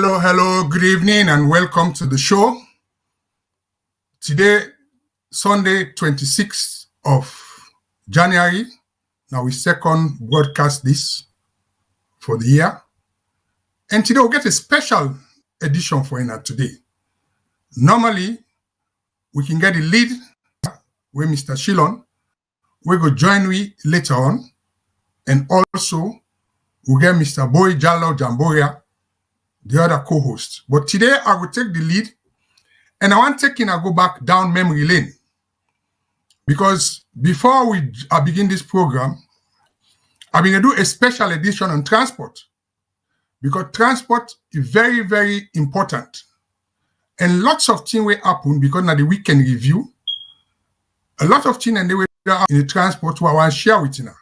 Hello, good evening and welcome to the show. Today, Sunday, 26th of January. Now we second broadcast this for the year. And today we'll get a special edition for you today. Normally, we can get the lead with Mr. Shillon. We go join me later on. And also, we'll get Mr. Boy Jallo Jamboria, the other co-host. But today I will take the lead and I want to go back down memory lane. Because before I begin this program, I'm going to do a special edition on transport. Because transport is very, very important. And lots of things will happen because now the weekend review. A lot of things and they will in the transport who I want to share with you now.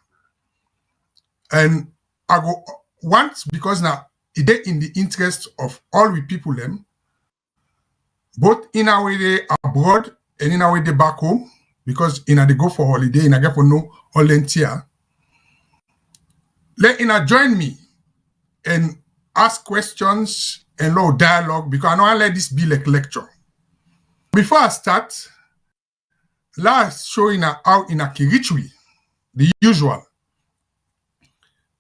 And I go once because now it is in the interest of all we people them, both in our way abroad and in our way back home, because in they go for holiday and I get for no volunteer. Let Ina join me and ask questions and low dialogue because I know I let this be like lecture. Before I start, let's show how in a Kirichwi, the usual.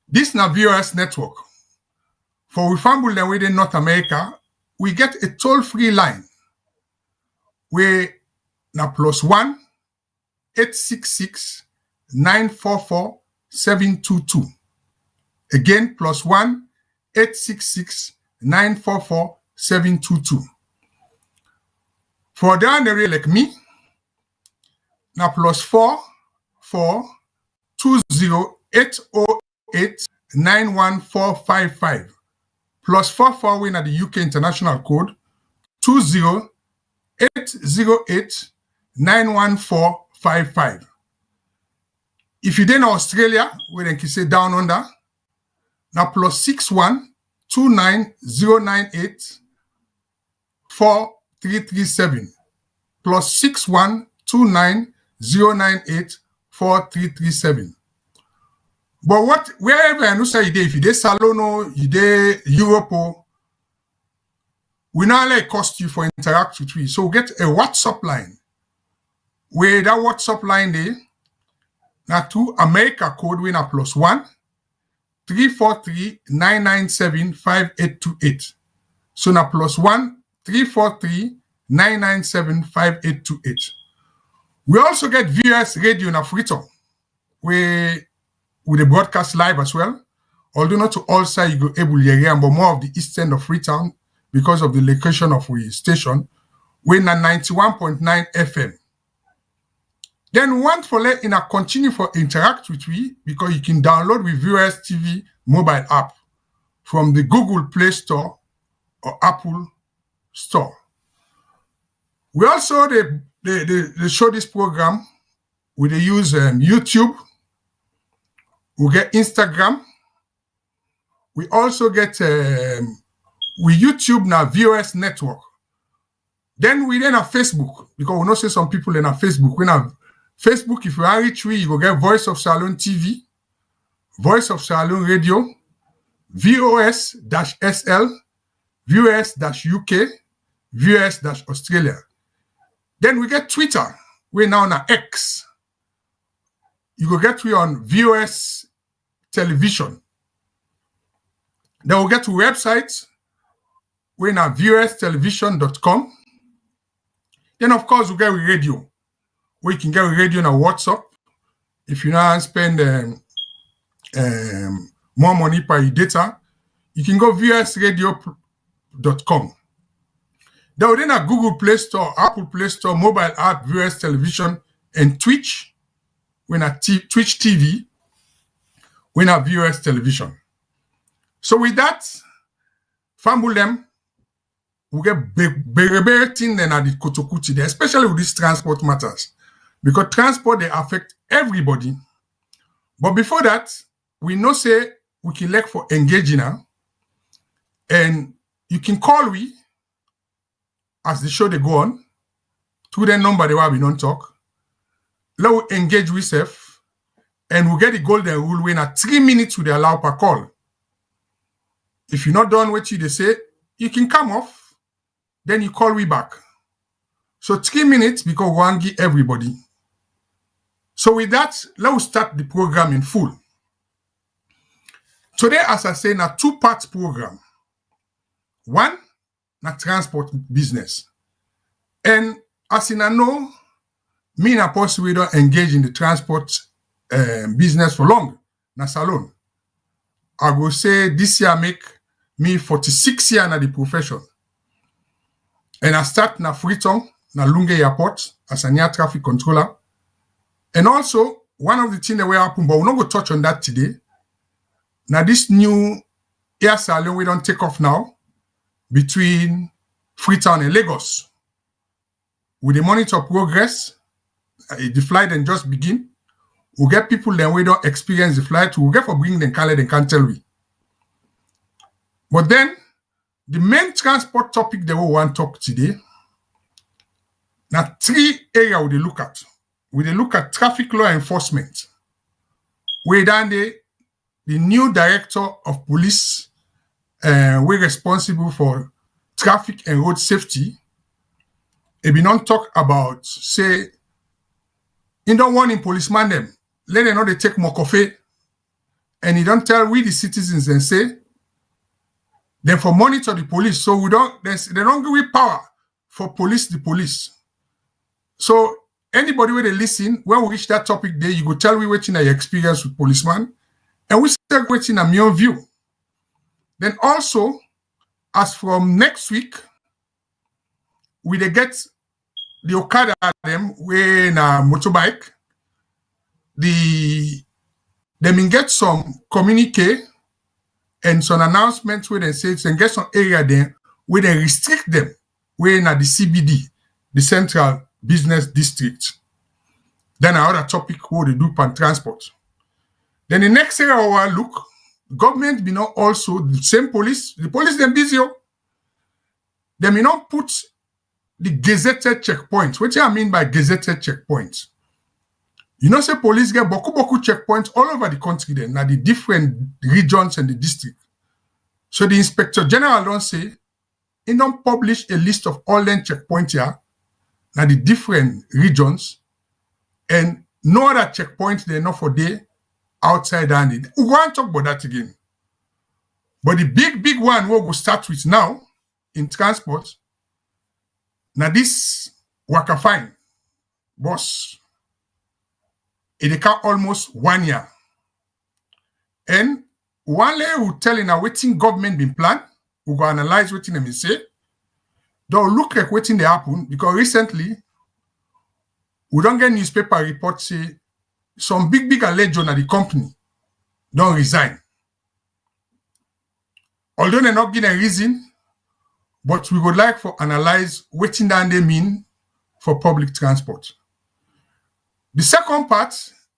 This na VOS network. For we family them within North America, we get a toll-free line where na +1 866 944 722. Again, +1 866 944 722. For down the area like me, na +4 4 20 808 91455. +44 win at the UK international code 20 808 91455. If you're in Australia, where they can say down under, now +61 29098 4337. +61 29098 4337. But wherever I know say if you dey Salono, you dey Europe, we not let it cost you for interact with we. So get a WhatsApp line. Where that WhatsApp line there, now to America code we na +1 343 997 5828. So na +1 343 997 5828. We also get VOS radio na Freetown, where with the broadcast live as well. Although not to all sides you go able to hear, but more of the east end of Freetown because of the location of the station. We're na 91.9 FM. Then one for let in a continue for interact with we because you can download with VOS TV mobile app from the Google Play Store or Apple Store. We also they show this program. They use YouTube. We get Instagram. We also get we YouTube now VOS network. Then we have Facebook because we know say some people in our Facebook. We have Facebook. If you are reach we, you will get Voice of Salon TV, Voice of Salon Radio, VOS-SL, VOS-UK, VOS-Australia. Then we get Twitter. We're now on X. You go get we on VOS television. Then we'll get to websites. We're now vostelevision.com. Then of course we get radio. We can get radio on WhatsApp. If you now spend more money per data, you can go vosradio.com. Then within a Google Play Store, Apple Play Store, mobile app, VOS television, and Twitch. We're not Twitch TV. We're not VOS television. So with that, Fambulem, we get big thing then at the Kotokuti there, especially with these transport matters. Because transport, they affect everybody. But before that, we know say we can look for engaging now. And you can call we as the show they go on to the number they will be non talk. Let we engage with self and we get the golden rule when at 3 minutes we allow per call. If you're not done what you they say, you can come off, then you call me back. So 3 minutes because we want to give everybody. So with that, let's start the program in full. Today, as I say, a 2-part program. One, na transport business. And as I know, me and Apostle, we don't engage in the transport business for long, na salon. I will say this year make me 46 years in the profession. And I start na Freetown, na Lunge Airport, as an air traffic controller. And also, one of the things that will happen, but we're not going to touch on that today. Now, this new air salon, we don't take off now between Freetown and Lagos. With the monitor progress, the flight then just begin. We'll get people then we don't experience the flight. We'll get for bringing them Calais, they can't tell we. But then, the main transport topic that we want to talk today, now 3 areas we look at. We look at traffic law enforcement. We done the new director of police, we're responsible for traffic and road safety. If we don't talk about, say, you don't want in policeman them, let them know they take more coffee, and you don't tell we the citizens and say, then for monitor the police. So we don't, they don't give power for police the police. So anybody where they listen, when we reach that topic there, you go tell me what in your experience with policeman, and we start waiting a mere view. Then also, as from next week, we they get the Okada them when a motorbike, they may get some communique and some announcements where they say and get some area there where they restrict them when at the CBD, the Central Business District. Then another topic where they do pan transport. Then the next area I look, government be not also the same police, the police them busy. They may not put the gazetted checkpoints. What do I mean by gazetted checkpoints? You know, say police get boku checkpoints all over the country then, now the different regions and the district. So the Inspector General don't say, he don't publish a list of all them checkpoints here, now the different regions, and no other checkpoints they're not for day outside and it. We want to talk about that again. But the big one we'll go start with now in transport. Now this waka fine, boss, it can almost 1 year. And one layer will tell in a waiting government been planned, we'll go analyze what them say. They'll look like waiting they happen because recently we don't get newspaper reports say some big legend at the company don't resign. Although they're not giving a reason, but we would like to analyze what they mean for public transport. The second part,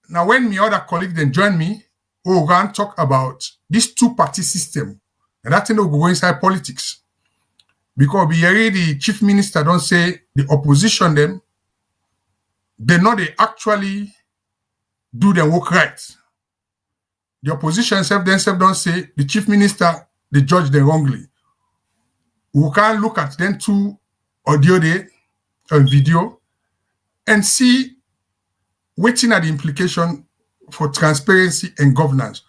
now when my other colleagues then join me, we're going to talk about this 2-party system. And that thing will go inside politics. Because we hear the chief minister don't say the opposition them, they know they actually do their work right. The opposition themselves don't say the chief minister, they judge them wrongly. We can look at them 2 audio there and video and see waiting at the implication for transparency and governance.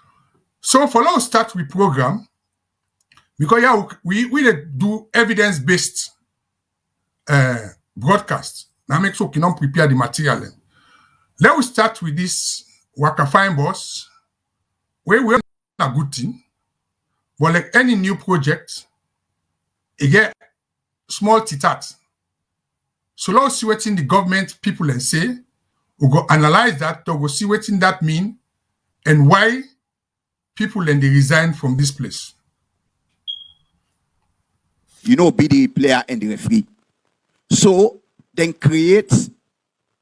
So for now, start with program because yeah, we do evidence-based broadcast. Now make sure we can prepare the material. Let's start with this waka fine boss, where we're a good thing, but like any new project, it get small titat. So let's see what in the government people and say. We'll go analyze that. We'll see what in that mean and why people then they resign from this place. You know, be the player and the referee. So then create,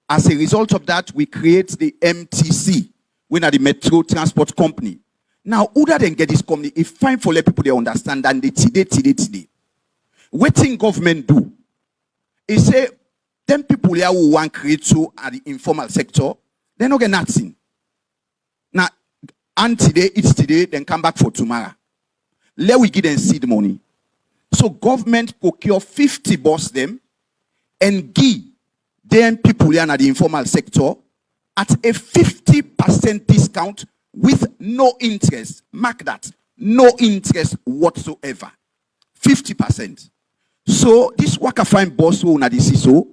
as a result of that, we create the MTC. We're not the Metro Transport Company. Now, other than get this company, it's fine for let people they understand and they today. What thing government do? It say, them people here who want to create so at the informal sector, they're not getting nothing. Now, and today, it's today, then come back for tomorrow. Let we give them seed money. So government procure 50 bus them and give them people here in the informal sector at a 50% discount with no interest. Mark that. No interest whatsoever. 50%. So this waka fine boss who na this is so.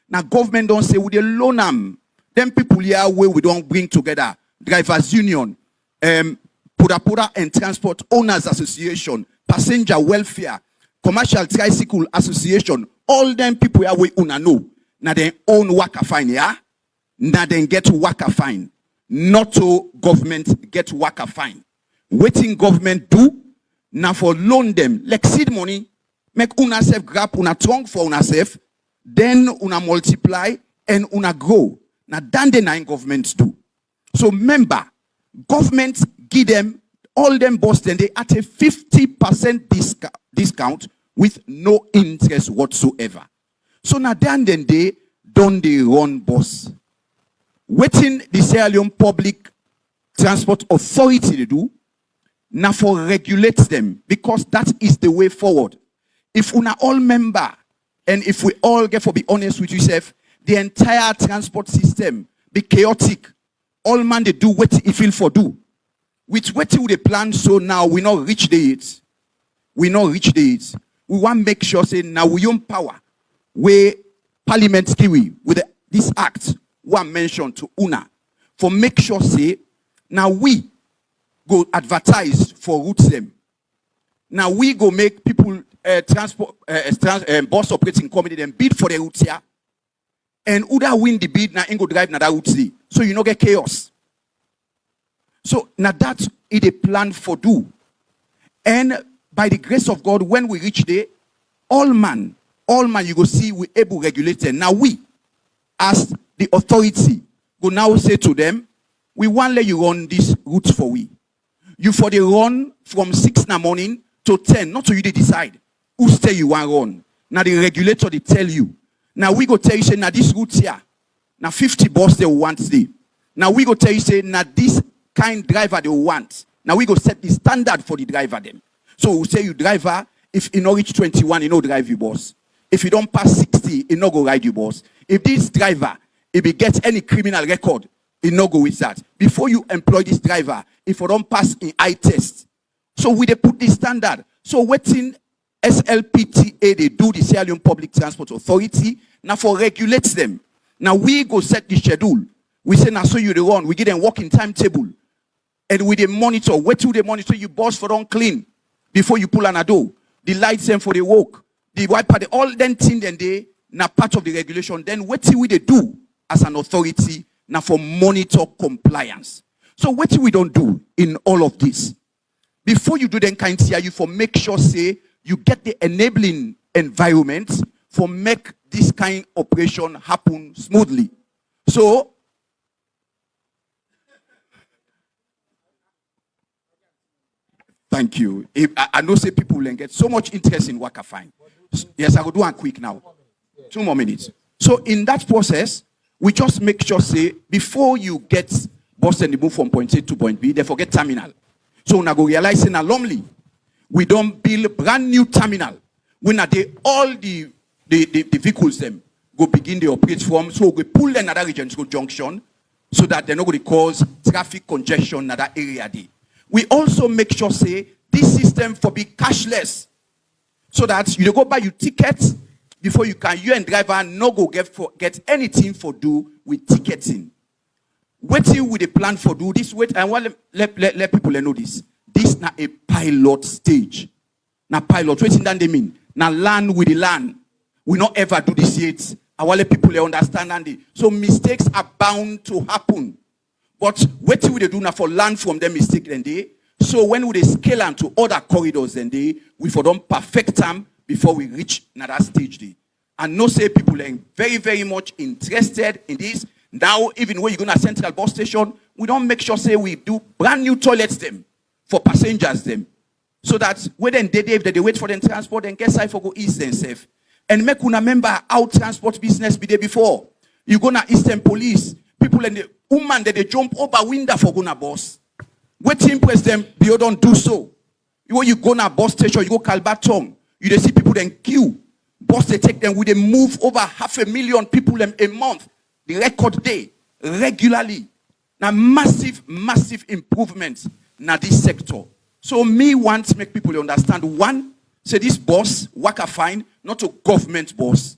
Now government don't say we dey loan them people here where we don't bring together drivers union, Pura and Transport Owners Association, Passenger Welfare, Commercial Tricycle Association, all them people here we una know. Now they own waka fine, yeah? Now they get waka fine. Not to government get waka fine. Waiting government do, now for loan them, like seed money, make una self grab una trunk for una self, then una multiply and una grow. Now than the nine governments do. So remember, government give them all them boss then they at a 50% discount with no interest whatsoever. So now then they don't they run boss. Waiting the Sierra Leone Public Transport Authority to do, now for regulate them, because that is the way forward. If we are all member, and if we all get for be honest with yourself, the entire transport system be chaotic. All man they do what he feel for do. With what they plan, so now we not reach the it. We not reach the it. We want to make sure say now we own power. Where Parliament Kiwi with this act one mention to una for make sure say now we go advertise for routes them. Now we go make people transport bus operating committee them bid for the routes here. And Uda win the bid now and go drive na that route see. So you no get chaos. So now that is a plan for do. And by the grace of God, when we reach there, all man you go see we able regulate them. Now we as the authority go now say to them, we want let you run this route for we. You for the run from 6 in the morning to 10, not to you they decide who say you want run. Now the regulator they tell you. Now we go tell you say now this route here, now 50 bus they want stay. Now we go tell you say now this kind driver they want. Now we go set the standard for the driver them. So we say you driver, if you not reach 21, you know drive your bus. If you don't pass 60, you no go ride your bus. If this driver, if he gets any criminal record, he no go with that. Before you employ this driver, if you don't pass in eye test. So we they put this standard. So waiting SLPTA, they do the Sierra Leone Public Transport Authority, now for regulates them. Now we go set the schedule. We say now so you the run, we give them working timetable. And we they monitor, wait till they monitor you bus for don't clean before you pull an ado. The lights them for the work. The wiper, the all then thing then they now part of the regulation. Then what we they do as an authority now for monitor compliance. So what we don't do in all of this? Before you do then kind of you for make sure say you get the enabling environment for make this kind of operation happen smoothly. So thank you. I know say people will get so much interest in Waka Fine. Yes, I will do one quick now. 2 more minutes. So in that process, we just make sure say before you get bus and move from point A to point B, they forget terminal. So now go realize in a Lumley, we don't build brand new terminal. When all the vehicles them go begin the operate from, so we pull another region to junction so that they're not going to cause traffic congestion in that area there. We also make sure say this system for be cashless. So that you go buy your tickets before you and driver no go get anything for do with ticketing. Waiting with a plan for do this. Wait, I want let people know this. This na a pilot stage. Now pilot, waiting that they mean. Now land with the land. We not ever do this yet. I want let people understand and so mistakes are bound to happen. But waiting with the do now for land from them mistake then they. So when we scale on to other corridors then we for them perfect time before we reach another stage day. And no say people are very, very much interested in this. Now, even when you go to a central bus station, we don't make sure say we do brand new toilets them for passengers them. So that when then they wait for them transport, then get side for go east and safe. And make una remember how transport business be there before. You go na Eastern Police, people and the woman that they jump over window for go na bus. Wait to impress them, you don't do so. When you go na bus station, you go Kalbatong, You dey see people then queue. Bus they take them, we they move over 500,000 people a month. The record day regularly. Now massive improvements in this sector. So me want to make people understand, one, say this bus waka fine, not a government bus.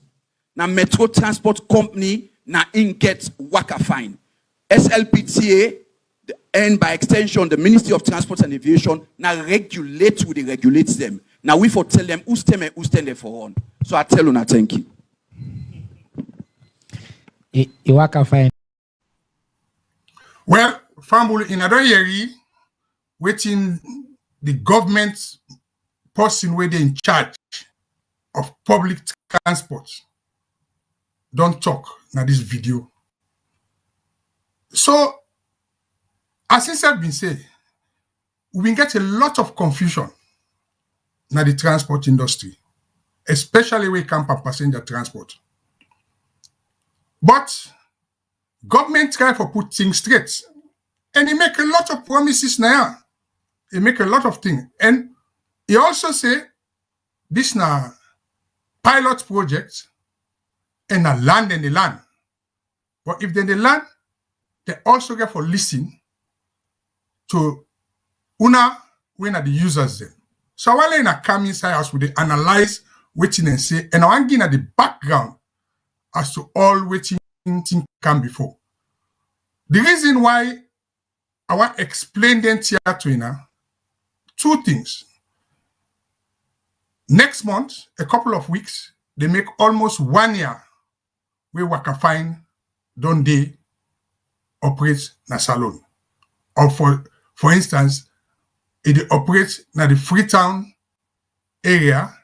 Now metro transport company now in get waka fine. SLPTA and by extension the Ministry of Transport and Aviation now regulate who they regulates them. Now we for tell them who's them and who's stand there for on. So I tell you now, thank you. Waka fine. Well, Fambulu, in another year, waiting the government person where they in charge of public transport don't talk now this video. So, as I've been saying, we get a lot of confusion in the transport industry, especially when it comes to passenger transport. But government try to put things straight. And he make a lot of promises now. He make a lot of things. And he also say, this na pilot project and a land and the land. But if they land, they also get for listen to una when are the users then. So while in a come inside us, we analyze waiting and say, and I want to the background as to all waiting thing come before. The reason why I want to explain them here to you now, two things. Next month, a couple of weeks, they make almost 1 year where Waka Fine don't they operate na salon. Or for instance, it operates na the Freetown area,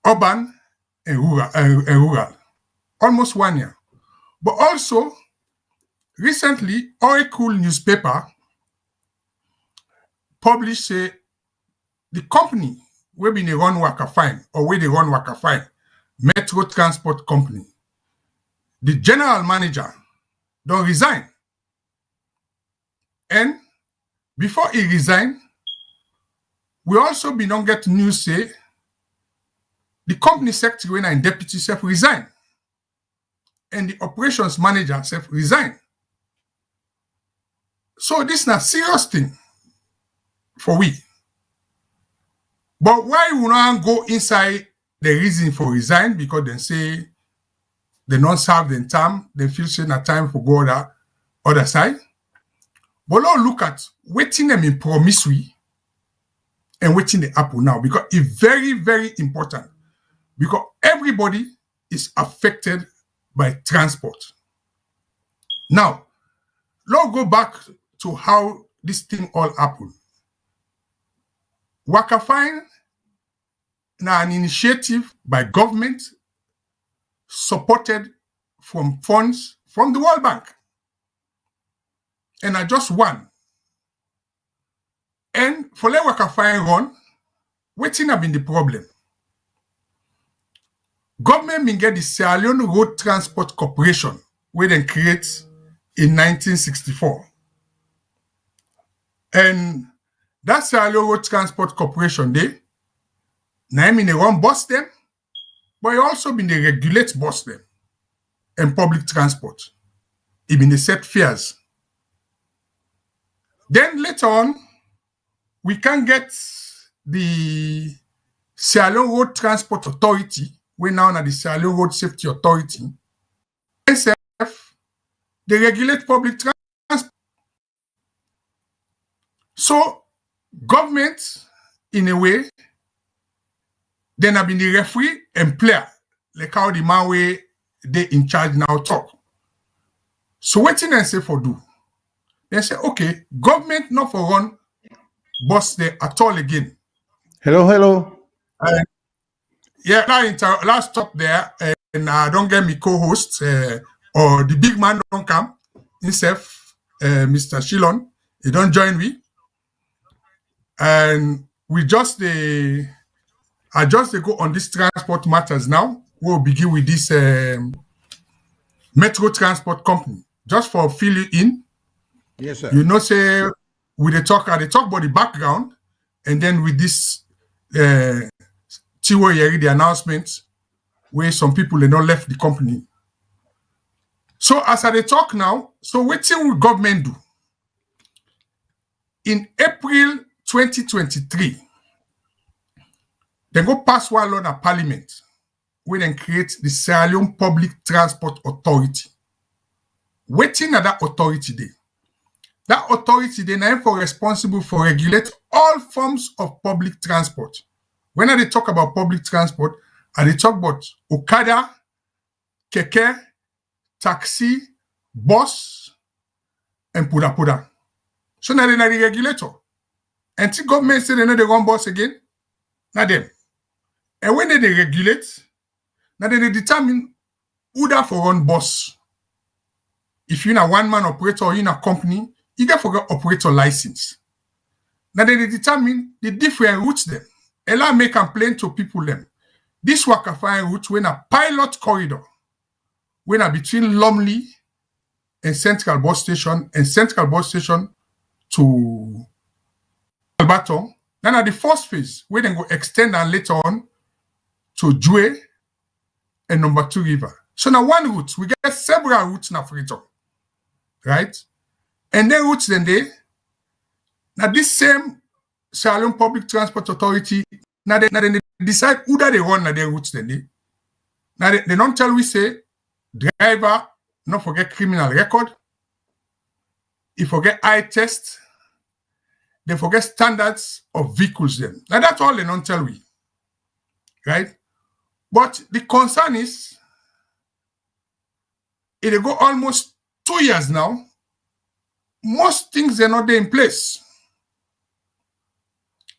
urban and rural. Almost 1 year. But also, recently, Oracle newspaper published say the company where been run Waka Fine or where they run Waka Fine, Metro Transport Company, the general manager don't resign. And before he resigned, we also been on get news say the company secretary and deputy self resign. And the operations manager self resign. So this is a serious thing for we. But why we not go inside the reason for resign? Because they say they don't serve the term, they feel say na time for go other side. But now look at waiting them in promissory and waiting the apple now, because it's very, very important. Because everybody is affected by transport. Now, let's go back to how this thing all happened. Waka Fine now an initiative by government supported from funds from the World Bank. And I just one. And for let Waka Fine run, waiting have been the problem. Government been get the Sierra Leone Road Transport Corporation, where they create in 1964. And that Sierra Leone Road Transport Corporation, they mean they run bus them, but it also been they regulate bus them and public transport. It been they set fares. Then later on, we can get the Sierra Leone Road Transport Authority, we now at the Sierra Leone Road Safety Authority. SF, they regulate public transport. So, government, in a way, then have been the referee and player, like how the man way they in charge now talk. So, what thing they say for do? They say, okay, government not for run bus there at all again. Hello. Yeah, last stop there, and don't get me co-host or the big man don't come himself, Mr. Shilon, he don't join me, and we just I just go on this transport matters now. We'll begin with this Metro Transport Company just for fill you in. Yes, sir. You know, say with the talk about the background, and then with this Tiwo Yeri, the announcement, where some people they not left the company. So as I talk now, so what will government do? In April 2023, they go pass one law in Parliament, where they create the Sierra Leone Public Transport Authority. Waiting at that authority day. That authority they now for responsible for regulate all forms of public transport. When I talk about public transport, I talk about Okada, Keke, taxi, bus, and Puda. So now they're the regulator. And the government say they know they run bus again, not them. And when they regulate, now they determine who that for run bus. If you're in a one-man operator or in a company, you get for operator license. Now they determine the different routes them. Ella make complaint to people them. This worker find route when a pilot corridor, when a between Lumley and Central Bus Station to Alberton. Then at the first phase, we then go extend and later on to Jue and number 2 river. So now one route, we get several routes in Africa, right? And then routes then they, now this same Sierra Leone Public Transport Authority, now they decide who that they run na their routes then they. Now they don't tell we say, driver, not forget criminal record, he forget eye test, they forget standards of vehicles then. Now that's all they don't tell we, right? But the concern is, it go almost 2 years now, most things are not there in place.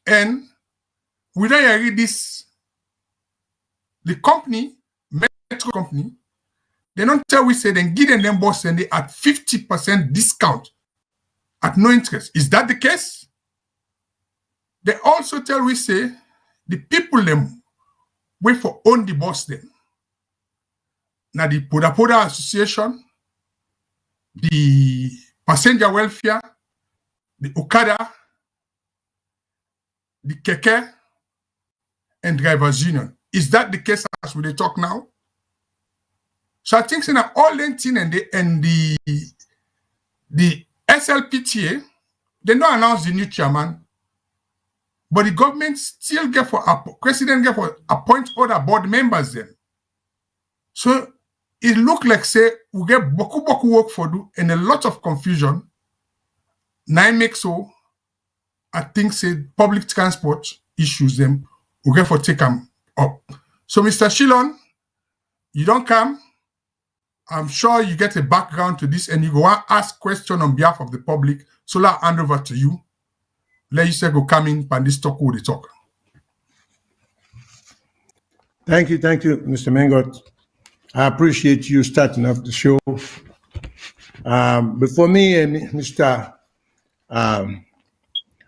And when I read this, the company, Metro company, they don't tell we say then give them boss and they at 50% discount at no interest. Is that the case? They also tell we say the people them wait for own the boss them. Now the Poda Association, the Passenger Welfare, the Okada, the Keke, and Drivers Union. Is that the case as we talk now? So I think so now all thing and the SLPTA, they don't announce the new chairman, but the government still get for president get for appoint other board members then. So it look like say we get boku work for do and a lot of confusion. Now make so I think say public transport issues them we get for take them up. So Mr. Shillon, you don't come. I'm sure you get a background to this and you go ask question on behalf of the public. So I'll hand over to you. Let you say go come in and this talk with the talk. Thank you, Mr. Mengot. I appreciate you starting off the show. Before me and Mr.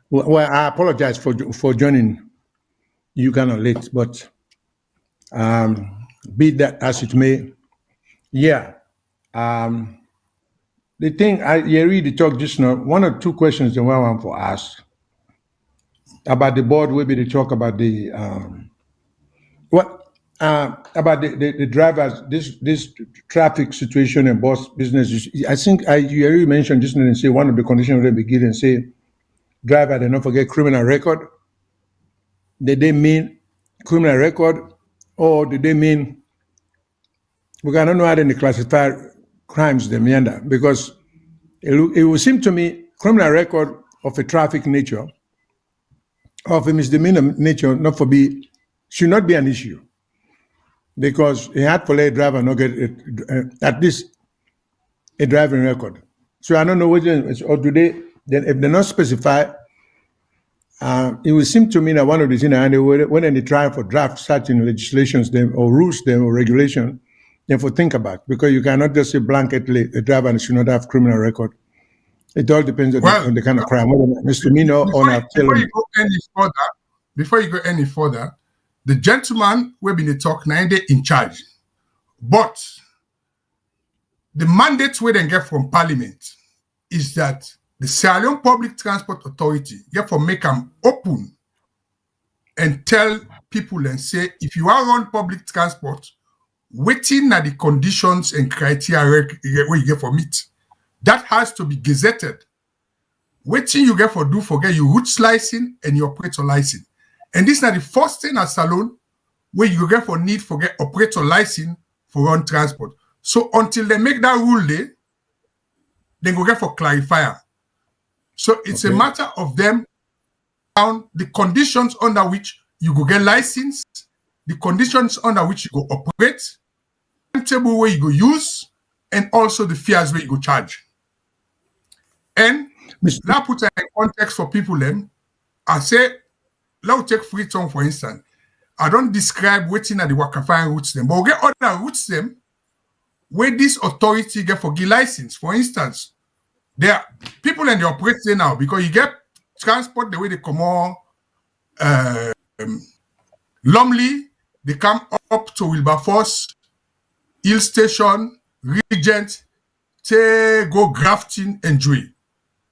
Well, I apologize for joining you kind of late, but be that as it may, yeah. The thing you read the talk just now, one or two questions that I want to ask about the board. Maybe they talk about the about the drivers, this traffic situation and bus business. I think you already mentioned just now and say one of the conditions they begin and say driver they don't forget criminal record. Did they mean criminal record or did they mean because I don't know how they classify crimes they meander because it would seem to me criminal record of a traffic nature, of a misdemeanor nature, should not be an issue because a had for a driver not get at least a driving record. So I don't know whether or do they then if they not specify. It would seem to me that one of the things when they try for draft certain legislations them or rules them or regulation. Therefore, think about because you cannot just say blanketly a driver should not have criminal record. It all depends on the kind of crime, whether misdemeanor or not. Before you go any further, the gentleman will be in the talk 9 days in charge, but the mandate we then get from Parliament is that the Sierra Leone Public Transport Authority therefore make them open and tell people and say, if you are on public transport, waiting at the conditions and criteria where you get for meet. That has to be gazetted. Waiting you get for do forget your route license and your operator license. And this is not the first thing at Salone where you get for need for get operator license for run transport. So until they make that rule there, then go get for clarifier. So it's a matter of them down the conditions under which you go get license, the conditions under which you go operate, timetable where you go use, and also the fees where you go charge. And now put in context for people then. I say, let's take Freetown for instance. I don't describe waiting at the Wakafine routes them, but we get other routes them where this authority get for give license. For instance, there are people in the operate there now because you get transport the way they come on Lumley, they come up to Wilberforce, Hill Station, Regent, they go Grafton and Dewey.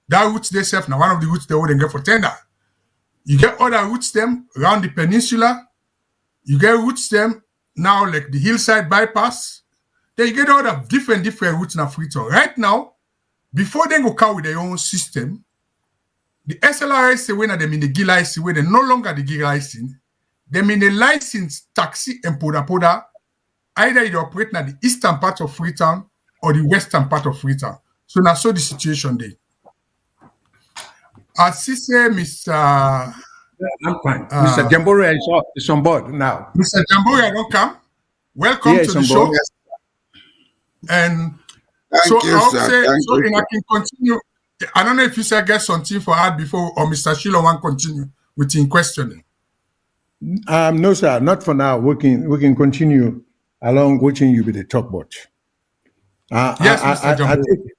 That route they self now one of the routes they would get for tender. You get other routes them around the peninsula. You get routes them now like the hillside bypass. Then you get other different routes in Freetown. Right now, before they go come with their own system, the SLRS say when they mean the G license, where they no longer the G license, they mean the license taxi and poda. Either you operate in the eastern part of Freetown or the western part of Freetown. So now so the situation there. As he say, Mr. I'm fine. Mr. Jambore is on board now. Mr. Jambore, don't come. Welcome to the show. Yes. And thank you, sir. So I can continue. I don't know if you said get something for ad before or Mr. Shilo want continue with in questioning. No, sir, not for now. We can continue along watching you with the talk box. Yes, Mr. Jambore.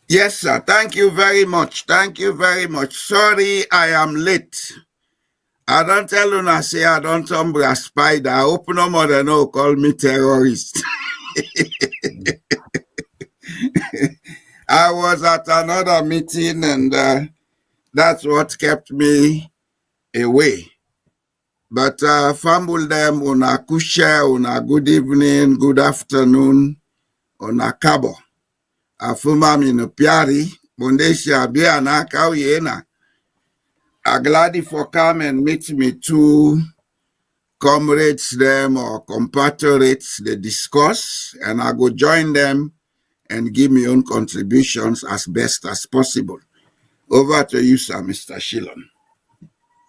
Yes, sir. Thank you very much. Thank you very much. Sorry, I am late. I don't tell you I say I don't tumble a spider. I open up more than no call me terrorist. I was at another meeting and that's what kept me away. But fumble them on a kusha, on a good evening, good afternoon, on a cabo. Afuma mino piari, bondesha biana kauyena. I'm glad for come and meet me two comrades them or compatriots they discuss, and I go join them and give my own contributions as best as possible. Over to you, sir, Mr. Shillon.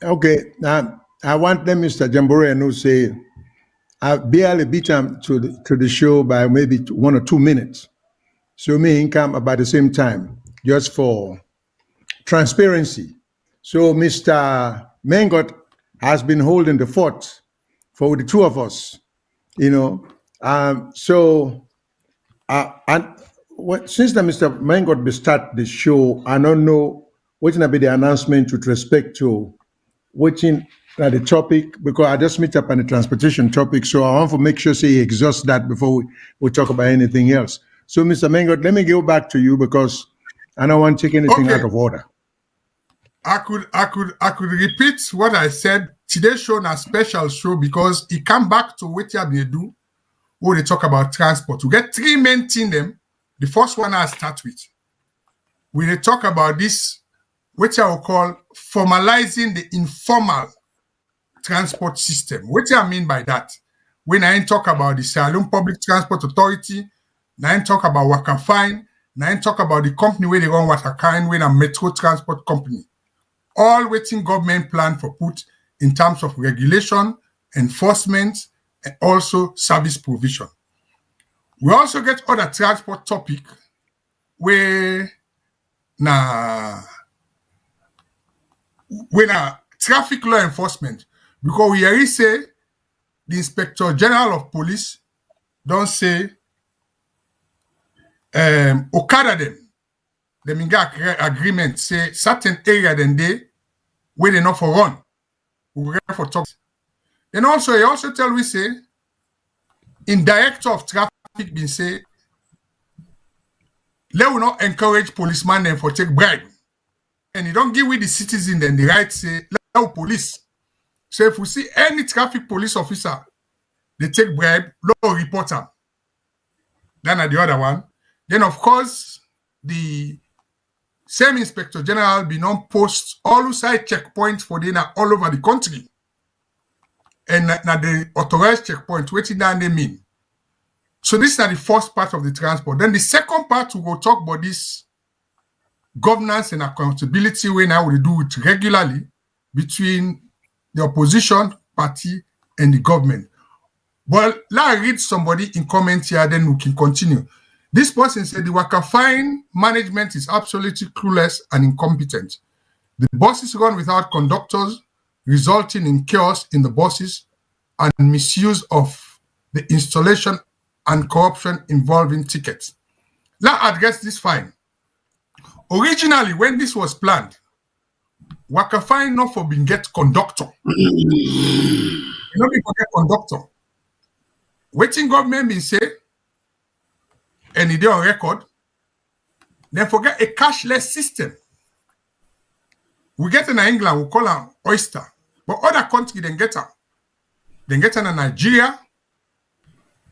Okay, now I want them, Mr. Jambore, and say I barely beat him to the show by maybe 1 or 2 minutes. So me and come about the same time, just for transparency. So Mr. Mengot has been holding the fort for the two of us, you know. And since the Mr. Mengot will start the show, I don't know what will be the announcement with respect to watching the topic, because I just meet up on the transportation topic. So I want to make sure he exhausts that before we talk about anything else. So, Mr. Mengot, let me go back to you because I don't want to take anything out of order. I could repeat what I said. Today's show is a special show because it come back to what you do when they talk about transport. We get three main things them. The first one I start with. We talk about this, which I will call formalizing the informal transport system. What do I mean by that? When I talk about the Sierra Leone Public Transport Authority, now I talk about Wakafine, now I talk about the company where they run Waterkine, when a metro transport company. All waiting government plan for put in terms of regulation, enforcement, and also service provision. We also get other transport topic where traffic law enforcement, because we already say the Inspector General of Police don't say Okada them get agreement say certain area then they where they not for run. We get for talk. Then also he also tell we say in director of traffic been say let we not encourage policemen them for take bribe. And he don't give with the citizen then the right say tell police. So if we see any traffic police officer, they take bribe, law report them. Then at the other one, then of course, the same Inspector General be non post all side checkpoints for them all over the country. And now the authorized checkpoint, waiting down they mean. So this is the first part of the transport. Then the second part, we will talk about this governance and accountability when I will do it regularly between the opposition party and the government. Well, let I read somebody in comments here, then we can continue. This person said the Wakafine management is absolutely clueless and incompetent. The buses run without conductors, resulting in chaos in the buses and misuse of the installation and corruption involving tickets. Let's address this fine. Originally, when this was planned, Wakafine not for being get conductor. You know, people get conductor. Waiting government been say, and it on record, then forget a cashless system. We get in England, we call them oyster. But other countries, then get them. Then get in Nigeria,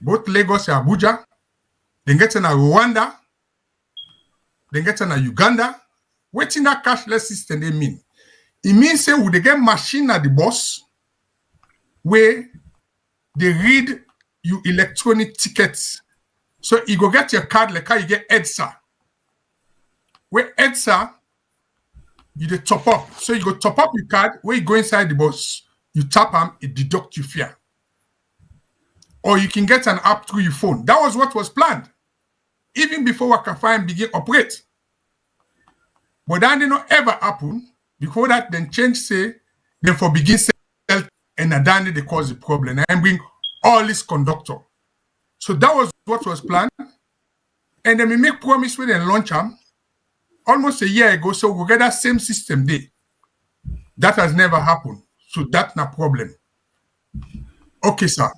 both Lagos and Abuja. Then get in Rwanda. Then get in Uganda. Waiting that cashless system, they mean. It means say, would they get machine at the bus where they read you electronic tickets. So you go get your card like how you get EDSA. Where EDSA, you dey top up. So you go top up your card, where you go inside the bus, you tap them, it deduct your fare. Or you can get an app through your phone. That was what was planned. Even before Wakafine begin operate. But that did not ever happen. Before that, then change say, then for begin sell, and then they cause the problem. And bring all this conductor. So that was what was planned. And then we make promise with and launch them almost a year ago. So we'll get that same system there. That has never happened. So that's no problem. Okay, sir.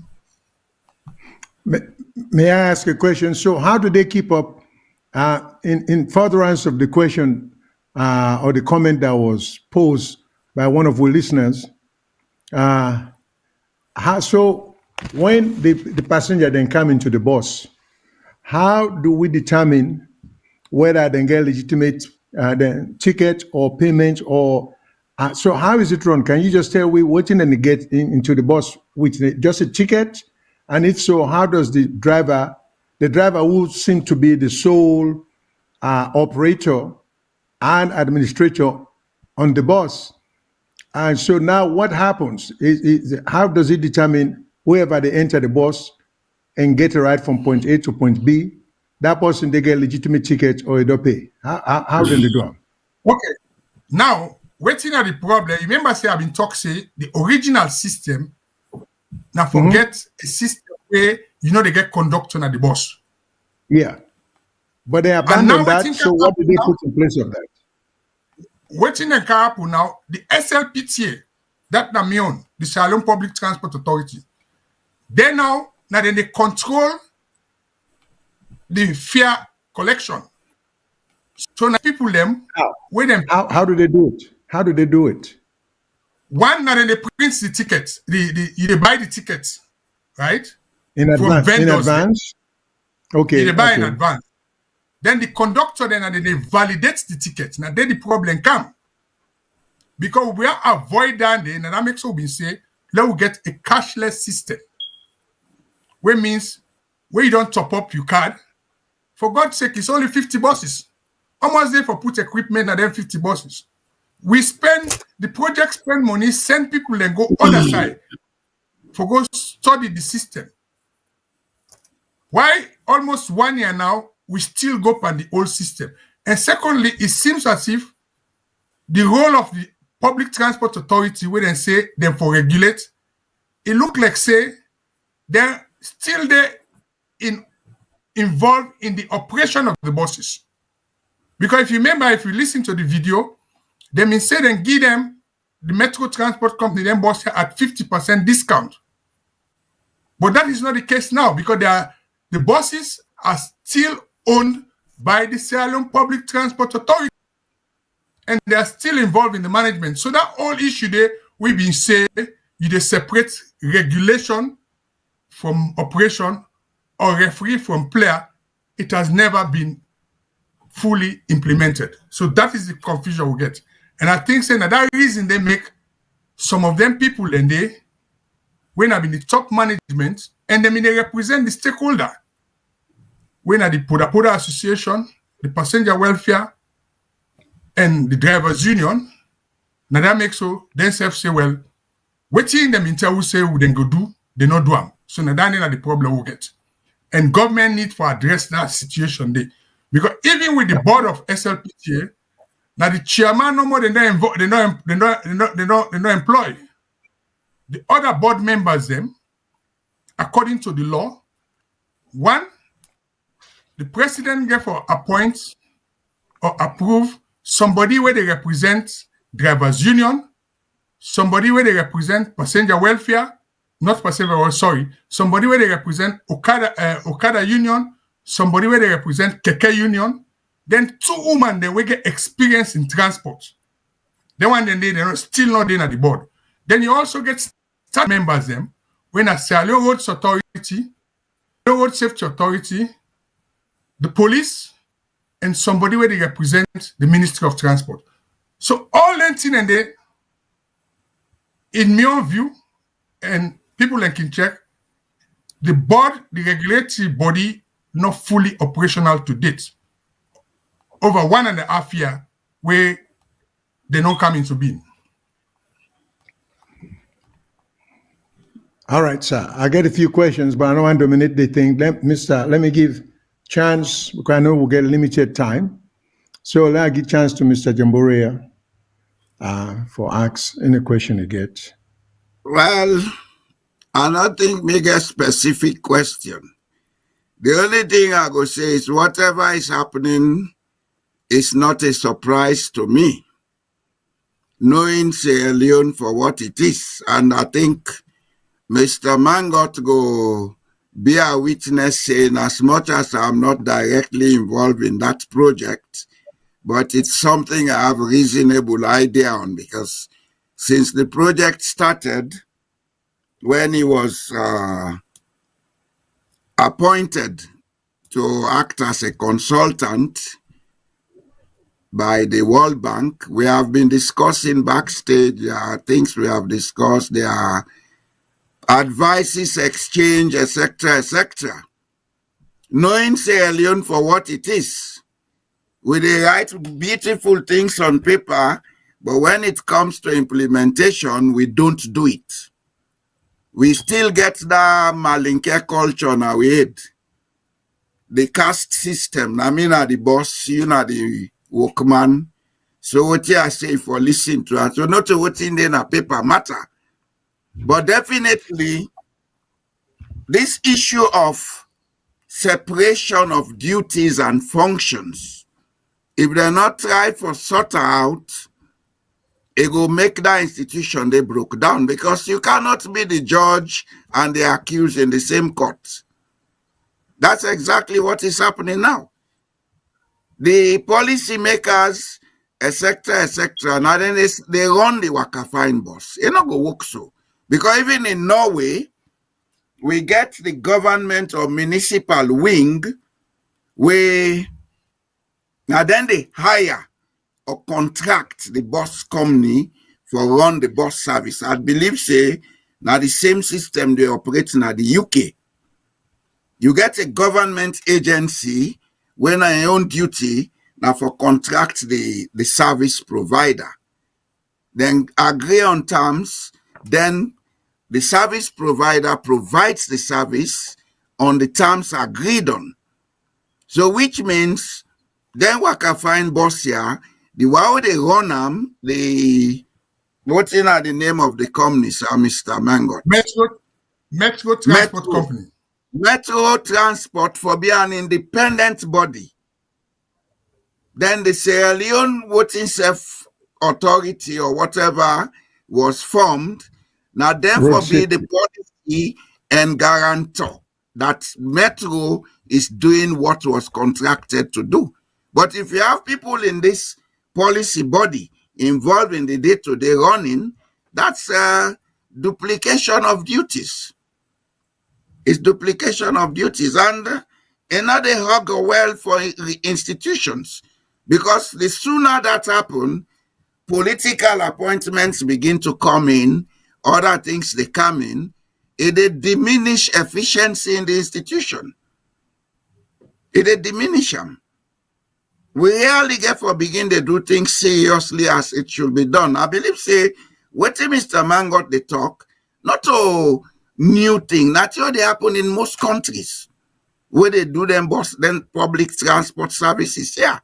May I ask a question? So how do they keep up in furtherance of the question or the comment that was posed by one of our listeners? So when the passenger then come into the bus, how do we determine whether they get legitimate the ticket or payment or so how is it run? Can you just tell we waiting and get into the bus with just a ticket? And if so, how does the driver who seems to be the sole operator and administrator on the bus? And so now what happens? How does it determine whoever they enter the bus and get a ride from point A to point B, that person, they get legitimate ticket or they don't pay? How do they do it? Okay. Now, waiting at the problem, remember say I've been talking, the original system, now forget a system where, they get conductor at the bus. Yeah. But they abandoned that, so what did they put in place of that? Waiting and can happen now, the SLPTA, that Namion, the Sierra Leone Public Transport Authority, then they control the fare collection. So now people how do they do it? How do they do it? One, now they print the tickets. They buy the tickets, right? In advance. In advance. Okay. They buy in advance. Then the conductor then they validate the ticket. Now then the problem come. Because we are avoid that, and that makes us be say, let's get a cashless system. Which means where you don't top up your card, for God's sake, it's only 50 buses. How much they for put equipment and then 50 buses? The project spend money, send people and go other side for go study the system. Why almost 1 year now, we still go on the old system? And secondly, it seems as if the role of the public transport authority, where they say them for regulate, it look like say they're still there involved in the operation of the buses. Because if you remember, if you listen to the video, they may say then give them the metro transport company, them bus at 50% discount. But that is not the case now because the buses are still owned by the Sierra Leone Public Transport Authority. and they are still involved in the management. So that whole issue there, we been say you dey separate regulation from operation or referee from player. It has never been fully implemented. So that is the confusion we get. And I think saying that reason they make some of them people and they when I'm in the top management and they represent the stakeholder. When at the Poda Association, the passenger welfare, and the drivers union, now that makes so themselves say, well, waiting them in tell say we then go do, they not do them. So now that is the problem we get. And government need to address that situation there. Because even with the board of SLPTA, now the chairman no more they not employ. The other board members them, according to the law, one, the president therefore appoints or approve somebody where they represent drivers union, somebody where they represent passenger welfare, not passenger welfare, sorry, somebody where they represent Okada union, somebody where they represent Keke union, then two women they will get experience in transport. Then one then they're still not in at the board. Then you also get staff members them when a Sierra Leone Roads Authority, Road Safety Authority, the police, and somebody where they represent the Ministry of Transport. So all that thing and they, in my own view, and people can check, the board, the regulatory body, not fully operational to date. Over 1.5 years, where they don't come into being. All right, sir. I get a few questions, but I don't want to dominate the thing. Let me give chance, because I know we'll get limited time. So let me give chance to Mr. Jamborea for ask any question you get. Well, I don't think make a specific question. The only thing I go say is whatever is happening is not a surprise to me, knowing Sierra Leone for what it is. And I think Mr. Mangot go be a witness saying as much as I'm not directly involved in that project, but it's something I have a reasonable idea on, because since the project started, when he was appointed to act as a consultant by the World Bank, we have been discussing backstage. There are things we have discussed. There are advices exchanged, etc., etc. Knowing Sierra Leone for what it is, we write beautiful things on paper, but when it comes to implementation, we don't do it. We still get the Malinke culture in our head. The caste system. I mean, the boss, you know, the workman. So what you say for listening to us. So not what in there paper matter. But definitely, this issue of separation of duties and functions, if they're not try for sort out, it will make that institution they broke down, because you cannot be the judge and the accused in the same court. That's exactly what is happening now. The policymakers, etc., now then they run the Waka Fine boss. It not go work so. Because even in Norway, we get the government or municipal wing where now then they hire or contract the bus company for run the bus service. I believe say now the same system they operate in the UK. You get a government agency when on your own duty now for contract the service provider. Then agree on terms, then the service provider provides the service on the terms agreed on. So which means then we can find boss here, the way they run them, what's in the name of the company, sir, Mr. Mangot? Metro Transport Company. Metro Transport for being an independent body. Then the Sierra Leone Voting Self Authority or whatever was formed. Now therefore be the policy and guarantor that Metro is doing what was contracted to do. But if you have people in this policy body involved in the day-to-day running, that's duplication of duties. It's duplication of duties. And another hug well for institutions, because the sooner that happens, political appointments begin to come in, other things they come in, they diminish efficiency in the institution. They diminish them. We rarely get for begin to do things seriously as it should be done. I believe, say, what Mr. Mangot they talk, not a new thing, that's what they happen in most countries, where they do them public transport services, yeah.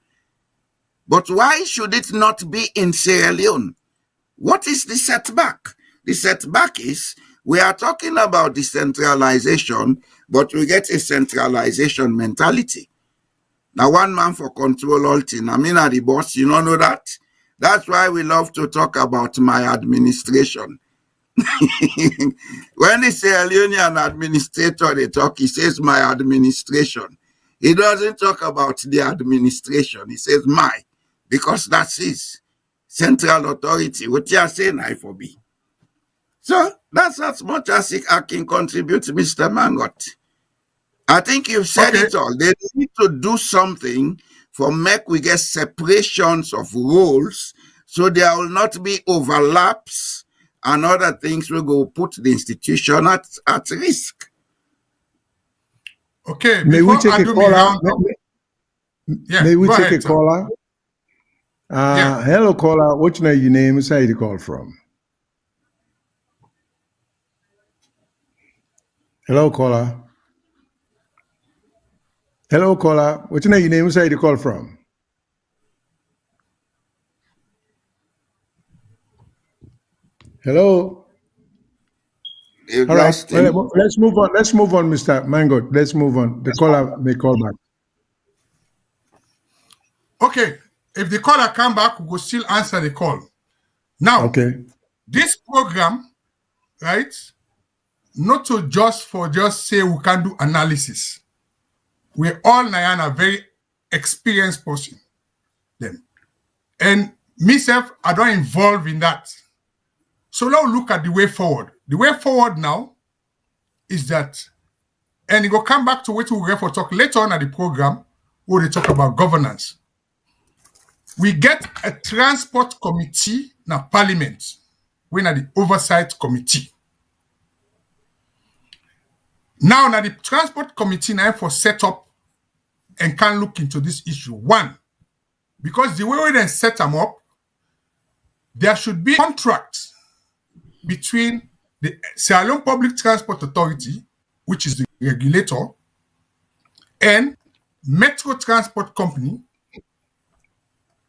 But why should it not be in Sierra Leone? What is the setback? The setback is we are talking about decentralization, but we get a centralization mentality. Now, one man for control all thing. I mean, the boss, you don't know that? That's why we love to talk about my administration. When the Sierra Leonean administrator they talk, he says my administration. He doesn't talk about the administration. He says my, because that's his central authority. What you are saying, I for be. So that's as much as I can contribute, Mr. Mangot. I think you've said it all. They need to do something for make we get separations of roles, so there will not be overlaps and other things will go put the institution at risk. Okay, may we take a caller? May we take a caller? Hello, caller. What's your name? Where you call from? Hello, caller. Hello, caller. What's your name? Where you call from? Hello. All right. Well, let's move on. Let's move on, Mr. Mango. Let's move on. The caller may call back. Okay. If the caller come back, we will still answer the call. Now, this program, right, not to just say we can do analysis. We all are very experienced person. Them. And myself, I don't involve in that. So now look at the way forward. The way forward now is that, and it will come back to what we will talk later on at the program, where they talk about governance. We get a transport committee now, parliament, when at the oversight committee. Now the transport committee now for set up and can look into this issue. One, because the way we then set them up, there should be contracts between the Sierra Leone Public Transport Authority, which is the regulator, and Metro Transport Company,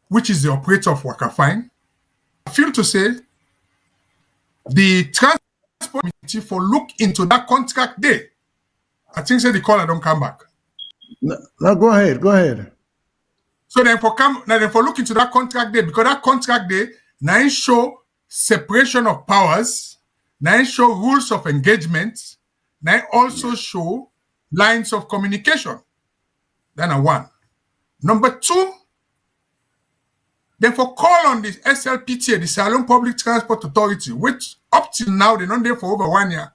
which is the operator of Wakafine. I feel to say the transport committee for look into that contract day. I think say the caller don't come back. No, go ahead. Go ahead. So then for look into that contract day, because that contract day now show separation of powers, now show rules of engagement, now also show lines of communication. Then one. Number two, then for call on the SLPTA, the Sierra Leone Public Transport Authority, which up till now they're not there for over 1 year.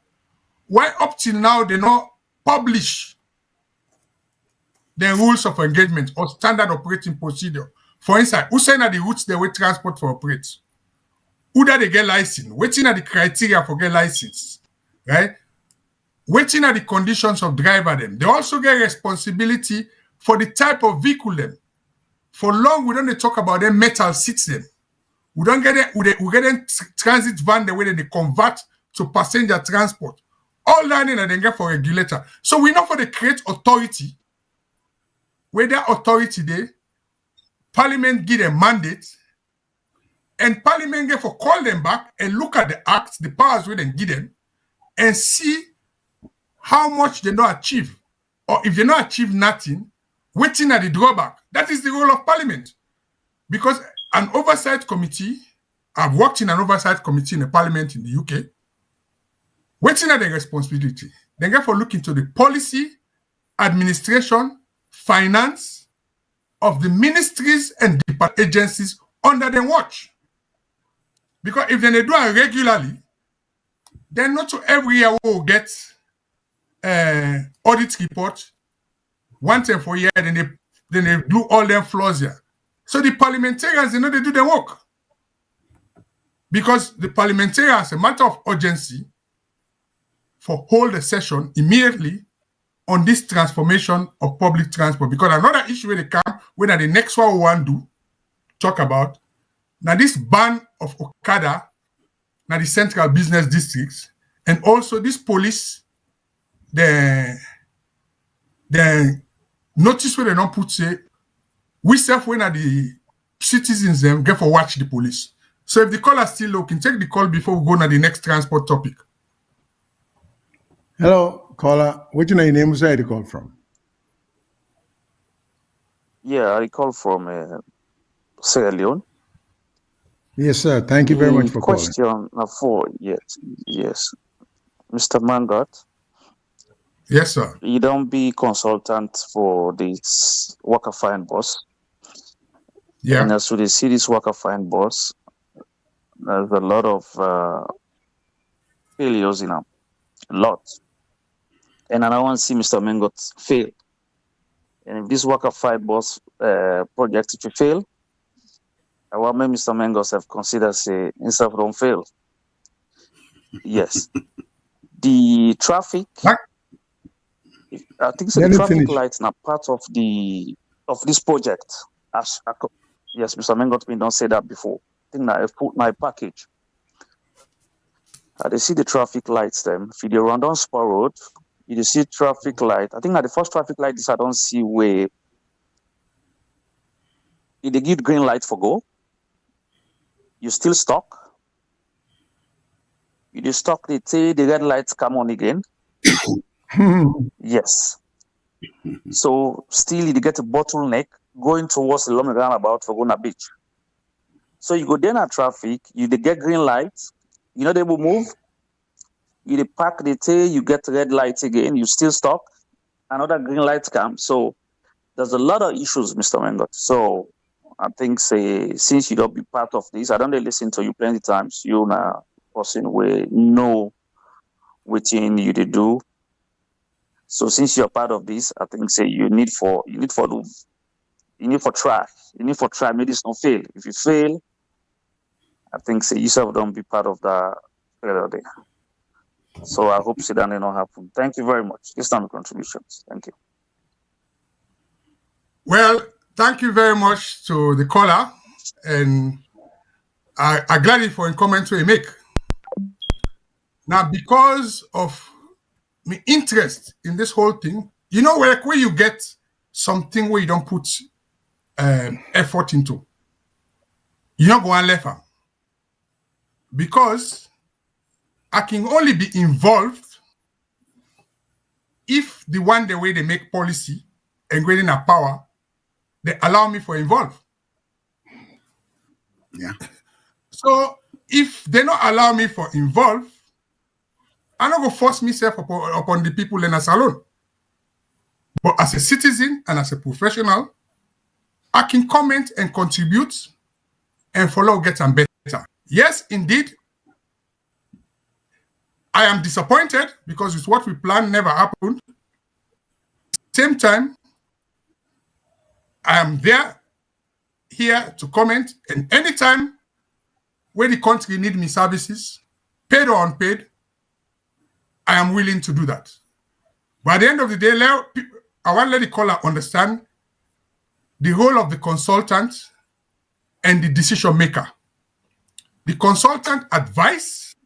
Why up till now they not publish the rules of engagement or standard operating procedure? For instance, who say that the routes they will transport for operate? Who that they get license? Waiting at the criteria for get license, right? Waiting at the conditions of driver them. They also get responsibility for the type of vehicle them. For long, we don't talk about them metal seats them. We don't get it. We get them transit van the way they convert to passenger transport. All that in they get for regulator. So we know for the create authority, where that authority there, Parliament give a mandate, and Parliament get for call them back and look at the acts, the powers we then give them, and see how much they don't achieve. Or if they don't achieve nothing, waiting at the drawback. That is the role of Parliament. Because an oversight committee, I've worked in an oversight committee in a parliament in the UK, waiting at the responsibility. They get for look into the policy, administration, finance of the ministries and agencies under the watch. Because if they do it regularly, then not to every year will get audit report once and for a year, then they do all them flaws here. So the parliamentarians, they do their work. Because the parliamentarians, a matter of urgency, for hold a session immediately on this transformation of public transport. Because another issue where they come, whether the next one we want to talk about, now this ban of Okada, now the central business districts, and also this police, the notice where they don't put say, we self when are the citizens them get for watch the police. So if the caller still low, can take the call before we go to the next transport topic. Hello, caller. What's your name? Where you call from? Yeah, I call from Sierra Leone. Yes, sir. Thank you very much for calling. Question 4, yes. Mr. Mangot. Yes, sir. You don't be consultant for this worker fine boss. Yeah. And as we see this worker fine boss, there's a lot of failures in them. A lot. And I don't want to see Mr. Mengot fail. And if this worker fine boss project if you fail, I want Mr. Mengot have considered say himself don't fail. Yes. The traffic, I think so the traffic lights are part of this project. Yes, Mr. Mengot me don't say that before. I think that I put my package. They see the traffic lights them. If you run down Spur Road, you see traffic light. I think that the first traffic light is I don't see where if they give green light for go, you still stuck. You stuck, they say the red lights come on again. Yes. So still you get a bottleneck going towards the long roundabout for going to beach. So you go down at traffic, you get green lights, they will move. You park the tail, you get red lights again, you still stuck, another green light comes. So there's a lot of issues, Mr. Mengot. So I think since you don't be part of this, I don't listen to you plenty times. You're a person where know what you do. So since you're part of this, I think you need for try. You need for try, maybe it's not fail. If you fail, I think you yourself don't be part of that day. So I hope that will not happen. Thank you very much. This time contributions. Thank you. Well, thank you very much to the caller, and I'm glad for a comment to make. Now, because of my interest in this whole thing, where you get something where you don't put effort into, you're not going left out. Because I can only be involved if the way they make policy and getting a power, they allow me for involve. Yeah. So if they not allow me for involve, I'm not going to force myself upon the people in a salon. But as a citizen and as a professional, I can comment and contribute and follow get and better. Yes, indeed, I am disappointed because it's what we planned never happened. Same time, I am here to comment, and anytime where the country need me services, paid or unpaid, I am willing to do that. But at the end of the day, I want to let the caller understand the role of the consultant and the decision maker. The consultant advise,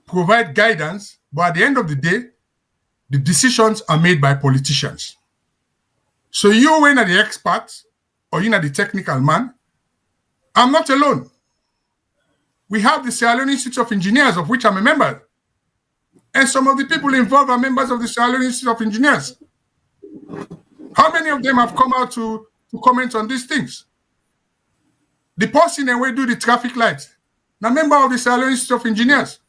provide guidance, but at the end of the day, the decisions are made by politicians. So you, when are the expert, or you are the technical man, I'm not alone. We have the Sierra Leone Institute of Engineers, of which I'm a member. And some of the people involved are members of the Sierra Leone Institute of Engineers. How many of them have come out to comment on these things? The person and we do the traffic lights, now member of the Sierra Leone Institute of Engineers.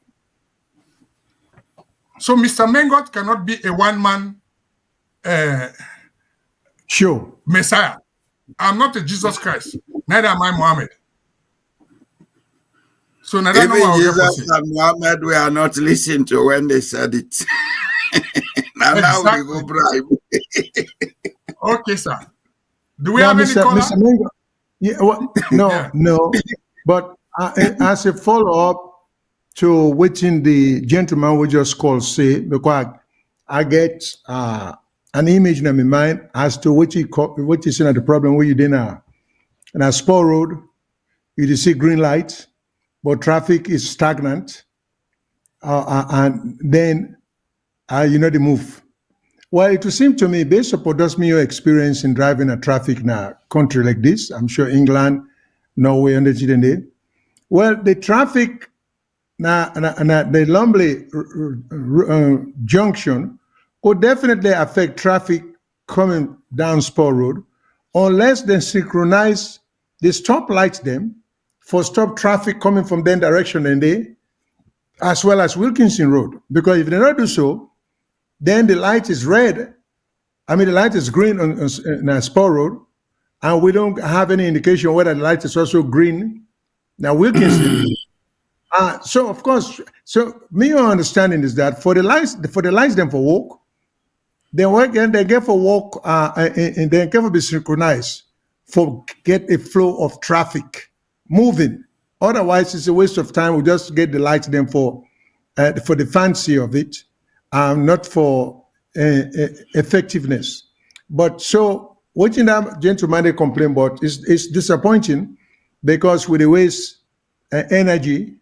So Mr. Mengot cannot be a one-man Sure. Messiah. I'm not a Jesus Christ. Neither am I Muhammad. So now that Even no Jesus and Muhammad were not listening to when they said it. Now they go bribe. Okay, sir. Do we have any Mr. caller? Mr. Mengo, yeah, well, no, Yeah. no. But as a follow-up to what the gentleman we just called say, because I get an image in my mind as to what you saying the problem where you did now. In a spur road, you see green lights, but traffic is stagnant, and then they move. Well, it would seem to me, based upon just your experience in driving a traffic in a country like this, I'm sure England, Norway, and the well, the traffic now the Lumley junction could definitely affect traffic coming down Spur Road unless they synchronize the stop lights them for stop traffic coming from that direction and they as well as Wilkinson Road. Because if they don't do so, then the light is red. I mean, the light is green on Spur Road, and we don't have any indication whether the light is also green now Wilkinson. So of course, my understanding is that for the lights them for walk, they get for walk and they get for be synchronized for get a flow of traffic moving. Otherwise, it's a waste of time. We just get the lights them for the fancy of it, not for effectiveness. But so what that gentleman they complain about is disappointing because with the waste energy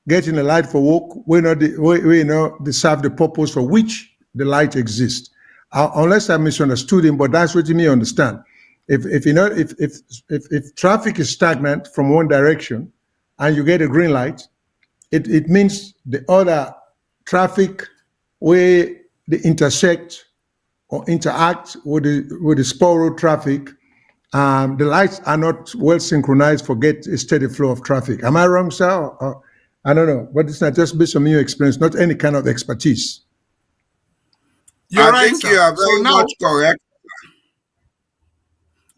getting a light for walk, we they serve the purpose for which the light exists. Unless I misunderstood him, but that's what you may understand. If traffic is stagnant from one direction and you get a green light, it means the other traffic where they intersect or interact with the spur road traffic, the lights are not well synchronized for get a steady flow of traffic. Am I wrong, sir? Or, I don't know, but it's not just based on your experience, not any kind of expertise. You're right, think sir. you are very much correct.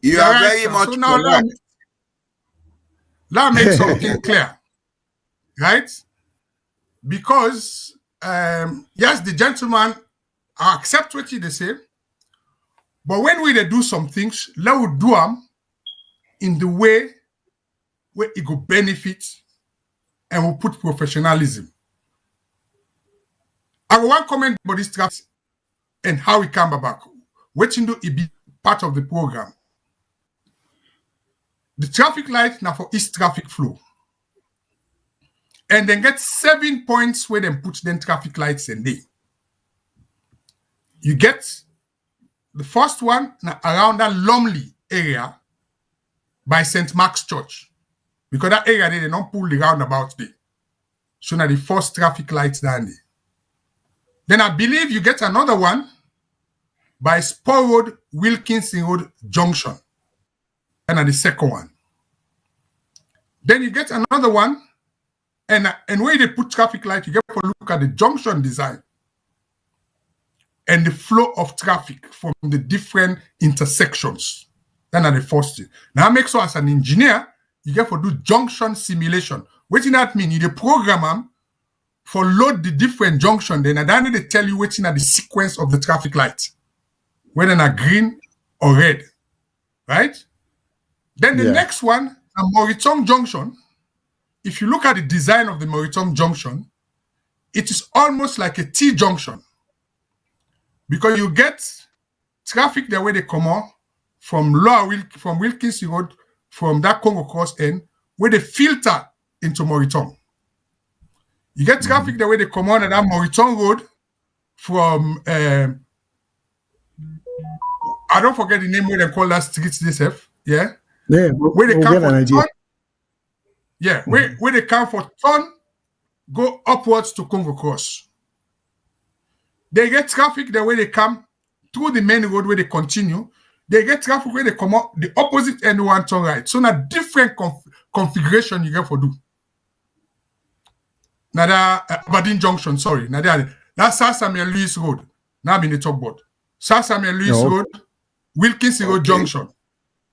You are very much correct. That makes something clear, right? Because yes, the gentleman I accept what they say, but when we do some things, let us do them in the way where it will benefit and will put professionalism. I want comment about this traffic and how it come back. Waiting to be part of the program. The traffic light now for east traffic flow. And then get 7 points where they put them traffic lights in there. You get the first one now around that Lumley area by St. Mark's Church. Because that area they don't pull the roundabout there. So now the first traffic lights down there. Then I believe you get another one by Spur Road, Wilkinson Road Junction. And the second one. Then you get another one, and where they put traffic light, you get to look at the junction design and the flow of traffic from the different intersections. Then the first thing. Now that makes so as an engineer, you get to do junction simulation. What does that mean? You the program them for load the different junction, then and then they tell you waiting at the sequence of the traffic light, whether they're green or red, right? Then the next one, a Moriton Junction. If you look at the design of the Moriton Junction, it is almost like a T junction because you get traffic the way they come on from from Wilkinson Road, from that Congo Cross end, where they filter into Moriton. You get traffic the way they come on at that Moriton Road from, I don't forget the name where they call that street DSF, yeah? Yeah, where they come for turn, yeah, where they come for turn, go upwards to Congo Cross. They get traffic the way they come through the main road where they continue. They get traffic where they come up the opposite end one turn right. So now different configuration you get for do. Now that Aberdeen Junction, sorry. Now that's Sir Samuel Lewis Road. Now I'm in the top board. Sir Samuel Lewis Road, Wilkinson Road Junction.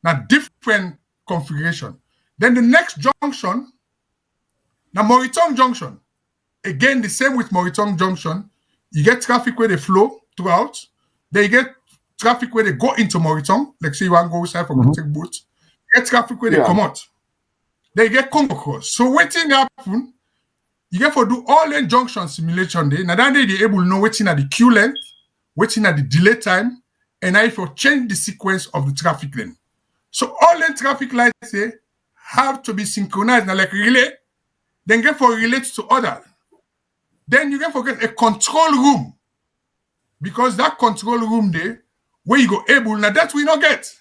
Now different configuration. Then the next junction, now Moritong Junction. Again, the same with Moritong Junction. You get traffic where they flow throughout. Then you get traffic where they go into Moritong. Like say you want to go outside for take boat. You get traffic where they come out. Then you get Congo Cross. So waiting happen, you get to do all lane junction simulation there. Now that day they able to know waiting at the queue length, waiting at the delay time, and now if you change the sequence of the traffic lane. So all lane traffic lights there have to be synchronized. Now like relay, then get for relate to other. Then you can forget a control room. Because that control room there, where you go able, now that we not get,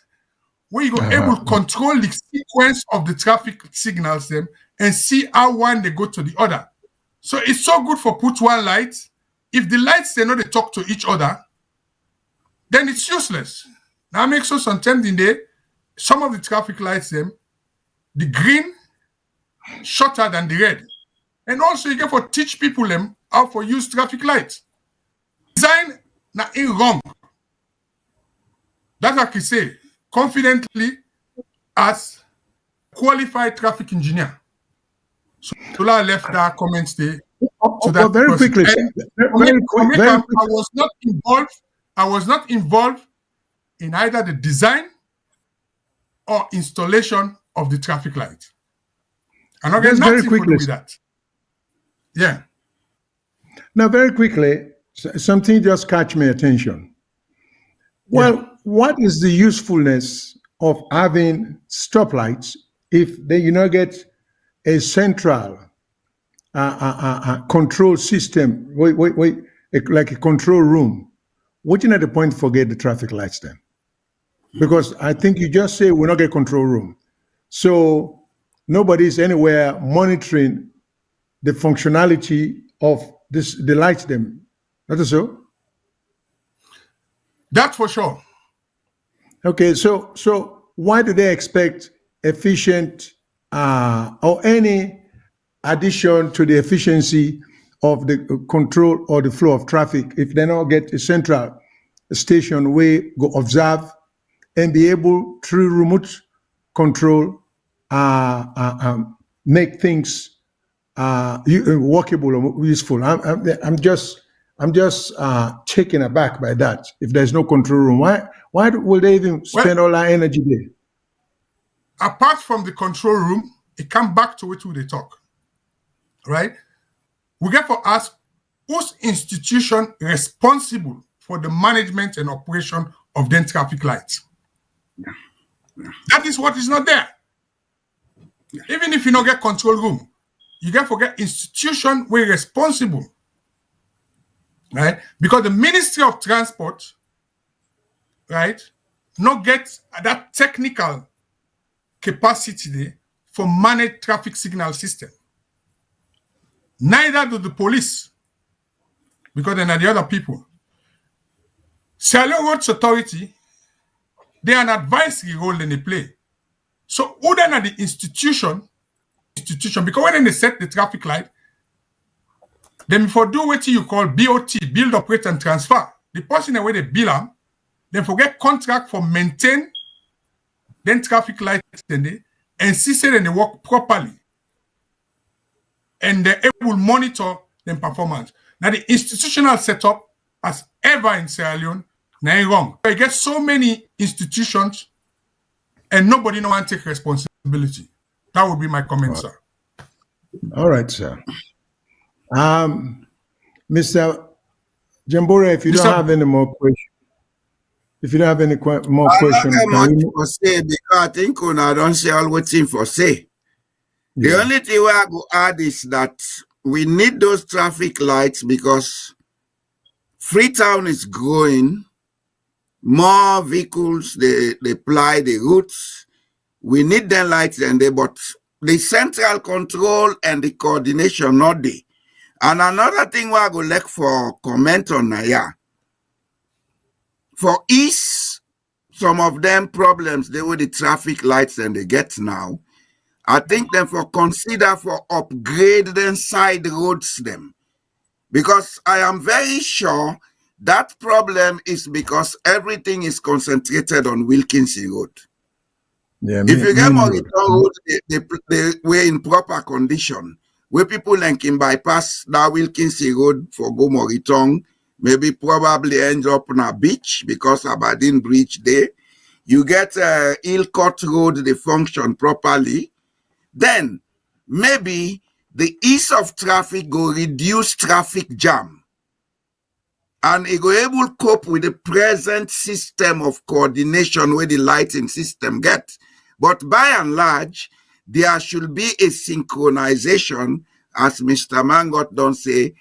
where you go able to control the sequence of the traffic signals them and see how one they go to the other. So it's so good for put one light. If the lights they know they talk to each other, then it's useless. Now makes us sometimes in there, some of the traffic lights them, the green shorter than the red. And also you get for teach people them how to use traffic lights. Design na in wrong. That I can say confidently as qualified traffic engineer. So I left that comment there. So that very quickly, I was not involved in either the design or installation of the traffic light. I'm not getting nothing to do with that. Yeah. Now, very quickly, something just catch my attention. Well, what is the usefulness of having stoplights if they you not get a central control system, like a control room? What's not the point to forget the traffic lights then? Because I think you just say we're not get control room. So nobody's anywhere monitoring the functionality of the lights them. Not so? That's for sure. Okay, so why do they expect efficient or any addition to the efficiency of the control or the flow of traffic if they don't get a central station where go observe and be able through remote control make things workable or useful? I'm just taken aback by that. If there's no control room, why will they even spend all our energy there? Apart from the control room, it comes back to it who they talk, right? We get for ask whose institution responsible for the management and operation of the traffic lights. That is what is not there. Even if you don't get control room, you get forget institution we're responsible, right? Because the Ministry of Transport, right, not get that technical capacity there for manage traffic signal system. Neither do the police, because they're not the other people. Sierra Leone Roads Authority, they are an advisory role in they play. So who then are the institution, because when they set the traffic light, then before do what you call BOT, build, operate, and transfer. The person where they bill them, then forget contract for maintain then traffic lights and see say they work properly. And they will monitor their performance. Now the institutional setup as ever in Sierra Leone, now wrong. You get so many institutions and nobody no want to take responsibility. That would be my comment, sir. All right, sir. Mr. Jambore, if you don't have any more questions, I don't have much for say because I think I don't say all what's in for say. Yeah. The only thing I go add is that we need those traffic lights because Freetown is growing. More vehicles, they ply the routes. We need them lights and they, but the central control and the coordination not there. And another thing we go look for comment on yeah. For east, some of them problems they with the traffic lights and they get now. I think them for consider for upgrade them side roads them. Because I am very sure that problem is because everything is concentrated on Wilkinson Road. Yeah, If you get more me- return road, they were in proper condition. Where people like can bypass that Wilkinson Road for go more return, maybe probably end up on a beach because Aberdeen Bridge there. You get Hillcourt Road, they function properly. Then maybe the ease of traffic go reduce traffic jam. And it go able to cope with the present system of coordination where the lighting system get. But by and large, there should be a synchronization, as Mr. Mangot don't say,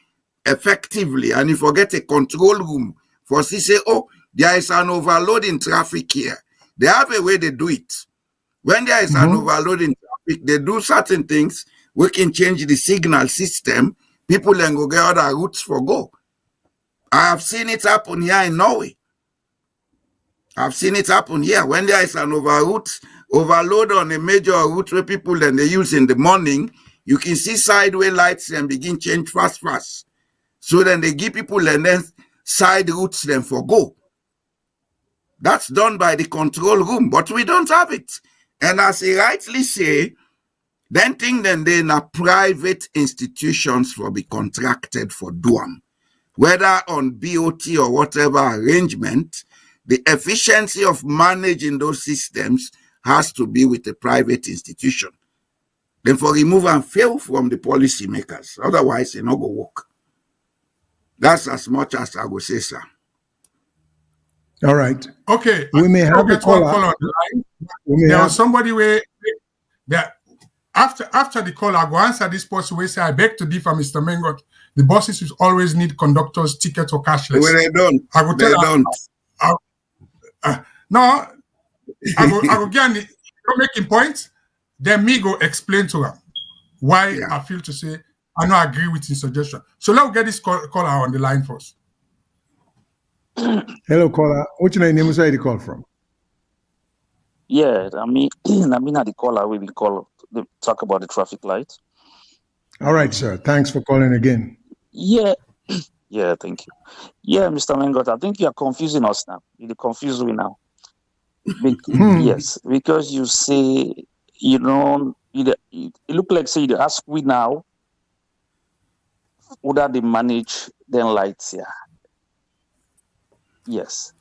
effectively. And you forget a control room for say, oh, there is an overload in traffic here. They have a way they do it. When there is an overload in traffic, they do certain things. We can change the signal system. People then go get other routes for go. I have seen it happen here in Norway. I've seen it happen here. When there is an overload on a major route where people then they use in the morning, you can see sideway lights and begin change fast. So then they give people and then side routes then for go. That's done by the control room, but we don't have it. And as he rightly say, then think then they are private institutions for be contracted for doing. Whether on BOT or whatever arrangement, the efficiency of managing those systems has to be with a private institution. Then for remove and fail from the policymakers. Otherwise, it not go work. That's as much as I will say, sir. All right. Okay. We may have a get one caller. call on the line. We may There have- was somebody where that after the call, I go answer this person where say I beg to differ, Mr. Mengot. The buses will always need conductors, tickets, or cashless. Well, they don't. I will They tell don't. No, I go get you making points. Then me go explain to them why Yeah. I feel to say I don't agree with his suggestion. So let's get this caller on the line first. Hello, caller. What's your name? Where you call from? Yeah, I mean at the caller we will call to talk about the traffic light. All right, sir. Thanks for calling again. Yeah. Yeah, thank you. Yeah, Mr. Mengot, I think you are confusing us now. You confuse me now. Yes, because you say, you know, it look like say you ask we now whether they manage them lights here. Yes.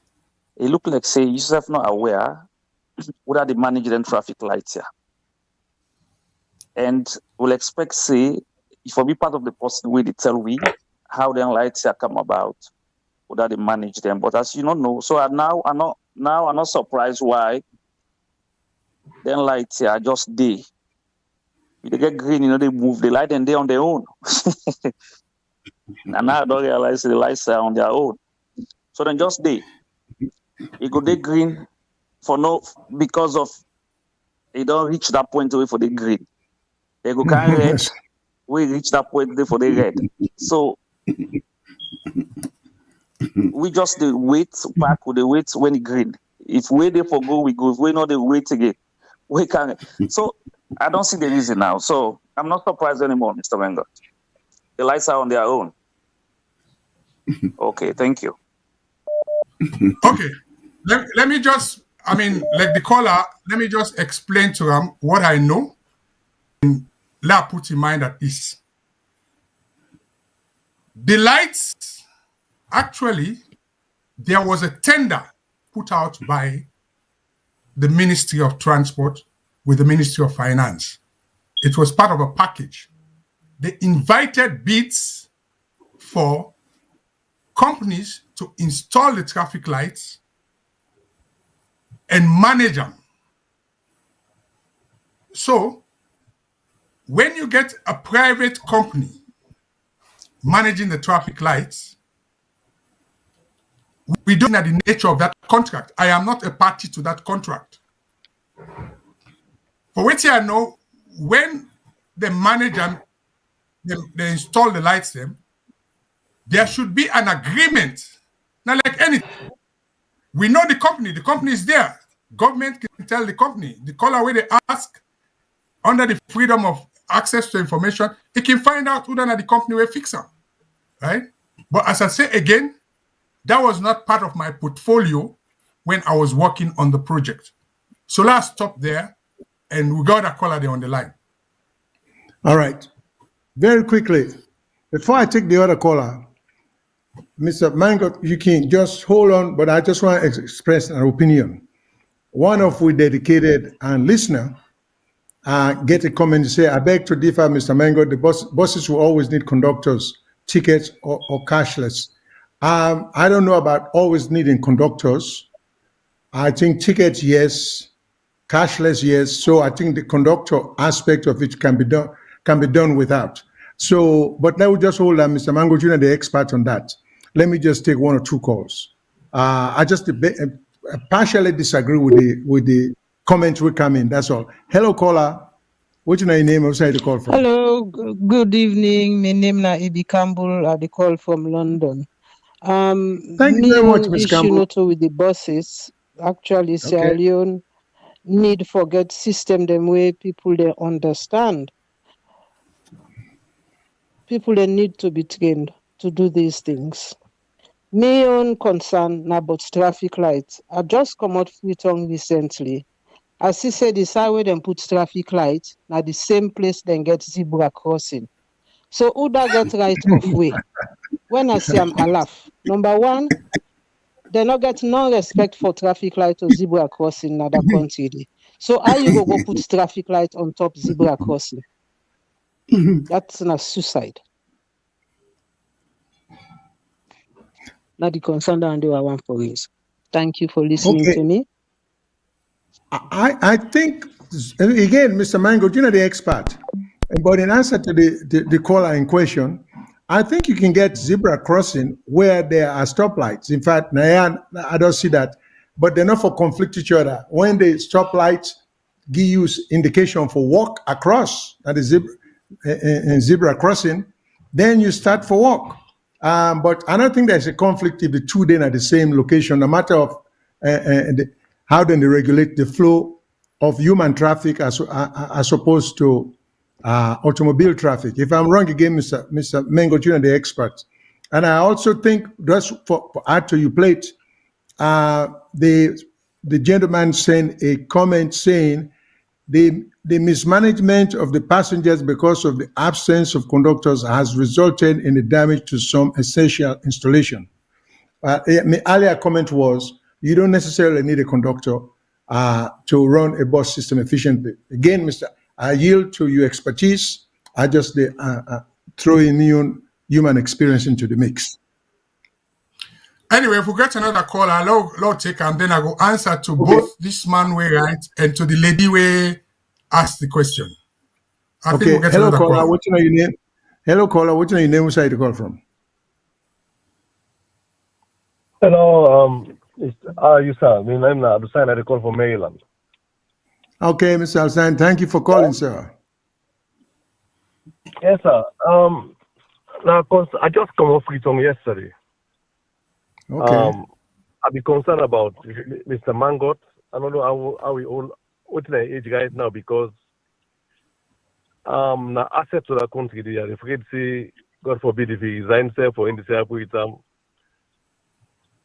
It look like say yourself not aware whether they manage them traffic lights here. And we'll expect say if we be part of the person way they tell we how them lights here come about, whether they manage them. But as you don't know, so I'm not surprised why them lights here are just day. If they get green, you know, they move the light and they on their own. And now I don't realize the lights are on their own. So then just day. It go they green because of they don't reach that point away for the green. They go carry red. Yes. We reach that point there for the red. So we just the wait back with the wait when it green. If we there for go, we go. If we not the wait again, we can. So I don't see the reason now. So I'm not surprised anymore, Mr. Mengot. The lights are on their own. Okay, thank you. Okay. Let me just, I mean, like the caller, let me just explain to them what I know. And let put in mind at ease. The lights, actually, there was a tender put out by the Ministry of Transport with the Ministry of Finance. It was part of a package. They invited bids for companies to install the traffic lights and manage them. So, when you get a private company managing the traffic lights, we don't know the nature of that contract. I am not a party to that contract. For which I know, when they manage them, they install the lights them, there should be an agreement. Not like anything. We know the company is there. Government can tell the company, the caller where they ask, under the freedom of access to information, it can find out who the company will fix them, right? But as I say again, that was not part of my portfolio when I was working on the project. So let's stop there, and we got a caller there on the line. All right. Very quickly, before I take the other caller, Mr. Mango, you can just hold on, but I just want to express an opinion. One of we dedicated and listener get a comment to say, I beg to differ, Mr. Mango, the buses will always need conductors, tickets, or cashless. I don't know about always needing conductors. I think tickets, yes. Cashless, yes. So I think the conductor aspect of it can be done without. So, but now we just hold on, Mr. Mango Jr., the expert on that. Let me just take one or two calls. I just partially disagree with the comment we come in. That's all. Hello, caller. What's your name? Where you call from? Hello, good evening. My name is Ibi Campbell. I call from London. Thank you very much, Ms. Issue Campbell. not with the buses. Actually, Sierra Okay. Leone need forget system them way people they understand. People they need to be trained to do these things. My own concern now about traffic lights. I just come out Freetown recently. As he said, the side where them put traffic lights, now the same place then get zebra crossing. So who that get right of way? When I say I laugh. Number one, they not get no respect for traffic light or zebra crossing in other country. So how you go put traffic light on top zebra crossing? That's not suicide. Not the concern that I want for is. Thank you for listening Okay. to me. I think, again, Mr. Mango, you're the expert. But in answer to the caller in question, I think you can get zebra crossing where there are stoplights. In fact, Nayan, I don't see that. But they're not for conflict each other. When the stoplights give you indication for walk across, that is zebra crossing, then you start for walk. But I don't think there's a conflict if the two then are the same location, no matter of how then they regulate the flow of human traffic as opposed to automobile traffic. If I'm wrong again, Mr. Mengo, you're the expert. And I also think, just for add to your plate, the gentleman sent a comment saying the mismanagement of the passengers because of the absence of conductors has resulted in the damage to some essential installation. My earlier comment was you don't necessarily need a conductor to run a bus system efficiently. Again, Mr. I yield to your expertise. I just throw in human experience into the mix. Anyway, if we get another call, I'll take and then I go answer to both this man way right and to the lady way ask the question. I think we'll get Hello, another caller. call. What's your name? Hello, caller. What's your name? Where side you call from? Hello, you sir. My name is Abdussain. I call from Maryland. Okay, Mr. Alstein, thank you for calling, sir. Yes, sir. Now, I just come off Freetown yesterday. Okay. I be concerned about Mr. Mangot. I don't know how we all what's the age right now because na asset to the country they are afraid to say God forbid if he resigns for in the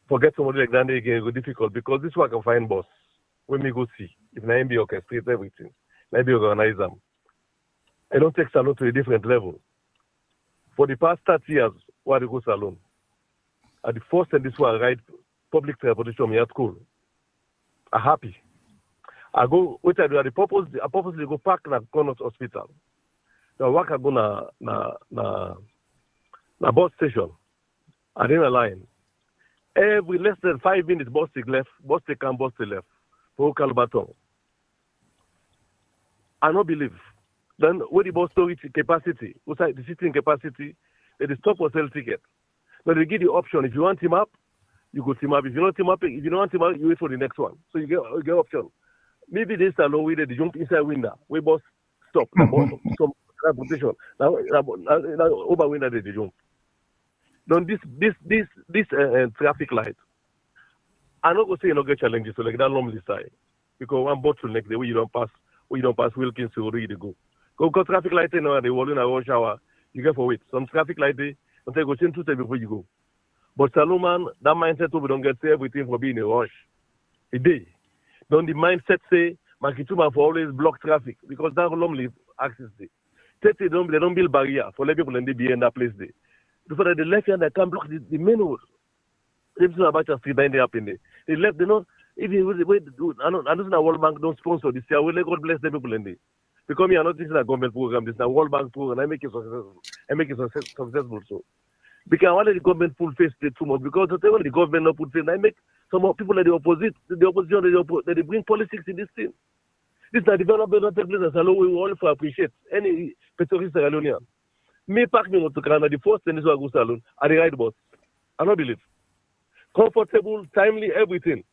forget somebody like that again go difficult because this one can find boss when we go see if na be orchestrate everything, maybe organize them. I don't take salon to a different level. For the past 30 years, why they go salon? At the first time this one ride public transportation at school. I'm happy. I go what I do at I purposely go park na Connors Hospital. Now work I go na bus station. I then a line. Every less than 5 minutes bus take left, bus take and bus take left. For Calbaton. I don't believe. Then what the bus storage capacity, what's the sitting capacity, they stop for sell ticket. Now they give you option. If you want team up, you go team up. If you don't team up, if you don't want team up, you wait for the next one. So you get option. Maybe this alone way they jump inside window. We bus stop. Some transportation. Now over window they jump. Then this traffic light. I'm not gonna say you no get challenges so like that normally side because one bottleneck the way you don't pass Wilkins to where you go. Go traffic light now and they wall in a rush hour. You get for wait. Some traffic light they until go change 2 times before you go. But Salomon, that mindset we don't get everything for being a rush. A day. Don't the mindset say, Makituma for always block traffic because that's normally access day. They don't build barrier for let people and they be in that place there. Before the left hand, they can't block the main road. They've seen about a street behind the up in there. They left, they know, even with the way to do, I don't know World Bank don't sponsor this year. Let God bless the people in there. Because me, I'm not thinking a government program, this is a World Bank program, I make it successful. So, because I want the government full face too much, because when the government not put face, I make some more people at the opposition, they bring politics in this thing. This is a development that takes place as a law we all for appreciate. Any petrolist Sierra Leonean. Me park me to Canada, the first thing is to go salon, at the right bus. I don't believe. Comfortable, timely, everything.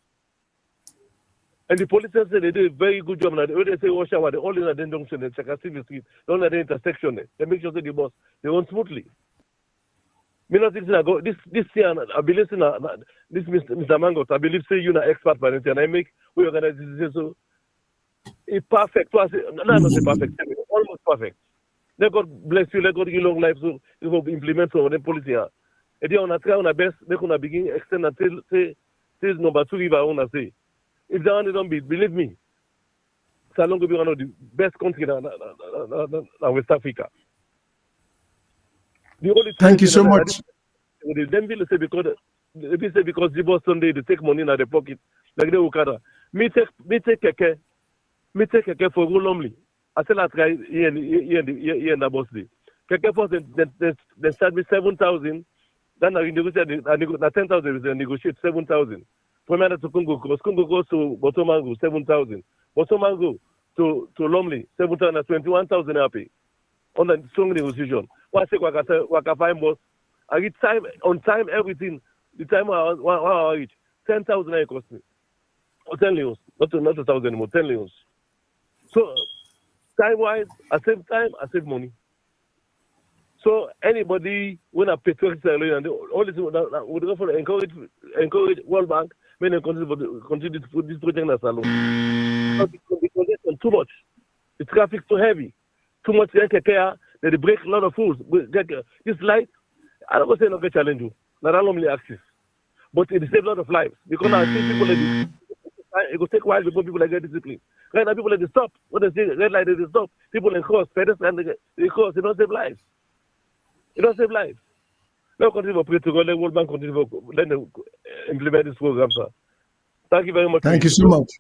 And the politicians say they do a very good job. When they say wash hour, they all in the junction, they check a civil street, they all in the intersection. They make sure that the bus, they run smoothly. Me not think I go this year. I believe in this Mr. Mangot. I believe say you're an expert by and I make we organize this so it's perfect. No, not say perfect. Almost perfect. Let God bless you. Let God give you long life so you will implement some of the policy. And then on a try on a best, make on a begin extend until say number 2 if I want to say. If that one don't be, believe me, Salon will be one of the best countries in West Africa. Thank you so much. Them will say because the boss Sunday they take money in their pocket like they Okada. Me take keke for go lonely. I tell that guy here in the boss day. Keke first they start with 7,000. Then I negotiate 10,000. They negotiate 7,000. From here to Congo goes to Botomango 7,000. Botomango to Lomley 7,000 and 21,000 happy. On the strong negotiation. What I say, what find boss. I get time on time everything. The time I reach 10,000 it cost me. Or 10 leons, not 1,000 anymore. 10 leons. So time wise, I save time, I save money. So anybody when I pay 20 and all this would go for encourage World Bank when they continue to put this project as alone. Because it's too much. The traffic too heavy. Too much care. They break a lot of rules. This light, I don't say no get challenge you. Not only access. But it saves a lot of lives. Because now I see people like it will take a while before people get disciplined. Right now people like they stop. When they see red light, they stop. People in cross, pedestrians, they cross, they don't save lives. It don't save lives. Let continue to pray to God, let World Bank continue to implement this program, sir. Thank you very much. Thank you so much.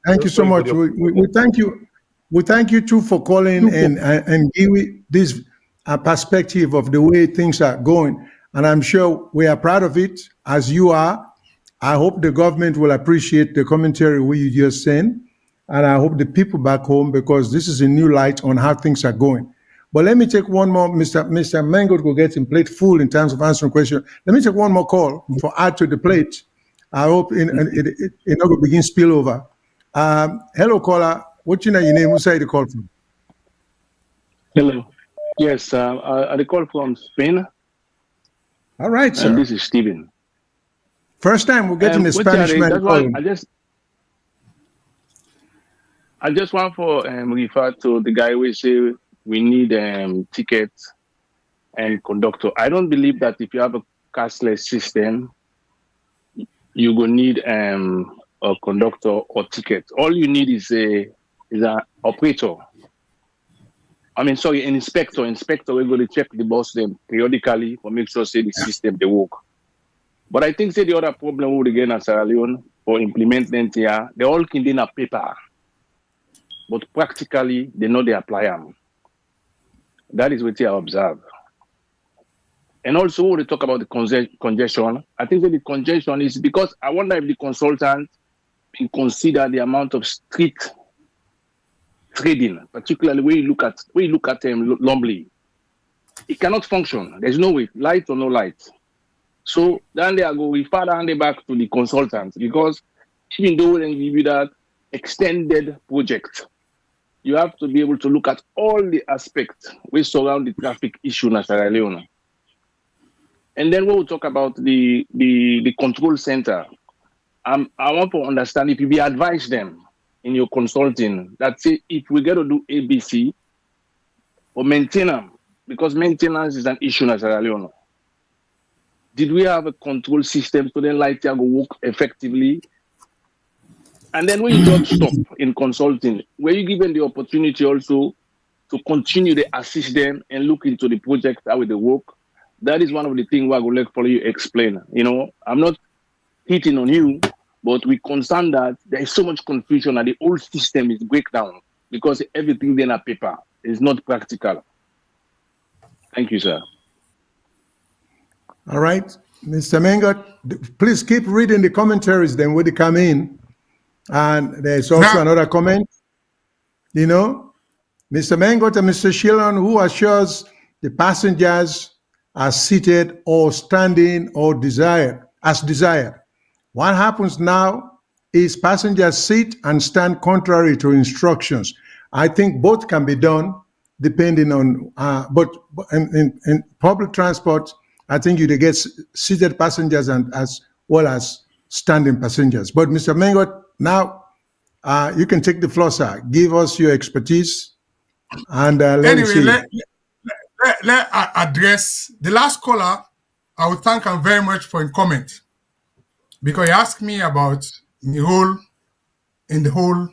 Thank you so much. We thank you. We thank you too for calling and giving this perspective of the way things are going. And I'm sure we are proud of it, as you are. I hope the government will appreciate the commentary we just sent. And I hope the people back home, because this is a new light on how things are going. But let me take one more. Mr. Mango will get in plate full in terms of answering questions. Let me take one more call for add to the plate. I hope it not going to begin spill over. Hello, caller. What's your name? Who say the call from? Hello. Yes, I call from Spain. All right, sir. And this is Stephen. First time we're getting a Spanish man calling. I just want to refer to the guy who say we need tickets and conductor. I don't believe that if you have a cashless system, you will need a conductor or ticket. All you need is an operator. An inspector. Inspector will go to check the bus them periodically for make sure say the system they work. But I think say the other problem with again at Sierra Leone for implementing here, they all can in a paper. But practically they know they apply them. That is what I observe. And also when they talk about the congestion, I think that the congestion is because I wonder if the consultant can consider the amount of street trading, particularly when you look at Lomley. It cannot function. There's no way, light or no light. So then they are going further and back to the consultant, because even though they give you that extended project, you have to be able to look at all the aspects which surround the traffic issue in Sierra Leone. And then when we talk about the control center, I want to understand if you advise them in your consulting that say if we got to do ABC or maintenance, because maintenance is an issue in Sierra Leone. Did we have a control system so then light will work effectively? And then when you don't stop in consulting, were you given the opportunity also to continue to assist them and look into the project, how they work? That is one of the things I would like for you to explain. You know, I'm not hitting on you, but we concerned that there is so much confusion and the whole system is breakdown because everything then on paper is not practical. Thank you, sir. All right. Mr. Mengot, please keep reading the commentaries then when they come in. And there's also Now- another comment, you know, Mr. Mengot and Mr. Shillon, who assures the passengers are seated or standing or as desired. What happens now is passengers sit and stand contrary to instructions. I think both can be done depending on, but in public transport, I think you get seated passengers and as well as standing passengers. But Mr. Mengot, now you can take the floor, sir. Give us your expertise and let us Anyway, see. let address the last caller. I would thank him very much for his comment because he asked me about the whole in the whole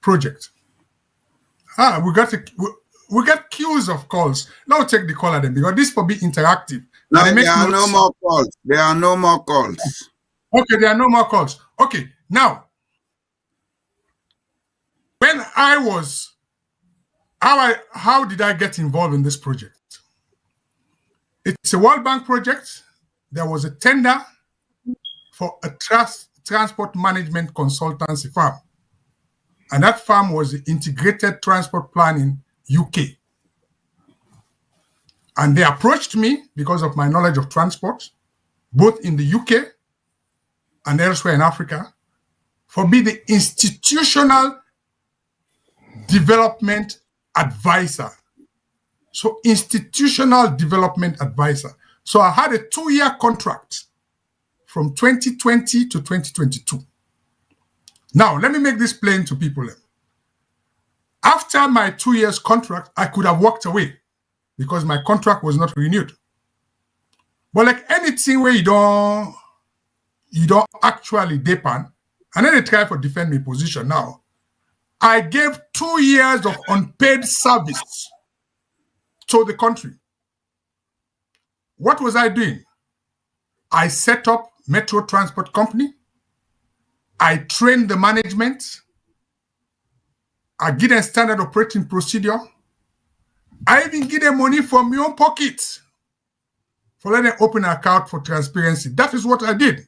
project. We got queues of calls. Now take the caller then because this will be interactive. No, And they make there are no notes. more calls. There are no more calls. Okay, there are no more calls. Okay, now when I was how did I get involved in this project? It's a World Bank project. There was a tender for a transport management consultancy firm. And that firm was the Integrated Transport Planning UK. And they approached me because of my knowledge of transport, both in the UK and elsewhere in Africa, for being the institutional development advisor. So institutional development advisor. So I had a 2-year contract from 2020 to 2022. Now, let me make this plain to people. After my 2 years contract, I could have walked away because my contract was not renewed. But like anything where you don't actually depend, and then they try to defend my position now, I gave 2 years of unpaid service to the country. What was I doing? I set up Metro Transport Company. I trained the management. I give them standard operating procedure. I even give them money from my own pocket for letting them open an account for transparency. That is what I did.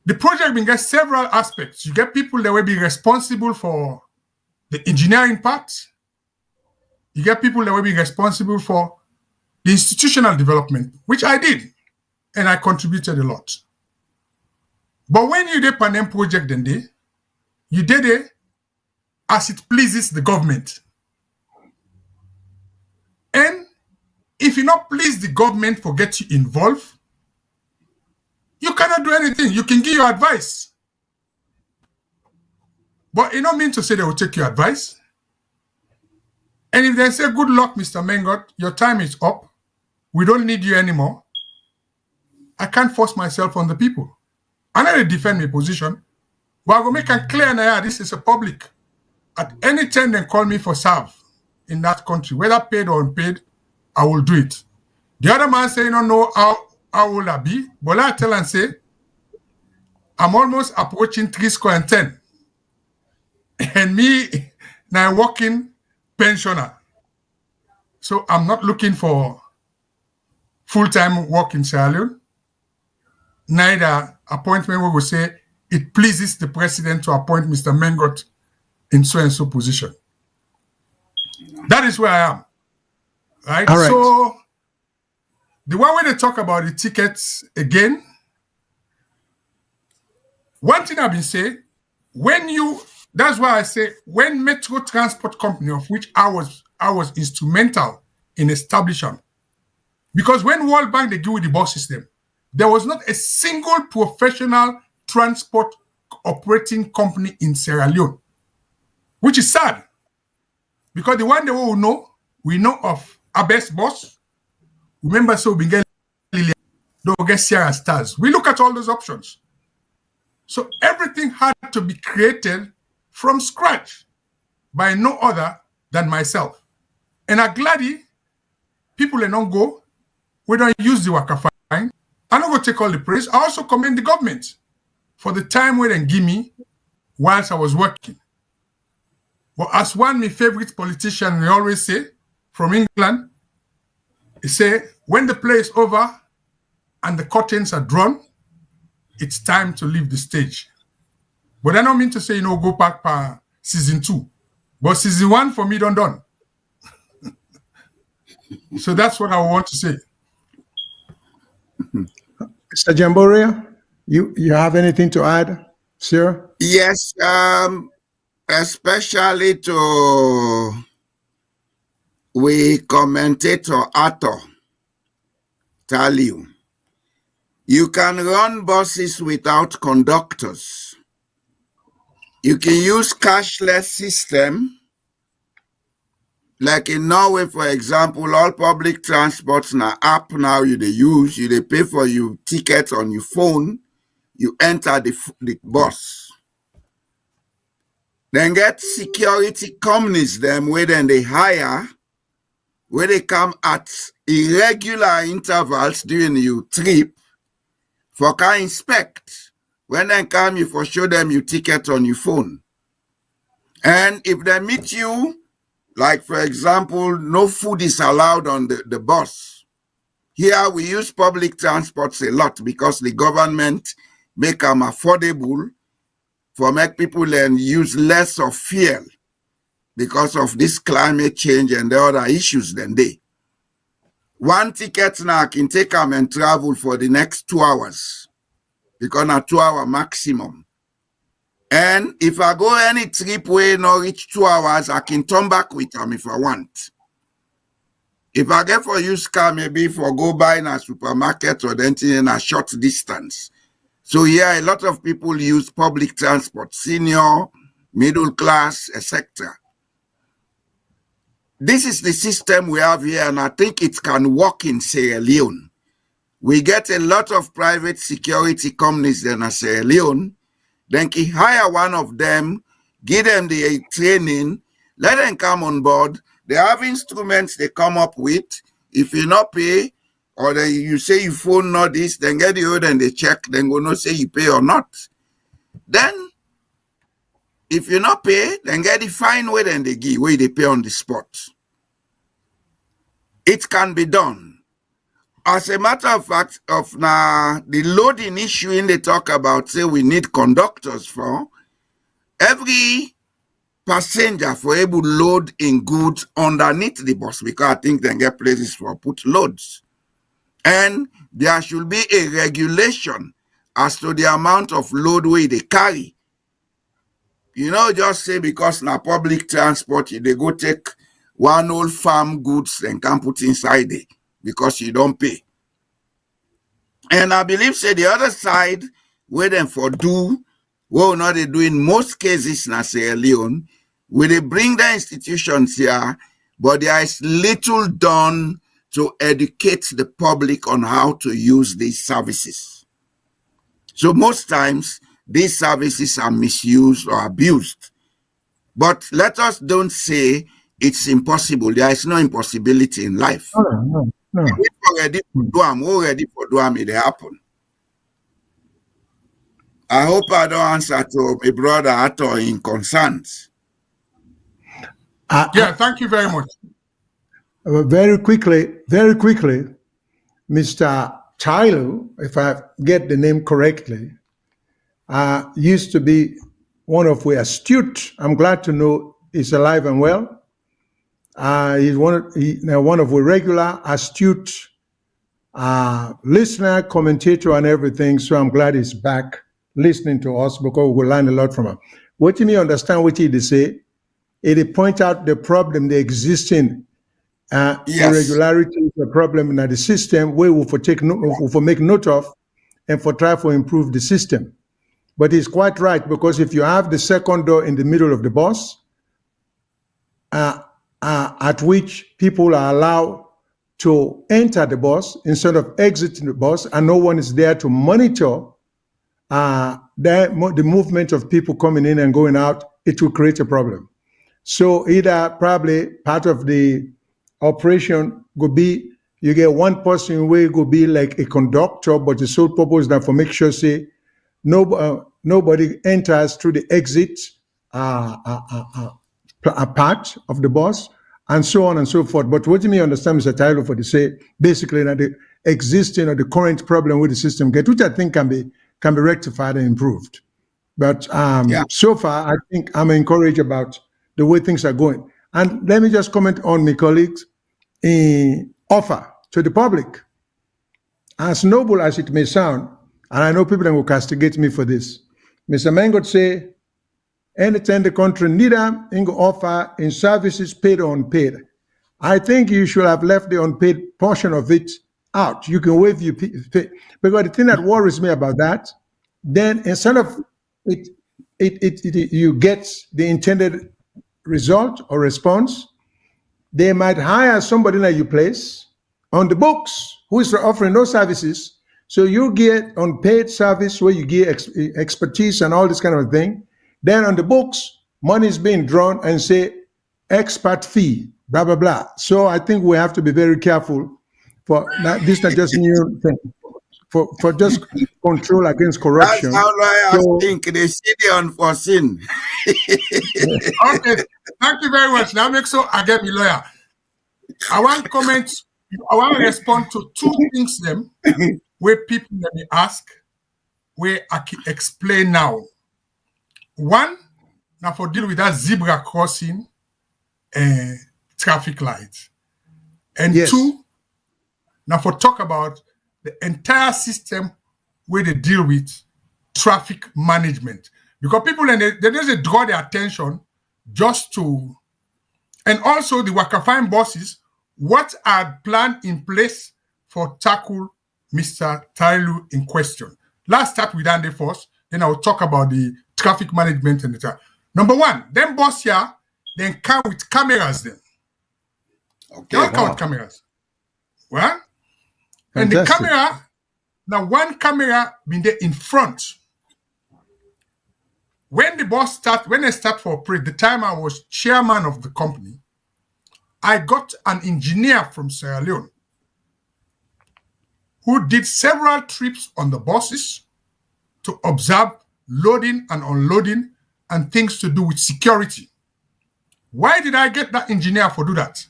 The project will get several aspects. You get people that will be responsible for the engineering part. You get people that will be responsible for the institutional development, which I did, and I contributed a lot. But when you did Panem project, then you did it as it pleases the government. And if you not please the government for get you involved, you cannot do anything. You can give your advice. But it don't mean to say they will take your advice. And if they say, good luck, Mr. Mengot, your time is up, we don't need you anymore, I can't force myself on the people. I'm not going to defend my position, but I'm going to make it clear now, this is a public. At any time they call me for serve in that country, whether paid or unpaid, I will do it. The other man say, you don't know how old I be, but I tell and say, I'm almost approaching 310. And me, now working pensioner. So I'm not looking for full-time work in Sierra Leone. Neither appointment where we say it pleases the president to appoint Mr. Mengot in so-and-so position. That is where I am. Right? All right. So the one way they talk about the tickets again, one thing I've been saying, that's why I say when Metro Transport Company, of which I was instrumental in establishing, because when World Bank they give you the bus system, there was not a single professional transport operating company in Sierra Leone, which is sad. Because the one they will know, we know of Abes Bus. Remember, so we get Sierra Stars. We look at all those options. So everything had to be created from scratch by no other than myself. And I'm glad people don't go, we don't use the waka fine. I don't go take all the praise. I also commend the government for the time where they give me whilst I was working. But as one of my favorite politicians, they always say, from England, he say, when the play is over and the curtains are drawn, it's time to leave the stage. But I don't mean to say, go back for season 2. But season 1 for me done. So that's what I want to say. Mr. Jamboria, you have anything to add, sir? Yes, especially to we commentator Arthur tell you can run buses without conductors. You can use cashless system. Like in Norway, for example, all public transports now app now they use, they pay for your ticket on your phone, you enter the bus. Then get security companies them where then they hire, where they come at irregular intervals during your trip for can inspect. When they come, you for show them your ticket on your phone. And if they meet you, like for example, no food is allowed on the bus. Here we use public transports a lot because the government make them affordable for make people then use less of fuel because of this climate change and the other issues than they. One ticket now can take them and travel for the next 2 hours because na 2 hour maximum. And if I go any trip where not reach 2 hours, I can turn back with them if I want. If I get for use car, maybe for go buy in a supermarket or then in a short distance. So yeah, a lot of people use public transport, senior, middle class, etc. This is the system we have here, and I think it can work in Sierra Leone. We get a lot of private security companies in Sierra Leone. Then he hire one of them, give them the training, let them come on board. They have instruments they come up with. If you not pay, or you say you phone not this, then get the order and they check, then go not say you pay or not. Then, if you not pay, then get the fine where then they give, where they pay on the spot. It can be done. As a matter of fact, of now the loading issue in they talk about, say we need conductors for every passenger for able to load in goods underneath the bus, because I think they get places for put loads. And there should be a regulation as to the amount of load weight they carry. You know, just say because now public transport, they go take one old farm goods and can put inside it because you don't pay. And I believe, say, the other side, where them for do, what not they do in most cases in Sierra Leone, where they bring the institutions here, but there is little done to educate the public on how to use these services. So most times, these services are misused or abused. But let us don't say it's impossible. There is no impossibility in life. No. We're ready for do it happen. I hope I don't answer to my brother at all in concerns. Yeah, thank you very much. Very quickly, Mr. Tyler, if I get the name correctly, used to be one of the astute. I'm glad to know he's alive and well. He's one of the regular astute listener, commentator, and everything. So I'm glad he's back listening to us because we learn a lot from him. What you may understand what he say, it point out the problem, the existing irregularities, the problem in the system, where we for make note of and for try to improve the system. But he's quite right, because if you have the second door in the middle of the bus, at which people are allowed to enter the bus instead of exiting the bus, and no one is there to monitor the movement of people coming in and going out, it will create a problem. So either probably part of the operation could be you get one person where it could be like a conductor, but the sole purpose that for make sure say nobody enters through the exit a part of the bus, and so on and so forth. But what do you mean understand, Mr. Tyler, for the say basically that the existing or the current problem with the system get, which I think can be rectified and improved. But so far, I think I'm encouraged about the way things are going. And let me just comment on my colleagues' offer to the public. As noble as it may sound, and I know people that will castigate me for this, Mr. Mangot say, anytime the country need them, offer in services paid or unpaid. I think you should have left the unpaid portion of it out. You can waive your pay. Because the thing that worries me about that, then instead of you get the intended result or response, they might hire somebody in your place on the books who is offering those services. So you get unpaid service where you get expertise and all this kind of thing. Then on the books, money is being drawn and say expert fee, blah, blah, blah. So I think we have to be very careful for that. This is not just new thing. For just control against corruption. That's how lawyers think. They see the unforeseen. Okay, thank you very much. Now make sure I get me lawyer. I want to respond to two things them where people let me ask, where I can explain now. One, now for deal with that zebra crossing traffic lights. And yes. Two, now for talk about the entire system where they deal with traffic management. Because people, they just draw their attention just to, and also the Wakafine bosses, what are planned in place for tackle Mr. Tailu in question. Let's start with Andy first, then I'll talk about the traffic management and the time. Number one, them boss here, then come with cameras then. Okay. They all come with cameras. Well, and the camera, now one camera been there in front. When I start for operate, the time I was chairman of the company, I got an engineer from Sierra Leone who did several trips on the buses to observe loading and unloading and things to do with security. Why did I get that engineer for do that?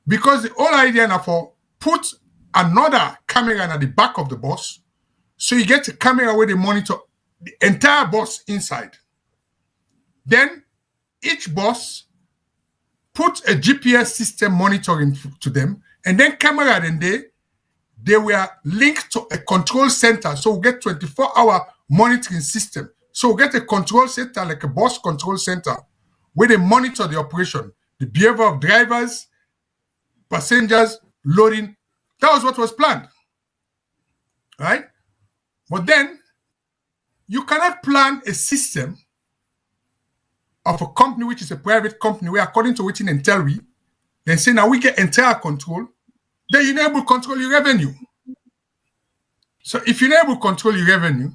Because the whole idea now for put another camera at the back of the bus, so you get a camera where they monitor the entire bus inside. Then each bus put a GPS system monitoring to them, and then camera then they were linked to a control center, so we get 24-hour monitoring system. So we get a control center like a bus control center where they monitor the operation, the behavior of drivers, passengers, loading. That was what was planned, right? But then you cannot plan a system of a company which is a private company where, according to which in Intel, then say now we get entire control, then you're able to control your revenue. So if you're able to control your revenue,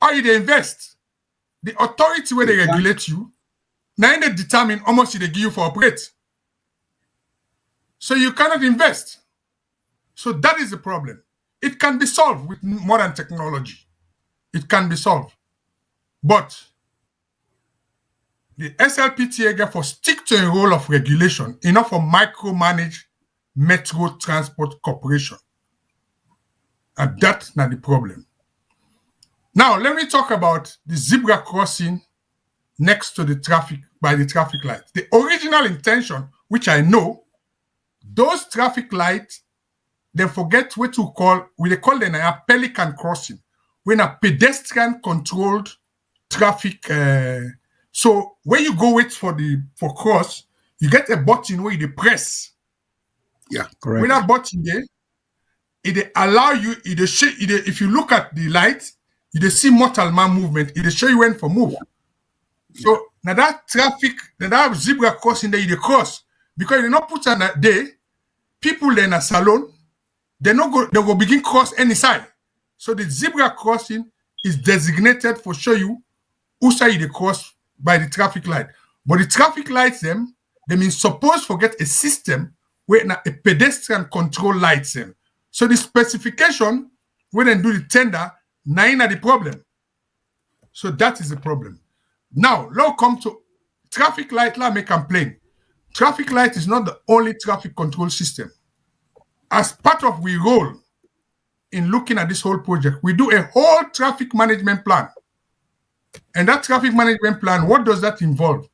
how you they invest? The authority where they regulate you, now they determine how much they give you for operate. So you cannot invest. So that is the problem. It can be solved with modern technology. It can be solved. But the SLPTA therefore stick to a role of regulation, enough for micromanage Metro Transport Corporation. And that's not the problem. Now, let me talk about the zebra crossing next to the traffic, by the traffic light. The original intention, which I know, those traffic lights, they forget what they call them a pelican crossing, when a pedestrian controlled traffic. So when you go wait for cross, you get a button where you press. Yeah, correct. With that button there, it allow you, if you look at the light, you see mortal man movement, it show you when for move. Yeah. So now that traffic, that zebra crossing there, you cross. Because you not put on that day, people in a salon, they go begin cross any side. So the zebra crossing is designated for show you who side they cross by the traffic light. But the traffic lights them mean suppose forget a system where a pedestrian control lights them. So the specification when they do the tender, nine are the problem. So that is the problem. Now, law come to traffic light, law may complain. Traffic light is not the only traffic control system. As part of we role in looking at this whole project, we do a whole traffic management plan. And that traffic management plan, what does that involve?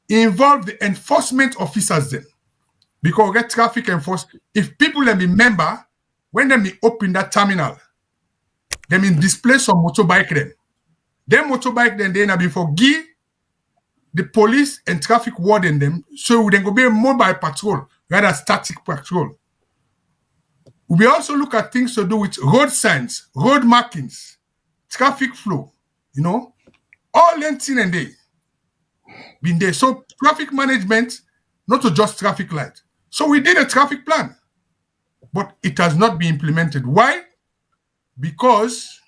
It involves the enforcement officers then. Because we get traffic enforcement. If people let me remember, when they open that terminal, they mean display some motorbike then. Them motorbike then they before give the police and traffic warden them, so we then go be a mobile patrol rather than static patrol. We also look at things to do with road signs, road markings, traffic flow, all them things and they been there. So traffic management, not to just traffic light. So we did a traffic plan, but it has not been implemented. Why? Because,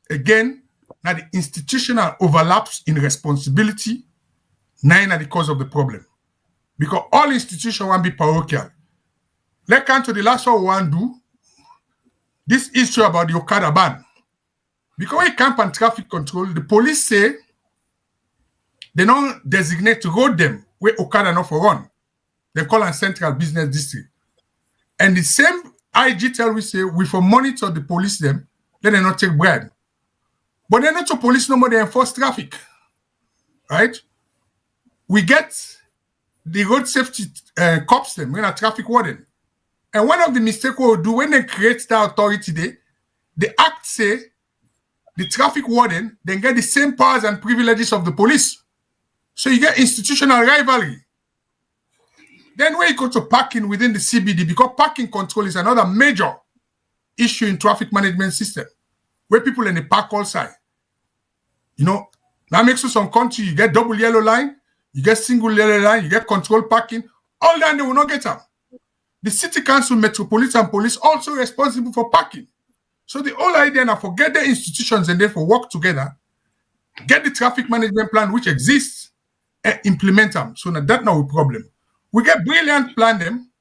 again, now the institutional overlaps in responsibility, nine are the cause of the problem. Because all institutions want to be parochial. Let's come to the last one we want to do. This issue about the Okada ban. Because when it comes on traffic control, the police say they don't designate to road them where Okada not for run. They call it Central Business District. And the same IG tell we say we for monitor the police them, then they not take bribe. But they're not to police no more, they enforce traffic. Right? We get the road safety cops them when a traffic warden. And one of the mistakes we'll do when they create that authority there, the act say the traffic warden then get the same powers and privileges of the police. So you get institutional rivalry. Then when you go to parking within the CBD, because parking control is another major issue in traffic management system, where people in the park all side. That makes you some country, you get double yellow line, you get single yellow line, you get control parking, all that they will not get them. The city council, metropolitan police also responsible for parking. So the whole idea now for get the institutions and therefore work together, get the traffic management plan which exists and implement them. So now that's not a problem. We get brilliant plan them,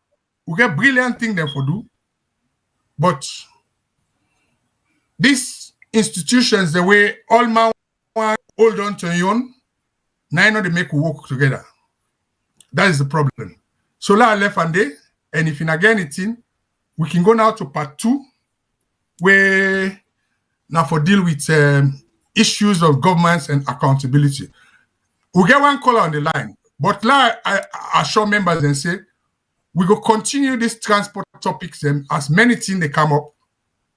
we get brilliant thing them for do, but these institutions, the way all man hold on to your own, now they make work together. That is the problem. So now left and day, and if you not get anything, we can go now to part 2, where now for deal with issues of governance and accountability. We get one caller on the line, but now I assure members and say, we go continue this transport topics and as many things they come up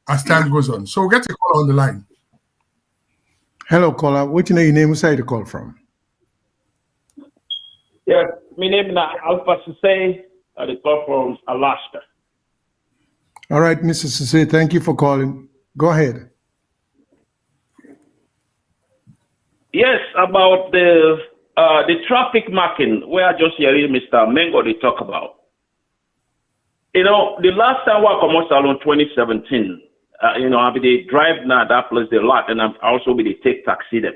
as time goes on. So we get a caller on the line. Hello, caller. What's your name? Where you call from? Yes, my name is Alpha Suse. I call from Alaska. All right, Mr. Suse, thank you for calling. Go ahead. Yes, about the traffic marking, where I just hearing Mr. Mengo they talk about. The last time I come out in 2017, I be they drive now that place a lot, and I'm also be they take taxi them.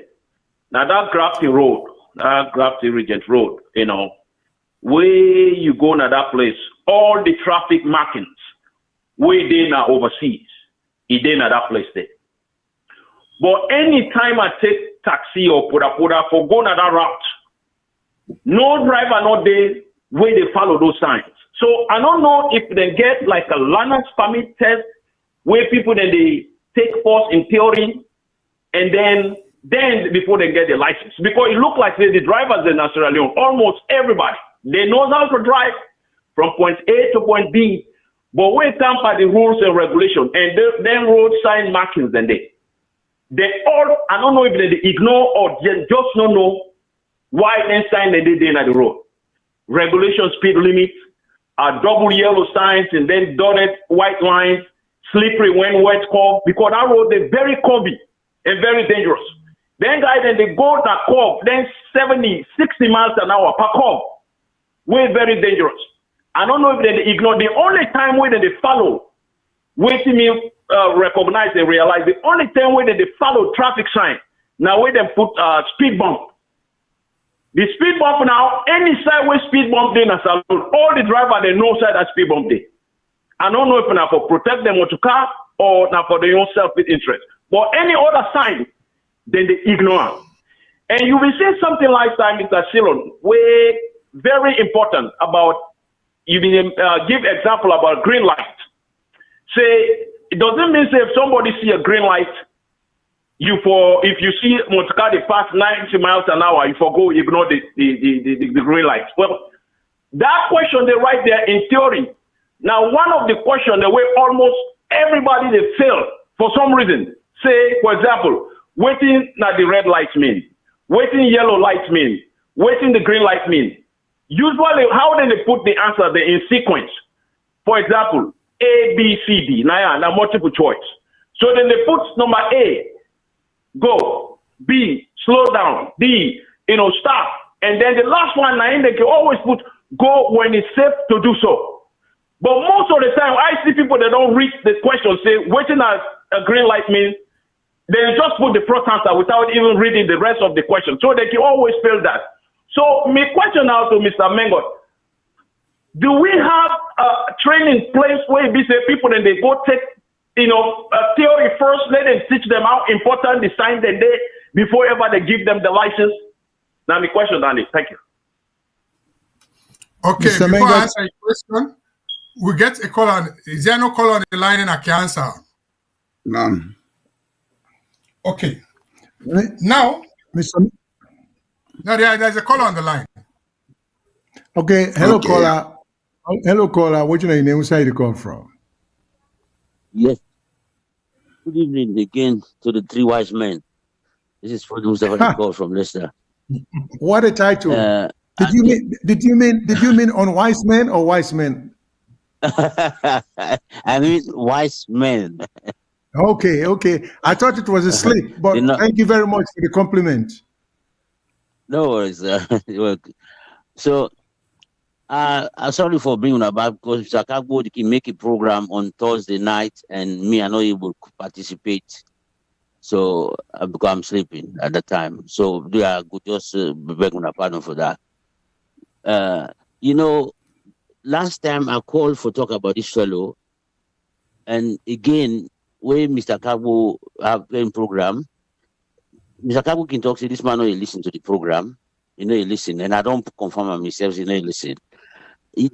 Now that Grafton Road, that Grafton Regent Road, where you go now that place, all the traffic markings, where they now overseas, it they now that place there. But anytime I take taxi or pura for go na that route, no driver not there where they follow those signs. So I don't know if they get like a learner's permit test where people then they take course in theory and then before they get the license. Because it look like the drivers in Sierra Leone, almost everybody, they know how to drive from point A to point B, but when it comes by the rules and regulations and then road sign markings then they all, I don't know if they ignore or just don't know why they sign they did in the road. Regulation speed limit, double yellow signs and then dotted white lines, slippery when wet curve, because that road is very curvy and very dangerous. Then guys, then they go that curve, then 70, 60 miles an hour per curve. Way very dangerous. I don't know if they ignore. The only time where they follow, wait to me recognize and realize the only thing where they follow traffic sign. Now where they put speed bump. The speed bump now, any side where speed bump in a saloon, all the driver they know side that speed bump day. I don't know if now for protect them motor car or now for their own self-interest. But any other sign, then they ignore. And you will say something like that, Mr. Shilon, where very important about, you will give example about green light. Say, it doesn't mean say if somebody see a green light, if you see motor car they pass 90 miles an hour, you forgo ignore the green light. Well, that question they write there in theory. Now, one of the questions the way almost everybody they fail for some reason. Say, for example, waiting now the red light mean, waiting yellow light mean, waiting the green light mean. Usually, how do they put the answer there in sequence? For example, A, B, C, D. Now multiple choice. So then they put number A, go. B, slow down. D, stop. And then the last one, now they can always put go when it's safe to do so. But most of the time, I see people that don't read the question, say waiting at a green light means they just put the first answer without even reading the rest of the question. So they can always fail that. So my question now to Mr. Mengo, do we have a training place where we say people and they go take, a theory first, let them teach them how important the sign that they, before ever they give them the license? Now my question, Danny, thank you. Okay, Mr. before Mengo, I answer your question, we get a call on, is there no call on the line and I can answer? None. Okay. Now, Mr. no, there's a call on the line. Okay, hello Okay. caller. Hello caller. What's your name? Where side you call from? Yes. Good evening again to the three wise men. This is Fred Mustafa call from Leicester. What a title. Did you mean unwise men or wise men? I mean wise men. Okay. I thought it was a slip, but thank you very much for the compliment. No worries. So I'm sorry for bringing her back because Mr. Kagbo can make a program on Thursday night and me are not able to participate. So because I'm sleeping at the time. So they are good, just begging a pardon for that. Last time I called for talk about this fellow, and again, when Mr. Kagbo have playing program, Mr. Kagbo can talk, say this man not listen to the program, he listen, and I don't confirm on myself, he listen.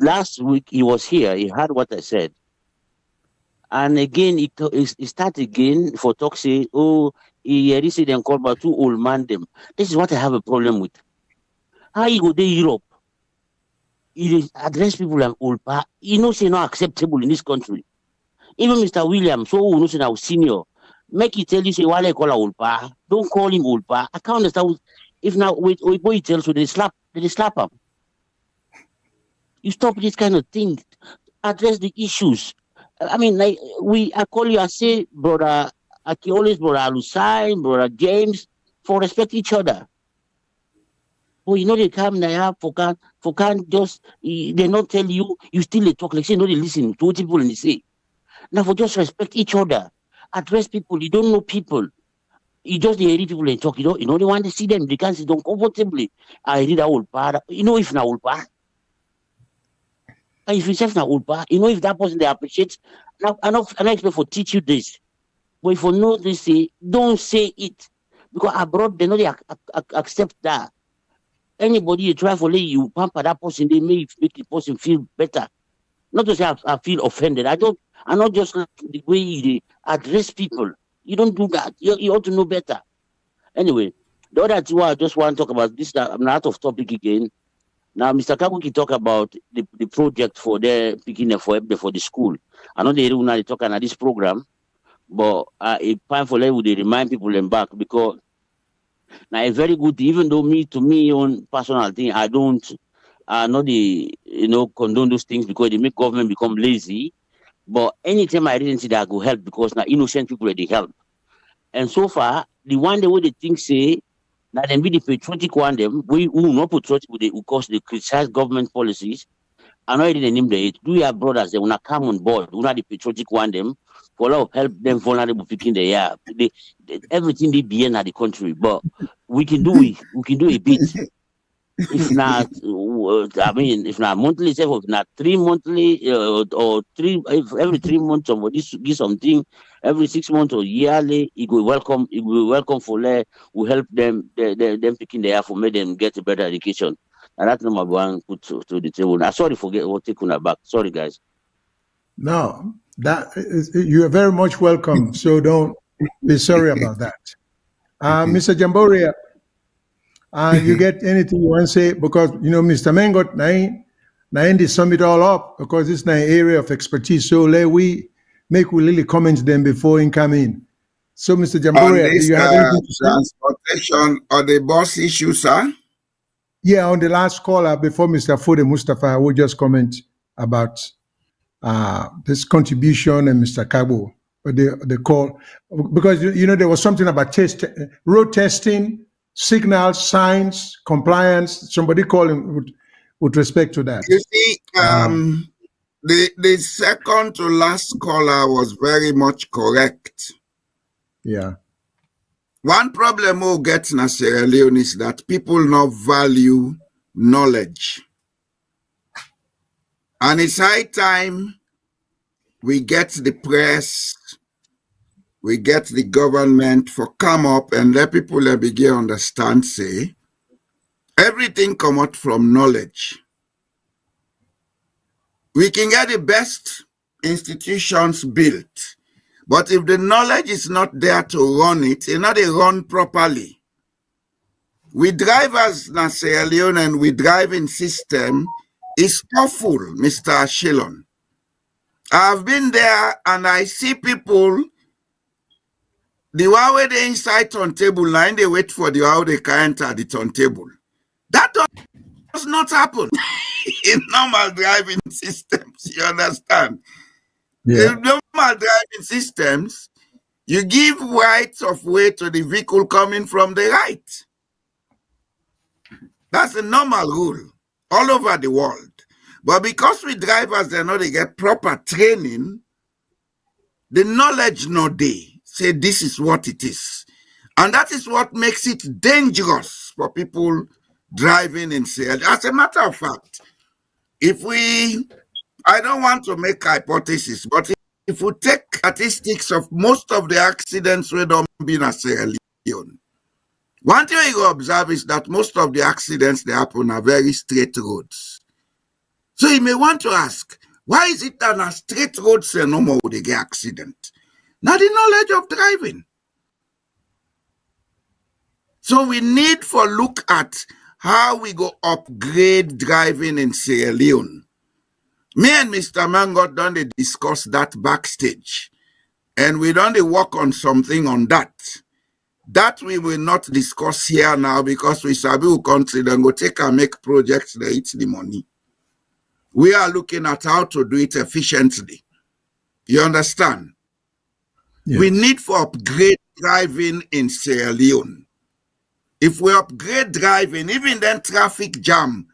Last week he was here, he heard what I said. And again, he start again for talk, say, he received and called about two old man them. This is what I have a problem with. How you go to Europe? You address people like old pa, say not acceptable in this country. Even Mr. Williams, so say now senior, make he tell you say why they call old pa. Don't call him old pa. I can't understand if now with boy tells you they slap him. You stop this kind of thing. Address the issues. I mean, I call you, I say, brother, I can always brother Alusai, brother James, for respect each other. But they come there for can't just they not tell you still they talk like say they listen to what people and they say. Now for just respect each other, address people. You don't know people. You just hear people and talk. They want to see them. They can't sit down comfortably. I read a old part. If na old part. If you say na old part, if that person they appreciate. Now I not expect for teach you this. But if you know this, don't say it because abroad they know they accept that. Anybody you try for you pamper that person, they make the person feel better. Not to say I feel offended. I not just like the way they address people. You don't do that. You ought to know better. Anyway, the other two I just want to talk about this. I'm out of topic again. Now, Mr. Kabuki talk about the project for their beginning for the school. I know they don't talk about this program, but it's time for them to remind people them back because now it's very good. Even though to me own personal thing, I don't not condone those things because they make government become lazy. But anytime I didn't see that I go help because now innocent people they help. And so far, the one the way they think say that them be the patriotic one them we will not patriotic because they criticize government policies. I know they name the do your brothers they will not come on board. We not the patriotic one them for love help them vulnerable picking the year. Everything they be in the country, but we can do a bit. If not, I mean, if not monthly, say if not 3 monthly or three, if every 3 months somebody give something, every 6 months or yearly, it will welcome. It will welcome for will help them picking the air for make them get a better education. And that's number one put to the table. I'm sorry for taking that back. Sorry, guys. No, you are very much welcome. So don't be sorry about that. Mr. Jamboria, you get anything you want to say? Because, Mr. Mengot, they sum it all up because it's an area of expertise. So let we really comment them before he come in. So, Mr. On Jamboria, this do you have anything to say? transportation or the bus issue, sir? Yeah, on the last caller before Mr. Fode Mustafa, I will just comment about this contribution and Mr. Kabo, the call, because there was something about road testing, signals, signs, compliance. Somebody calling with respect to that. You see, the second to last caller was very much correct. Yeah. One problem we'll get in Sierra Leone is that people not value knowledge. And it's high time we get the press, we get the government for come up and let people begin understand, say, everything come out from knowledge. We can get the best institutions built, but if the knowledge is not there to run it, it's not run properly. We drivers in Sierra Leone and we driving system is awful, Mr. Shillon. I've been there and I see people, the one where they inside turntable line, they wait for the one they can't enter the turntable. That does not happen in normal driving systems, you understand? Yeah. In normal driving systems, you give rights of way to the vehicle coming from the right. That's a normal rule all over the world. But because we drivers, they know they get proper training, the knowledge no dey say this is what it is. And that is what makes it dangerous for people driving in Sierra Leone. As a matter of fact, I don't want to make hypothesis, but if we take statistics of most of the accidents we don't be in Sierra Leone, one thing you observe is that most of the accidents they happen are very straight roads. So you may want to ask, why is it that on straight roads no more they get accident? Now the knowledge of driving. So we need for look at how we go upgrade driving in Sierra Leone. Me and Mr. Mangot done they discuss that backstage. And we done they work on something on that. That we will not discuss here now because we sabi we country then go take and make projects that eat the money. We are looking at how to do it efficiently. You understand? Yes. We need for upgrade driving in Sierra Leone. If we upgrade driving, even then traffic jam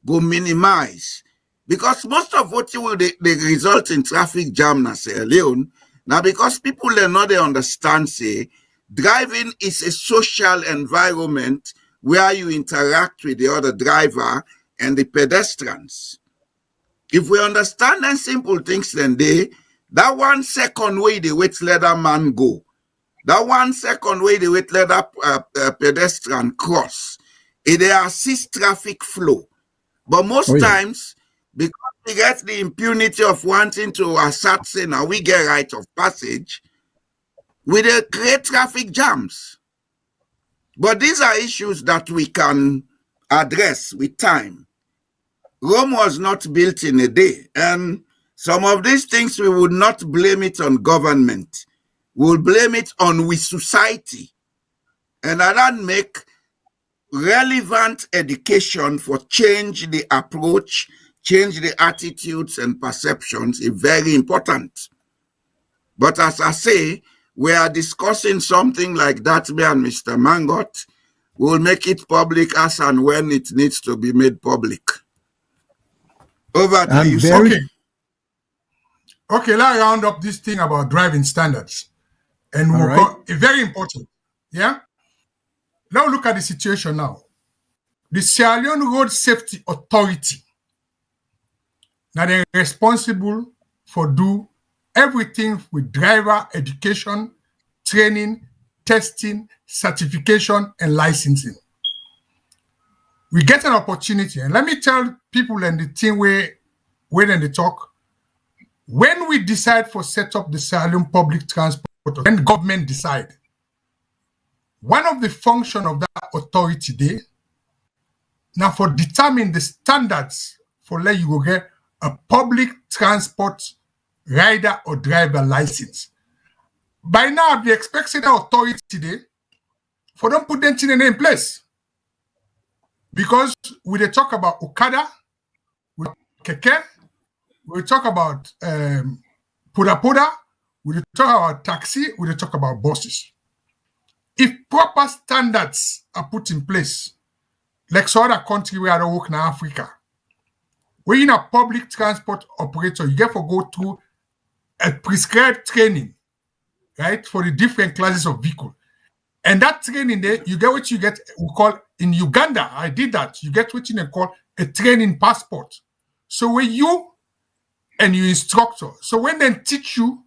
go minimize. Because most of what they result in traffic jam in Sierra Leone, now because people they know they understand, say, driving is a social environment where you interact with the other driver and the pedestrians. If we understand them simple things, then that 1 second way they wait let that man go, that 1 second way they wait let that pedestrian cross, they assist traffic flow. But most times, because we get the impunity of wanting to assert, say, now we get right of passage, we create traffic jams. But these are issues that we can address with time. Rome was not built in a day. And some of these things, we would not blame it on government. We'll blame it on we society. And that make relevant education for change the approach, change the attitudes and perceptions is very important. But as I say, we are discussing something like that, me and Mr. Mangot. We'll make it public as and when it needs to be made public. Over to you, sir. Okay. Okay, let's round up this thing about driving standards. And we'll right. call it very important. Yeah? Now look at the situation now. The Sierra Leone Road Safety Authority. Now they're responsible for do everything with driver education, training, testing, certification, and licensing. We get an opportunity, and let me tell people and the team where then they talk. When we decide for set up the Sierra Leone public transport, when government decide, one of the function of that authority there, now for determine the standards for let you go get a public transport rider or driver license. By now, the expected authority there for them put them in place. Because we they talk about Okada, we Keke, we talk about Puda, we talk about taxi, we talk about buses. If proper standards are put in place, like some other country where I don't work in Africa, where in a public transport operator, you get to go through a prescribed training, right, for the different classes of vehicle. And that training there, you get what you get, we call in Uganda, I did that, you get what you call a training passport. So when you and your instructor, so when they teach you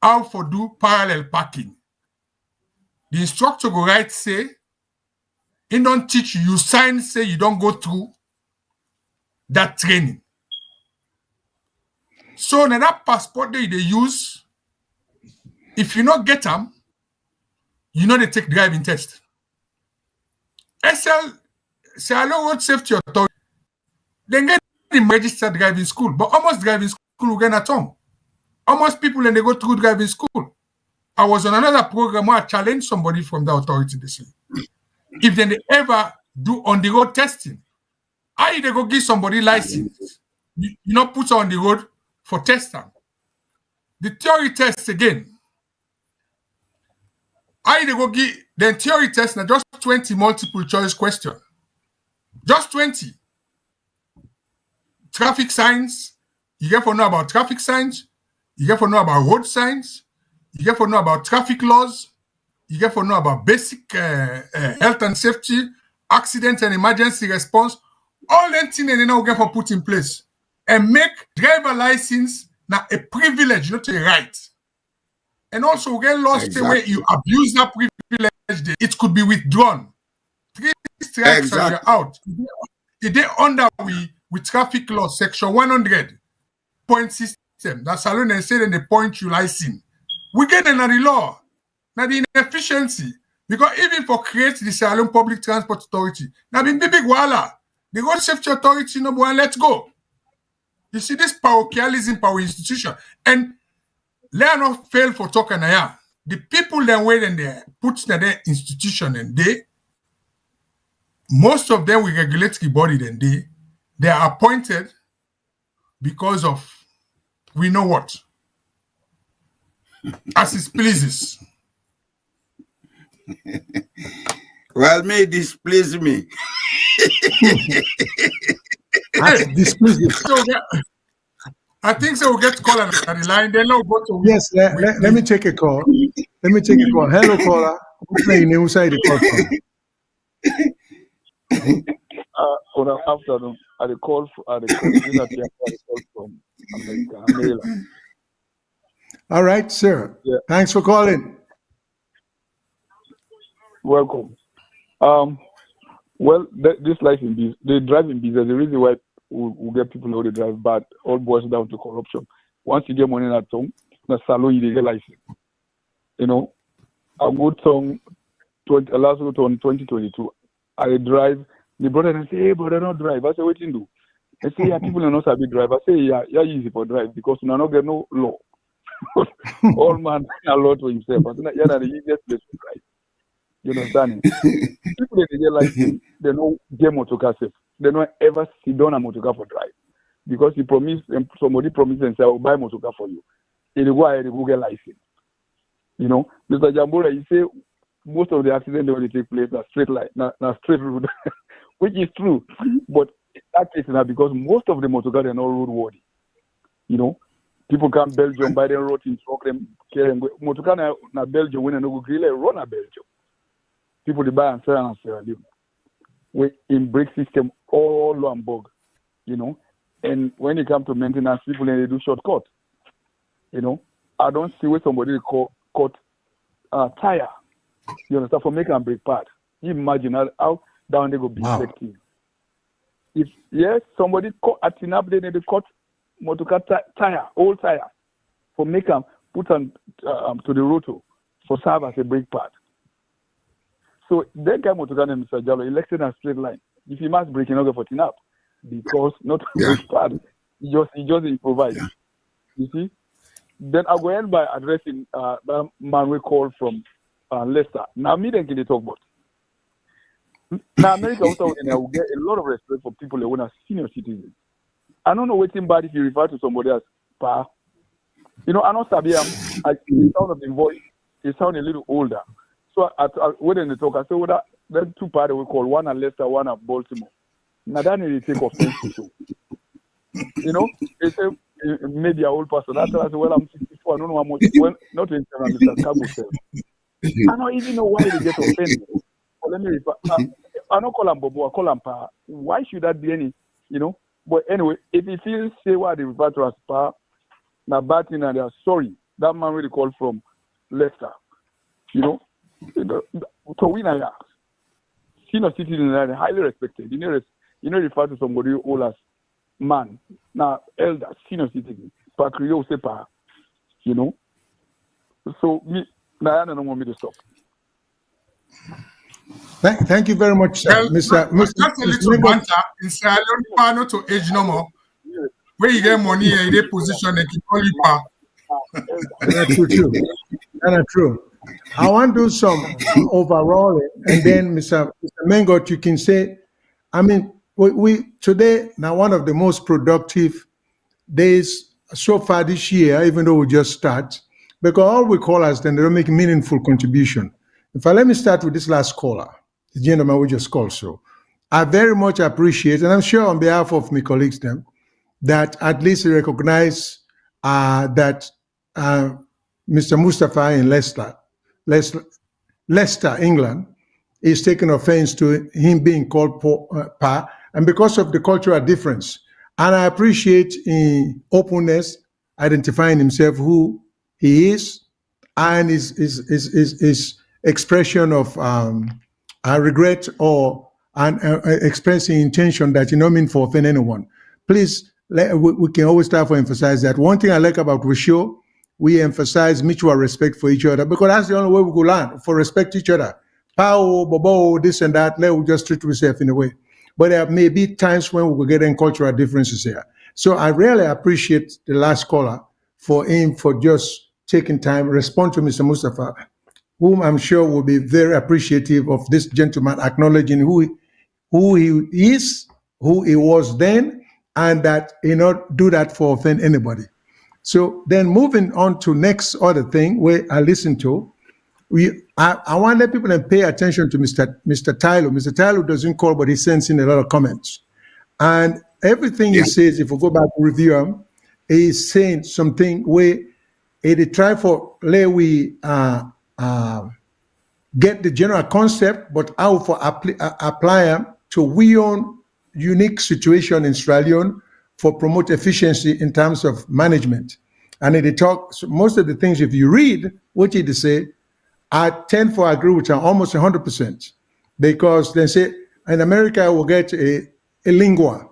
how to do parallel parking, the instructor go right say, he don't teach you, you sign say you don't go through that training. So now that passport they use, if you not get them, you know they take driving test. Sierra Leone Road Safety Authority, they get in registered driving school, but almost driving school will get at home. Almost people and they go through driving school. I was on another program where I challenged somebody from the authority this year. If they ever do on the road testing, how they go give somebody license? You not put on the road for testing. The theory test again. How they go give the theory test now just 20 multiple choice question. Just 20. Traffic signs. You get to know about traffic signs. You get to know about road signs. You get to know about traffic laws. You get to know about basic health and safety, accident and emergency response. All that things they now get to put in place and make driver license now a privilege, not a right. And also get lost where you abuse that privilege, it could be withdrawn. 3 strikes and you're out. If they under with traffic law section 100 point system, that's alone and say they point you license. We get another law. Now the inefficiency, because even for create the Sierra Leone Public Transport Authority, now been big wala. The Road Safety Authority number one, let's go. You see this parochialism, power institution, and let not fail for talking now. The people then wait and they put their institution and most of them with regulatory body then they are appointed because of we know what. As it pleases. Well, may displease me. So, I think so. We'll get to call on the line. Then we'll go to. Yes, let me take a call. Let me take a call. Hello, caller. Who's playing? Who's the call from? Good afternoon. I call from America. All right, sir. Yeah. Thanks for calling. Welcome. Well, this life in business, the driving business, the reason why we get people who drive bad all boils down to corruption. Once you get money at home, na salon you get license. You know, a good song, last route on 2022. I drive. The brother and say, "Hey, brother, not drive." I say, "What you do?" I say, "Yeah, people are not sabi drive." I say, "Yeah, easy for drive because you not get no law." All man a law to himself. I say, "Yeah, the easiest place to drive." You understand? People that get license, they don't get motorcar safe. They don't ever sit down a motorcar for drive because you promise somebody promises and say, "I'll buy motorcar for you." They go ahead and go get license. You know, Mr. Jambora, you say most of the accidents that take place are straight line, not straight road, which is true. But that is not because most of the motorcars are not roadworthy. You know, People come Belgium by the road in truck them carry them. Motoka na Belgium when no go grill run a Belgium. People they buy and sell and Sierra Leone. We in brake system all Lombok, you know. And when it comes to maintenance, people they do shortcut. You know, I don't see where somebody cut tire. You understand, for making a brake pad. You imagine how down they go be effective. If yes, somebody cut at Tinab, they need to cut motorcar tire, old tire, for make them put on to the rotor for serve as a brake pad. So that guy motorcar named Mr. Jallo elected a straight line. If he must break, you know, for Tinab, because not brake pad, he just improvise. You see. Then I go end by addressing that man we called from Leicester. Now, me then can they talk about? Now, America also will get a lot of respect for people who are senior citizens. I don't know what's bad if you refer to somebody as Pa. You know, I know Sabiam, the sound of the voice, he sound a little older. So when they talk, I say, well, there's two parties we call, one at Leicester, one at Baltimore. Now, that need to take offense to. You know, they say, maybe an old person. That's why I say, well, I'm 64. I don't know how much. Well, not in terms of Mr. Cabo said. I don't even know why they get offended. But let me refer. I don't call him Bobo. I call him Pa. Why should that be any? You know. But anyway, if he feels say what they refer to as Pa, now bad thing and they are sorry. That man really called from Leicester. You know. So we now senior citizens are highly respected. You know, refer to somebody old as man. Now elder, senior citizen. Pa Creole say Pa. You know. So me. Now, I don't want me to stop. Thank you very much, sir. Well, just a little banter in Sierra Leone, Pa not to age no more. Where you get money and you position and keep calling Pa. That's true. I want to do some overall, and then Mr. Mengot, you can say, I mean, we today now one of the most productive days so far this year, even though we just start, because all we call us then they don't make meaningful contribution. In fact, let me start with this last caller, the gentleman we just called. So I very much appreciate, and I'm sure on behalf of my colleagues them, that at least you recognize that Mr. Mustafa in Leicester, England, is taking offense to him being called Pa, and because of the cultural difference. And I appreciate in openness, identifying himself who he is, and his expression of regret or expressing intention that you don't mean for offend anyone. Please, we can always start to emphasize that. One thing I like about Rusho, we emphasize mutual respect for each other, because that's the only way we go learn, for respect each other. Pow, bobo, this and that, let we just treat ourselves in a way. But there may be times when we will get in cultural differences here. So I really appreciate the last caller for just taking time, respond to Mr. Mustafa, whom I'm sure will be very appreciative of this gentleman acknowledging who he is, who he was then, and that he not do that for offend anybody. So then moving on to next other thing where I listen to, I want to let people pay attention to Mr. Tyler. Mr. Tyler doesn't call, but he sends in a lot of comments. And everything he says, if we go back to review him, he's saying something where he try for we get the general concept, but how for apply them to we own unique situation in Sierra Leone for promote efficiency in terms of management. And they talk, so most of the things, if you read what he say, I tend to agree with him almost 100%, because they say in America we'll get a lingua,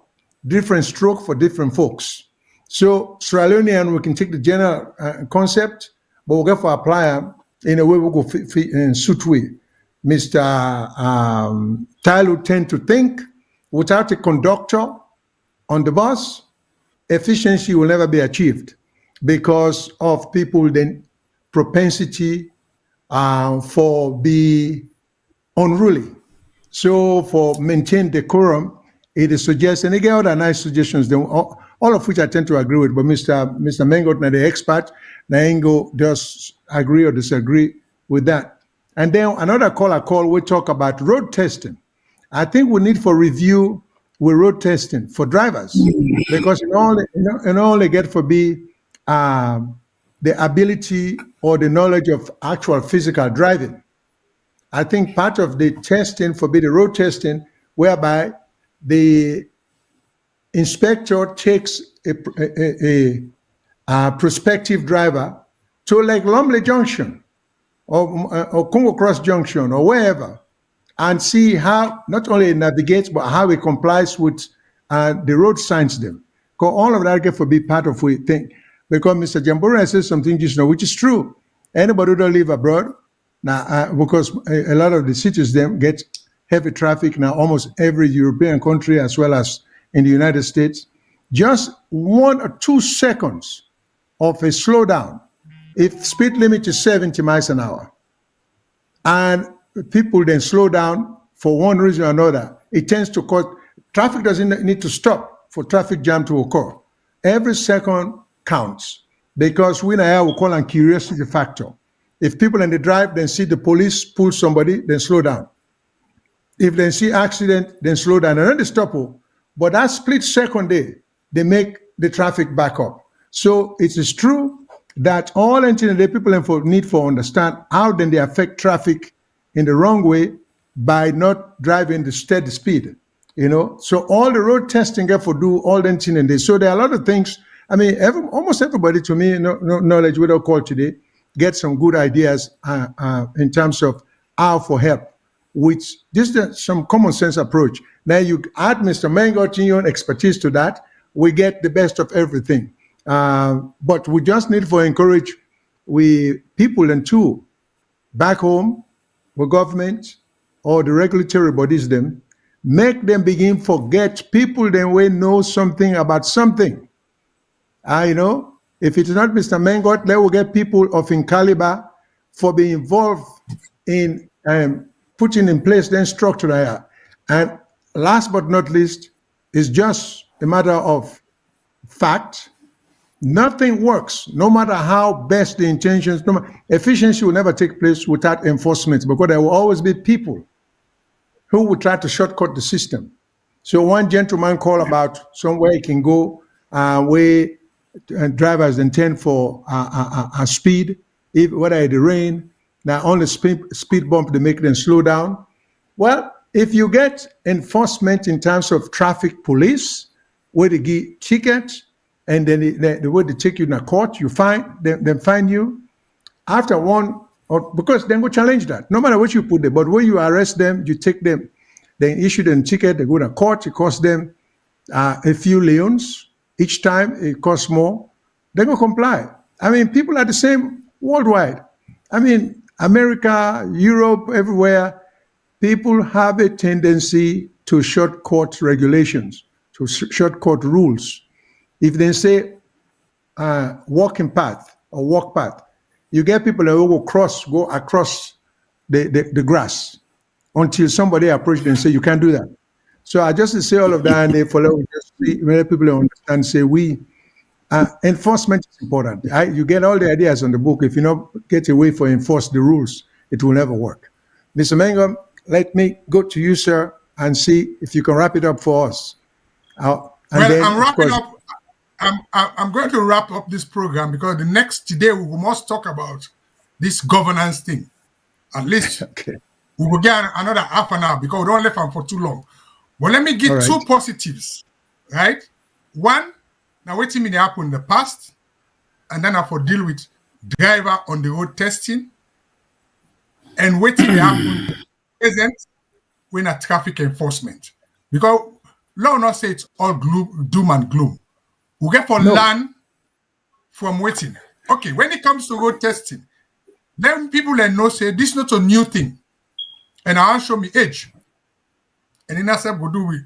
different stroke for different folks. So Sierra Leonean, we can take the general concept, but we'll get for apply them in a way we go fit in suit way. Mr. Tyler tend to think without a conductor on the bus, efficiency will never be achieved because of people then propensity for be unruly. So for maintain decorum, it is suggested, and again, other nice suggestions, all of which I tend to agree with, but Mr. Mengot, now the expert, Naingo does agree or disagree with that. And then another call, we talk about road testing. I think we need for review with road testing for drivers, because it only get for be the ability or the knowledge of actual physical driving. I think part of the testing forbid the road testing, whereby the inspector takes a prospective driver to like Lumley Junction or Congo Cross Junction or wherever, and see how not only it navigates but how it complies with the road signs them. Because all of that get to be part of what we think. Because Mr. Jambura says something just now, which is true. Anybody who don't live abroad now, because a lot of the cities them get heavy traffic now, almost every European country as well as in the United States, just 1 or 2 seconds of a slowdown. If speed limit is 70 miles an hour, and people then slow down for one reason or another, it tends to cause traffic doesn't need to stop for traffic jam to occur. Every second counts because we now will call on curiosity factor. If people in the drive then see the police pull somebody, then slow down. If they see accident, then slow down and then they stop. But that split second they make the traffic back up. So it is true that all the people need to understand how then they affect traffic in the wrong way by not driving the steady speed. So all the road testing get for do all the thing and they. So there are a lot of things. I mean, almost everybody to me, knowledge without call today, get some good ideas in terms of how for help. Which this is some common sense approach. Now you add Mr. Mengo's expertise to that, we get the best of everything. But we just need to encourage people and too back home, with government or the regulatory bodies them, make them begin forget people then will know something about something. If it's not Mr. Mengot, they will get people of in caliber for being involved in putting in place then structure there. And last but not least, is just a matter of fact. Nothing works, no matter how best the intentions. Efficiency will never take place without enforcement because there will always be people who will try to shortcut the system. So one gentleman called about somewhere he can go where drivers intend for a speed, whether it's the rain, now only speed bump they make them slow down. Well, if you get enforcement in terms of traffic police, where they give tickets, and then the way they take you in a court, you find them find you after one, or because then go challenge that. No matter what you put there, but when you arrest them, you take them, then issue them ticket, they go to court, it costs them a few leons each time, it costs more. They go comply. I mean, people are the same worldwide. I mean, America, Europe, everywhere, people have a tendency to shortcut regulations, to shortcut rules. If they say walking path or walk path, you get people that will go across the grass until somebody approaches them and say, you can't do that. So I just say all of that and they follow, just many people understand, say enforcement is important. You get all the ideas on the book. If you don't get a way for enforce the rules, it will never work. Mr. Mangum, let me go to you, sir, and see if you can wrap it up for us. I'm wrapping up. I'm going to wrap up this program because the next day we must talk about this governance thing. At least we will get another half an hour because we don't let them for too long. But let me give two positives, right? One, now waiting me happen in the past, and then I for deal with driver on the road testing, and waiting me happen present when a traffic enforcement. Because law not say it's all doom and gloom. We get for learn from waiting. Okay, when it comes to road testing, then people that know say this is not a new thing. And I'll show me age. And then I said, what do we?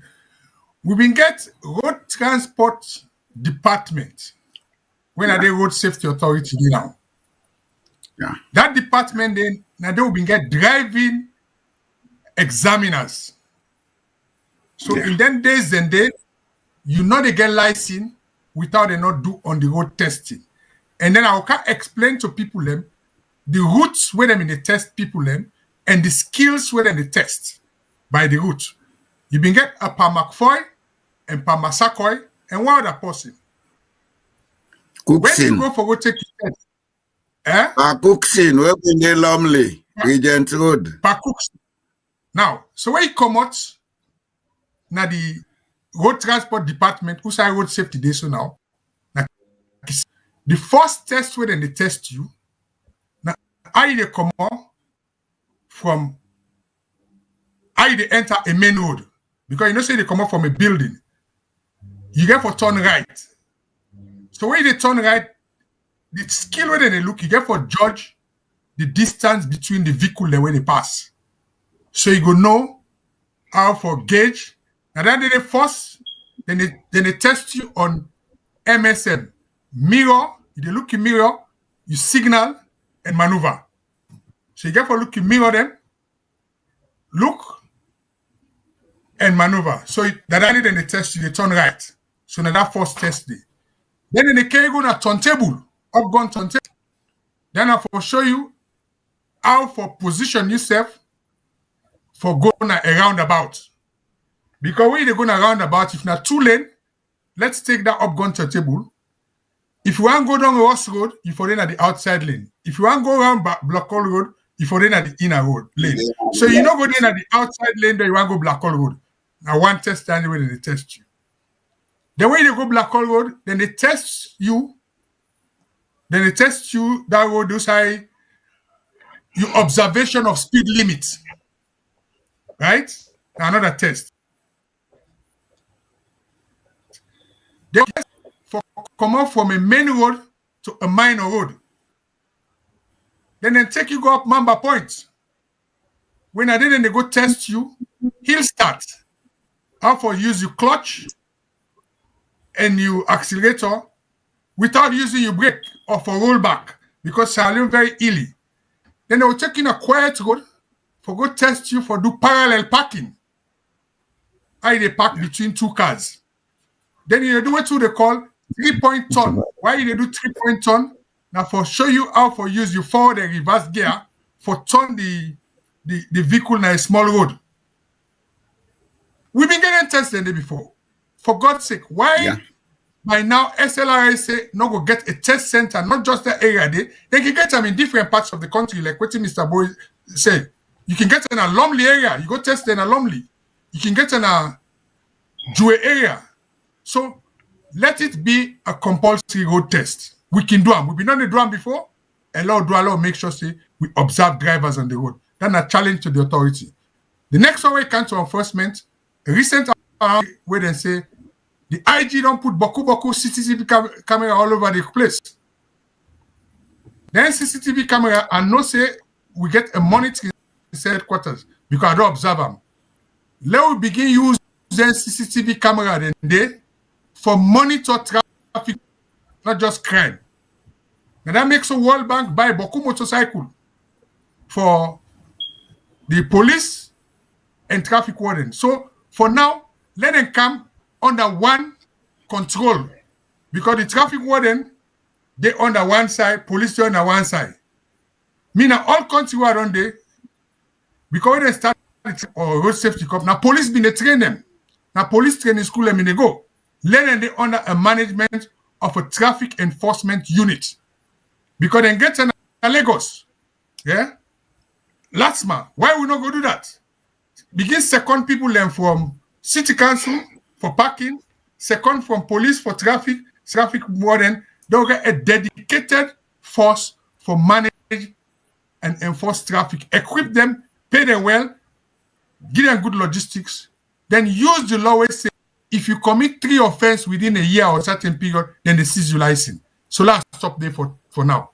We've been get road transport department. When are they road safety authority now? Yeah. That department then now they will be get driving examiners. So in them days and days, you know they get license without they not do on the road testing. And then I can explain to people them the routes where them in the test people them and the skills where them they test by the route. You been get a Pa McFoy and Pa Masakoy and one other person. When you Cooksin. go for go take your test, eh? Cooksin, where we dey Lumley, Regent Road. Cooks. Now, so when you come out, now the road transport department, who say road safety day so now, the first test where they test you, now how they come out from how they enter a main road. Because you know say they come out from a building. You get for turn right. So when they turn right, the skill where they look, you get for judge the distance between the vehicle and where they pass. So you go know how for gauge. And then they first, then they test you on MSM. Mirror, you look in mirror, you signal and maneuver. So you get for look in mirror them, look and maneuver. So then they test you, they turn right. So now that first test day. Then they carry go to turntable, up gun turntable. Then I will show you how for position yourself for going a roundabout. Because when you're going a roundabout, if not 2 lane, let's take that up gun turntable. If you want to go down Ross Road, you fall in at the outside lane. If you want to go around Blackhall Road, you fall in at the inner road lane. So you not go in at the outside lane, then you want to go Blackhall Road. Now one test anyway, they test you. Then when you go Blackhall Road, then they test you. Then they test you that road, those high your observation of speed limit. Right? Another test. They test for come out from a main road to a minor road. Then they take you go up Mamba Point. When I did, then they go test you, hill start. How for use your clutch and your accelerator without using your brake or for rollback because Sierra Leone very illy. Then they will take in a quiet road for go test you for do parallel parking. How they park between 2 cars. Then you do what they call 3-point turn. Why they do 3-point turn? Now for show you how for use your forward and reverse gear for turn the vehicle on a small road. We've been getting tested before. For God's sake, why by now SLRA say no go get a test center, not just the area they can get them in different parts of the country, like what Mr. Boy said. You can get in a Lumley area, you go test in a Lumley. You can get in a Jue area. So let it be a compulsory road test. We can do them. We've been on the drum before. Allow, make sure say we observe drivers on the road. That's a challenge to the authority. The next one we come to enforcement, a recent where they say the IG don't put boku CCTV camera all over the place. Then CCTV camera and no say we get a monitoring headquarters because I don't observe them. Let we begin using CCTV camera then day for monitor traffic, not just crime. And that makes a World Bank buy boku motorcycle for the police and traffic warden. So for now, let them come under one control because the traffic warden they under one side, police they under one side. Meaning all country are on there because when they start or road safety cup, now police been they train them. Now police training school them in they go. Let them they under a management of a traffic enforcement unit because they get in Lagos. Yeah. Lastma, why we not go do that? Begin second people learn from city council for parking, second from police for traffic warden. They'll get a dedicated force for manage and enforce traffic. Equip them, pay them well, give them good logistics, then use the law where say if you commit 3 offenses within a year or a certain period, then they seize your license. So let's stop there for now.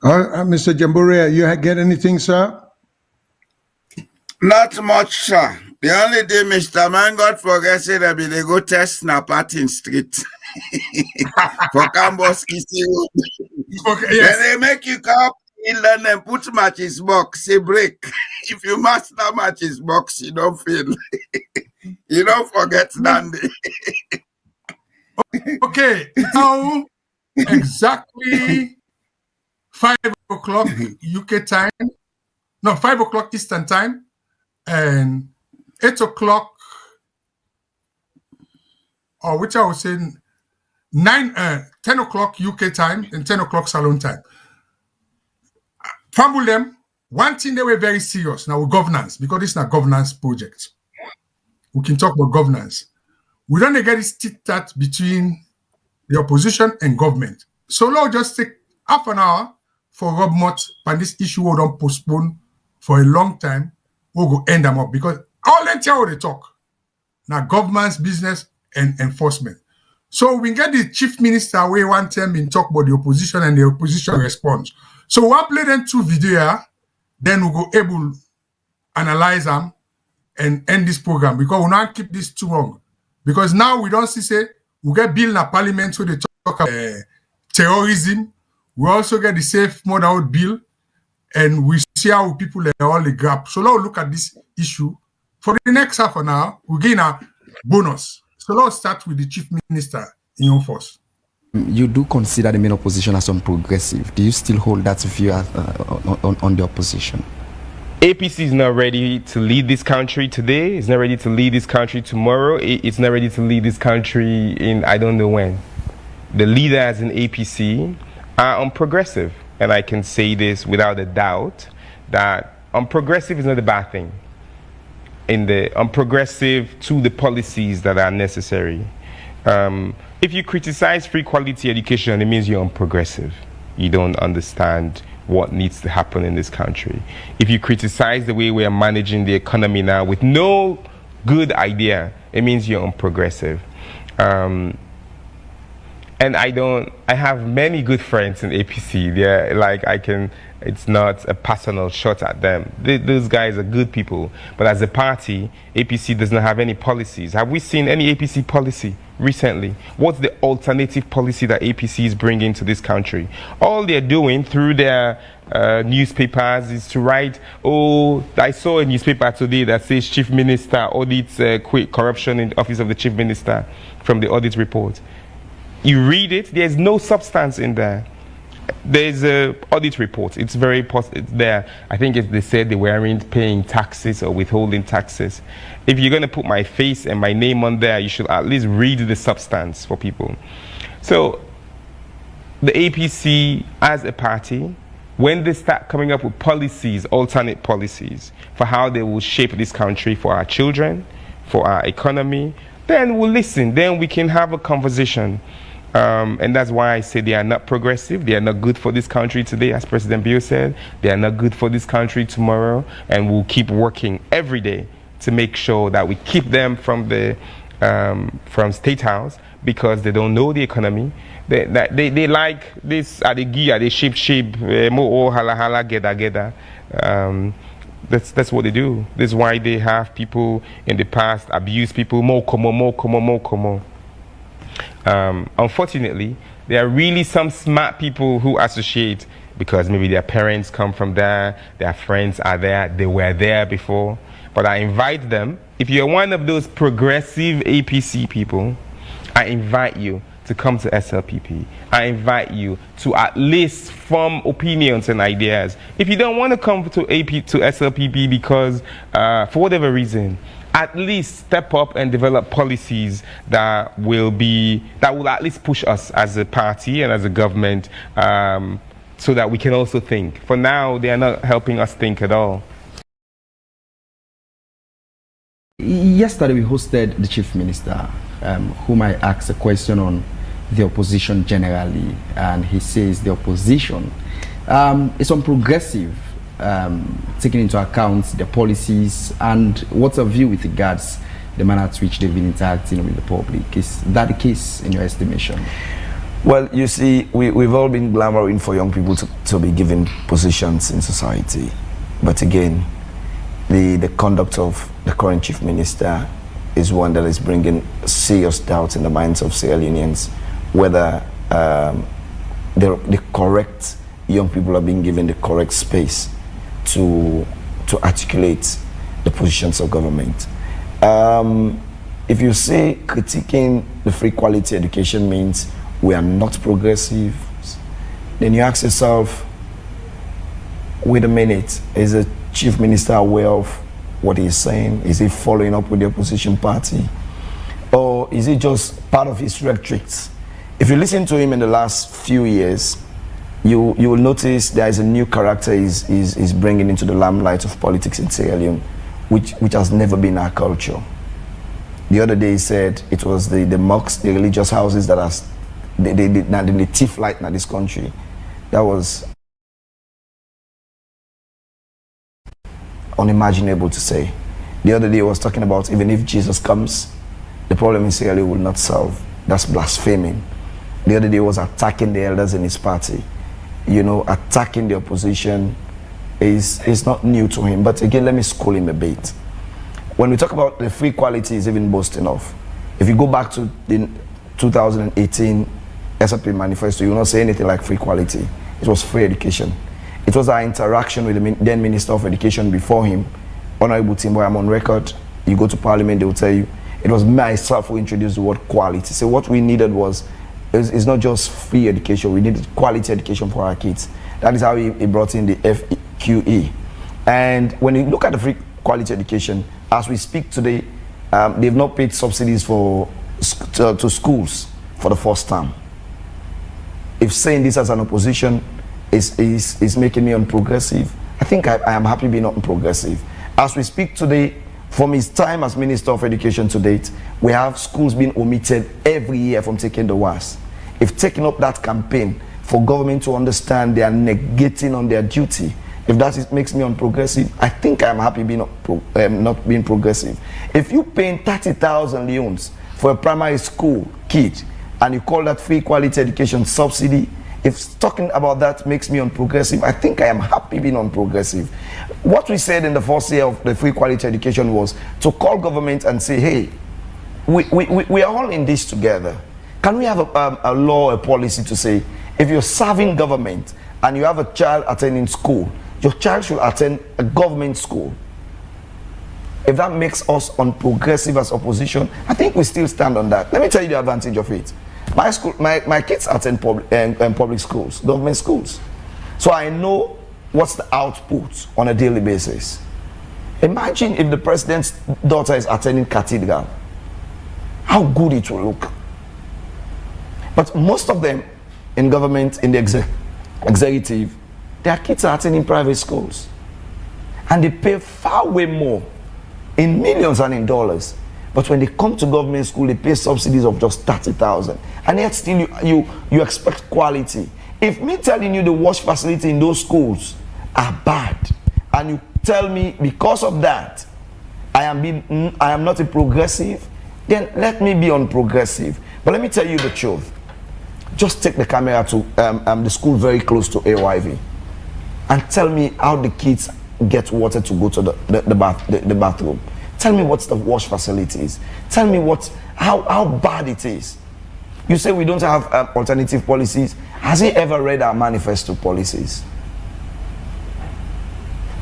Mr. Jamborea, you get anything, sir? Not much, sir. The only day Mr. Mangot forgets it, they go test Napatin Street for Cambos Kissy Road. Okay, yes. Then they make you come in and put matches box, say break. If you master matches box, you don't fail. You don't forget Nandi. Okay, now exactly 5 o'clock UK time. No, 5 o'clock Eastern time. And 8 o'clock, or which I was saying, 10 o'clock UK time and 10 o'clock Salon time. Fumble them. One thing they were very serious now with governance, because this is not governance project. We can talk about governance. We don't get this tit-tat between the opposition and government. So now just take half an hour for Rob Mott and this issue will don't postpone for a long time. We'll go end them up because all them tell they talk. Now government's business and enforcement. So we get the chief minister way one time in talk about the opposition and the opposition response. So we'll play them 2 videos, then we'll go able analyze them and end this program because we'll not keep this too long. Because now we don't see say we get bill in a parliament where they talk about terrorism. We also get the safe mode out bill, and we see how people are all the gap. So now we look at this issue. For the next half an hour, we gain a bonus. So let's start with the chief minister in your force. You do consider the main opposition as unprogressive. Do you still hold that view on the opposition? APC is not ready to lead this country today. It's not ready to lead this country tomorrow. It's not ready to lead this country in I don't know when. The leaders in APC are unprogressive. And I can say this without a doubt, that unprogressive is not a bad thing. Unprogressive to the policies that are necessary. If you criticize free quality education, it means you're unprogressive. You don't understand what needs to happen in this country. If you criticize the way we are managing the economy now with no good idea, it means you're unprogressive. And I have many good friends in APC. They're like, it's not a personal shot at them. Those guys are good people. But as a party, APC does not have any policies. Have we seen any APC policy recently? What's the alternative policy that APC is bringing to this country? All they're doing through their newspapers is to write, oh, I saw a newspaper today that says Chief Minister audits quick corruption in the Office of the Chief Minister from the audit report. You read it, there's no substance in there. There's a audit report. It's very it's there. I think they said they weren't paying taxes or withholding taxes. If you're going to put my face and my name on there, you should at least read the substance for people. So the APC as a party, when they start coming up with policies, alternate policies for how they will shape this country for our children, for our economy, then we'll listen. Then we can have a conversation. And that's why I say they are not progressive. They are not good for this country today, as President Bio said. They are not good for this country tomorrow. And we'll keep working every day to make sure that we keep them from the State House because they don't know the economy. They like this adegi, they shape, mo hala hala geda. That's what they do. That's why they have people in the past abuse people. More como. Unfortunately, there are really some smart people who associate because maybe their parents come from there, their friends are there, they were there before. But I invite them, if you're one of those progressive APC people, I invite you to come to SLPP. I invite you to at least form opinions and ideas. If you don't want to come to SLPP because for whatever reason, at least step up and develop policies that will at least push us as a party and as a government so that we can also think. For now, they are not helping us think at all. Yesterday we hosted the Chief Minister, whom I asked a question on the opposition generally, and he says the opposition is unprogressive, taking into account the policies, and what's your view with regards the manner at which they've been interacting with the public? Is that the case in your estimation? Well, you see, we've all been clamoring for young people to be given positions in society. But again, the conduct of the current Chief Minister is one that is bringing serious doubt in the minds of Sierra Leoneans, whether the correct young people are being given the correct space to articulate the positions of government. If you say critiquing the free quality education means we are not progressive, then you ask yourself, wait a minute, is the Chief Minister aware of what he's saying? Is he following up with the opposition party? Or is it just part of his rhetoric If you listen to him in the last few years, you will notice there is a new character is bringing into the limelight of politics in Sierra Leone, which has never been our culture. The other day he said it was the mosques, the religious houses that are the thief light in this country. That was unimaginable to say. The other day he was talking about even if Jesus comes, the problem in Sierra Leone will not solve. That's blaspheming. The other day he was attacking the elders in his party. You know, attacking the opposition is not new to him. But again, let me school him a bit. When we talk about the free quality is even boasting of, if you go back to the 2018 SRP manifesto, you will not say anything like free quality. It was free education. It was our interaction with the then Minister of Education before him, Honorable Timbo. I'm on record. You go to Parliament, they will tell you, it was myself who introduced the word quality. So what we needed was, it's not just free education, we needed quality education for our kids. That is how he brought in the FQE. And when you look at the free quality education, as we speak today, they've not paid subsidies to schools for the first time. If saying this as an opposition is making me unprogressive, I think I am happy being unprogressive. As we speak today, from his time as Minister of Education to date, we have schools being omitted every year from taking the WAS. If taking up that campaign for government to understand they are negating on their duty, if that makes me unprogressive, I think I'm happy being not being progressive. If you paying 30,000 leones for a primary school kid and you call that free quality education subsidy, if talking about that makes me unprogressive, I think I am happy being unprogressive. What we said in the first year of the free quality education was to call government and say, hey, we are all in this together. Can we have a law, a policy to say, if you're serving government and you have a child attending school, your child should attend a government school. If that makes us unprogressive as opposition, I think we still stand on that. Let me tell you the advantage of it. My kids attend public schools, government schools. So I know what's the output on a daily basis. Imagine if the president's daughter is attending cathedral. How good it will look. But most of them in government, in the executive, their kids are attending private schools. And they pay far way more, in millions and in dollars. But when they come to government school, they pay subsidies of just 30,000. And yet still you expect quality. If me telling you the wash facility in those schools are bad, and you tell me because of that, I am not a progressive, then let me be unprogressive. But let me tell you the truth. Just take the camera to the school very close to AYV and tell me how the kids get water to go to the bathroom. Tell me what's the wash facilities. Tell me how bad it is. You say we don't have alternative policies. Has he ever read our manifesto policies?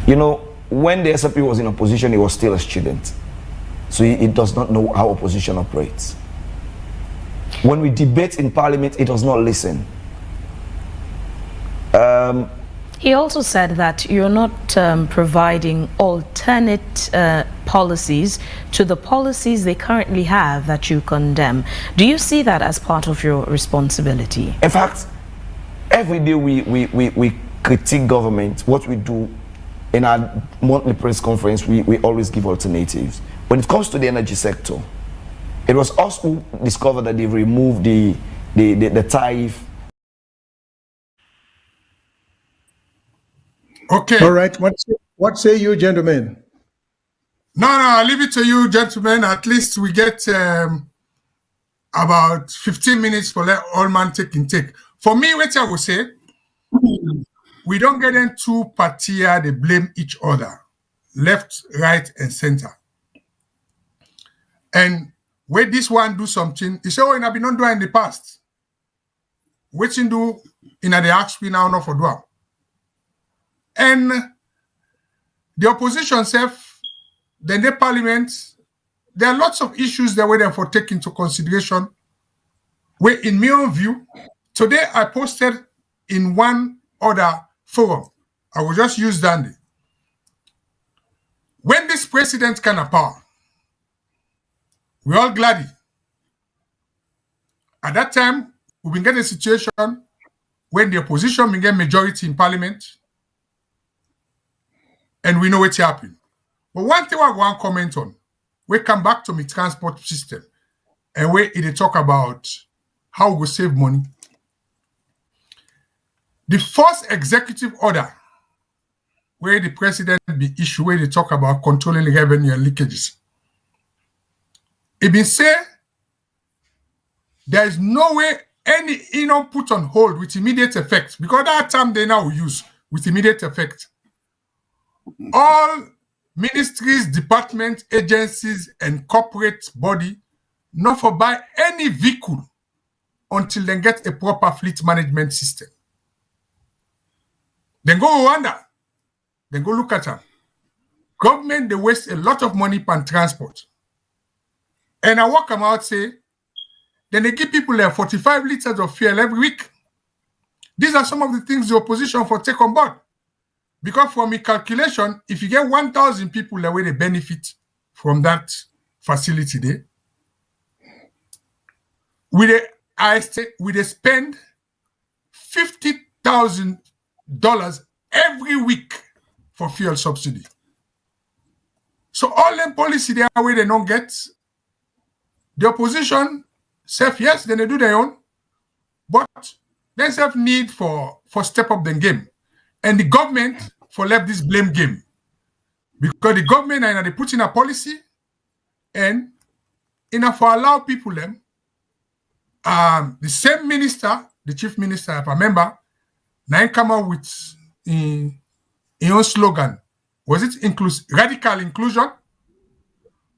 You know, when the SRP was in opposition, he was still a student. So he does not know how opposition operates. When we debate in parliament, he does not listen. He also said that you're not providing alternate policies to the policies they currently have that you condemn. Do you see that as part of your responsibility? In fact, every day we critique government. What we do in our monthly press conference, we always give alternatives. When it comes to the energy sector, it was us who discovered that they've removed the tariff. Okay. All right. What say you, gentlemen? No, I'll leave it to you, gentlemen. At least we get about 15 minutes for let all man take in take. For me, what I would say, we don't get into partia, they blame each other, left, right, and center. And when this one do something, he say, oh, I've been not doing in the past. What you do in the ask we now not for do. And the opposition self, then the parliament, there are lots of issues that were there for take into consideration. Where in my own view, today I posted in one other forum. I will just use Dandy. When this president can have power, we're all glad. At that time, we've been getting a situation when the opposition will get majority in parliament, and we know what's happening. But one thing I want to comment on, we come back to my transport system, and where it talk about how we save money. The first executive order where the president be issued, where they talk about controlling revenue and leakages, it been said there is no way any income put on hold with immediate effect, because that term they now use with immediate effect. All ministries, departments, agencies, and corporate body not for buy any vehicle until they get a proper fleet management system. Then go Rwanda, then go look at them. Government, they waste a lot of money on transport. And I walk them out say, then they give people like 45 liters of fuel every week. These are some of the things the opposition for take on board. Because from a calculation, if you get 1,000 people the way they benefit from that facility there, we they spend $50,000 every week for fuel subsidy. So all them policy there where they don't get, the opposition self, yes, then they do their own, but they self need for step up the game. And the government for left this blame game. Because the government they put in a policy and enough for allow people them. The same minister, the chief minister, if I remember, now come out with in own slogan. Was it radical inclusion?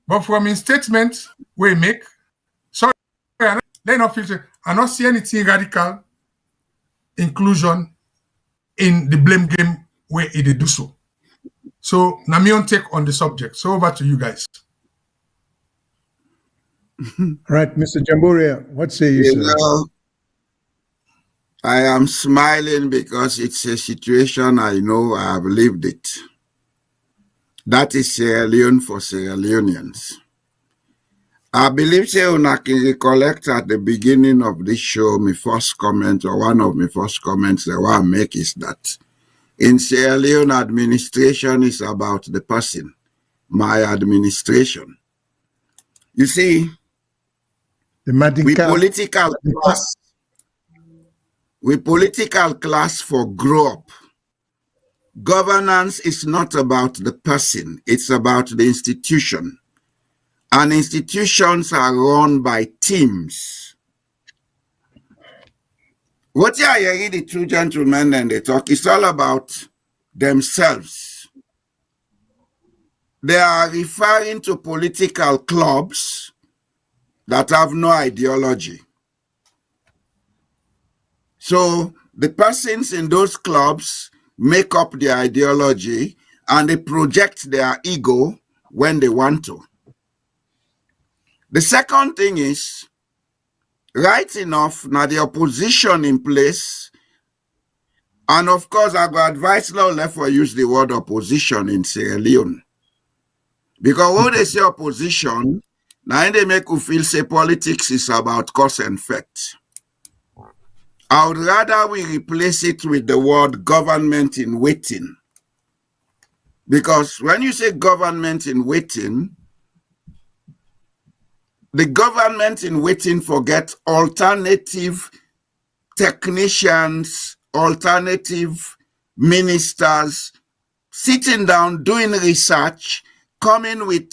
But from his statement we make, sorry, I don't see anything radical inclusion in the blame game where it do so. So now me on take on the subject. So over to you guys. Right, Mr. Jamburia, what say you, sir? I am smiling because it's a situation I know I have lived it. That is Sierra Leone for Sierra Leoneans. I believe una can recollect at the beginning of this show, my first comment, or one of my first comments that I want to make is that in Sierra Leone, administration is about the person, my administration. You see, we political class for grow up. Governance is not about the person, it's about the institution. And institutions are run by teams. What you are hearing the two gentlemen and they talk, it's all about themselves. They are referring to political clubs that have no ideology. So the persons in those clubs make up their ideology and they project their ego when they want to. The second thing is, right enough, now the opposition in place, and of course I go advise law left for use the word opposition in Sierra Leone. Because when they say opposition, now they make you feel say politics is about cause and effect. I would rather we replace it with the word government in waiting. Because when you say government in waiting, the government in waiting forget alternative technicians, alternative ministers, sitting down, doing research, coming with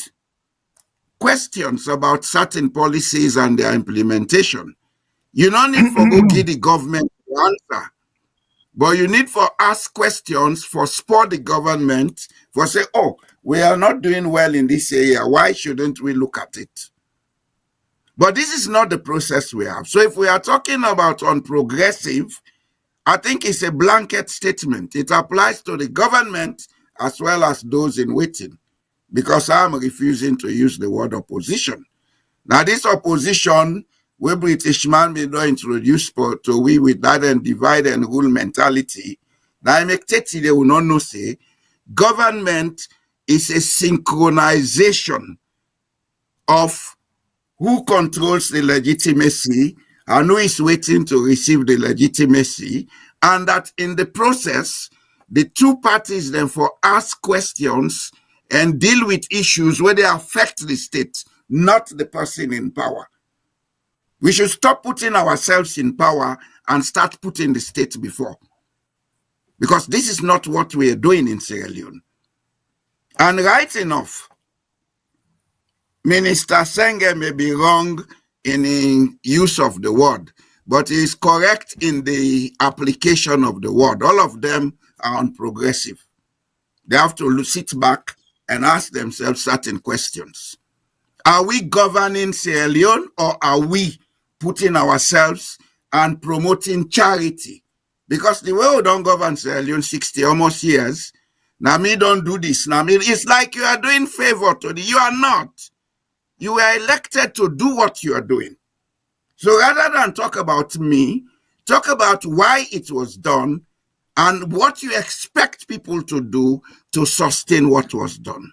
questions about certain policies and their implementation. You don't need for go give the government the answer, but you need for ask questions for support the government for say, oh, we are not doing well in this area. Why shouldn't we look at it? But this is not the process we have. So if we are talking about unprogressive, I think it's a blanket statement. It applies to the government as well as those in waiting, because I'm refusing to use the word opposition. Now this opposition, where British man may not introduce to we with that and divide and rule mentality, now I make they will not know say, government is a synchronization of who controls the legitimacy and who is waiting to receive the legitimacy, and that in the process, the two parties then for ask questions and deal with issues where they affect the state, not the person in power. We should stop putting ourselves in power and start putting the state before. Because this is not what we are doing in Sierra Leone. And right enough, Minister Senge may be wrong in the use of the word, but he is correct in the application of the word. All of them are unprogressive. They have to sit back and ask themselves certain questions. Are we governing Sierra Leone, or are we putting ourselves and promoting charity? Because the way we don't govern Sierra Leone 60 almost years, now me don't do this. Now me, it's like you are doing favor to the, you are not. You were elected to do what you are doing. So rather than talk about me, talk about why it was done and what you expect people to do to sustain what was done.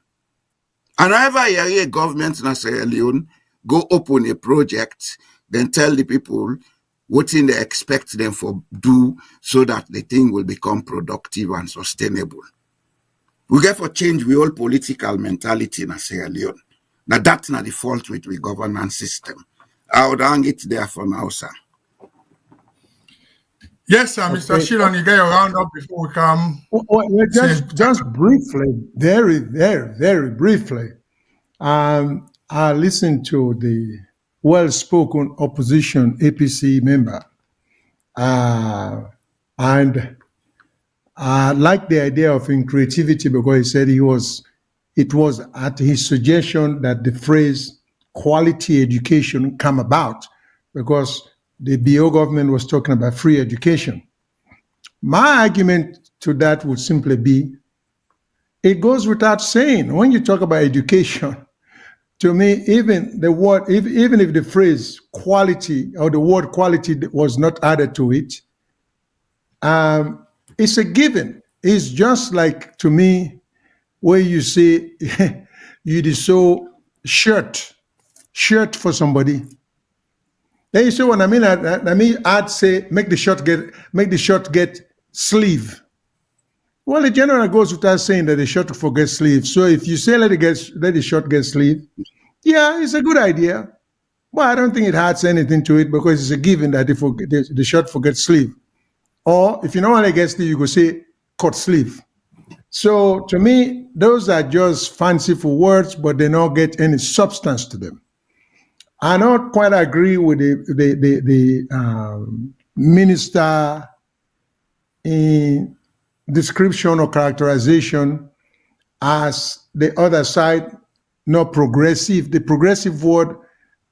And however a government in Sierra Leone go open a project, then tell the people what thing they expect them for do so that the thing will become productive and sustainable. We get for change we all political mentality in Sierra Leone. Now that's not the fault with the governance system. I would hang it there for now, sir. Yes, sir, Mr. Shilon, you get your round up before we come. Well, just briefly, very briefly. I listened to the well-spoken opposition APC member, and I like the idea of creativity because he said it was at his suggestion that the phrase quality education come about because the BO government was talking about free education. My argument to that would simply be, it goes without saying, when you talk about education, to me, even the word, even if the phrase quality or the word quality was not added to it, it's a given. It's just like, to me, where you say you sew shirt for somebody. Then you say, what I mean, I'd say make the shirt get sleeve. Well, the general goes without saying that the shirt forget sleeve. So if you say let the shirt get sleeve, yeah, it's a good idea. But I don't think it adds anything to it because it's a given that if the shirt forgets sleeve. Or if you don't want to get sleeve, you go say cut sleeve. So to me, those are just fanciful words, but they don't get any substance to them. I don't quite agree with the minister in description or characterization as the other side not progressive. The progressive word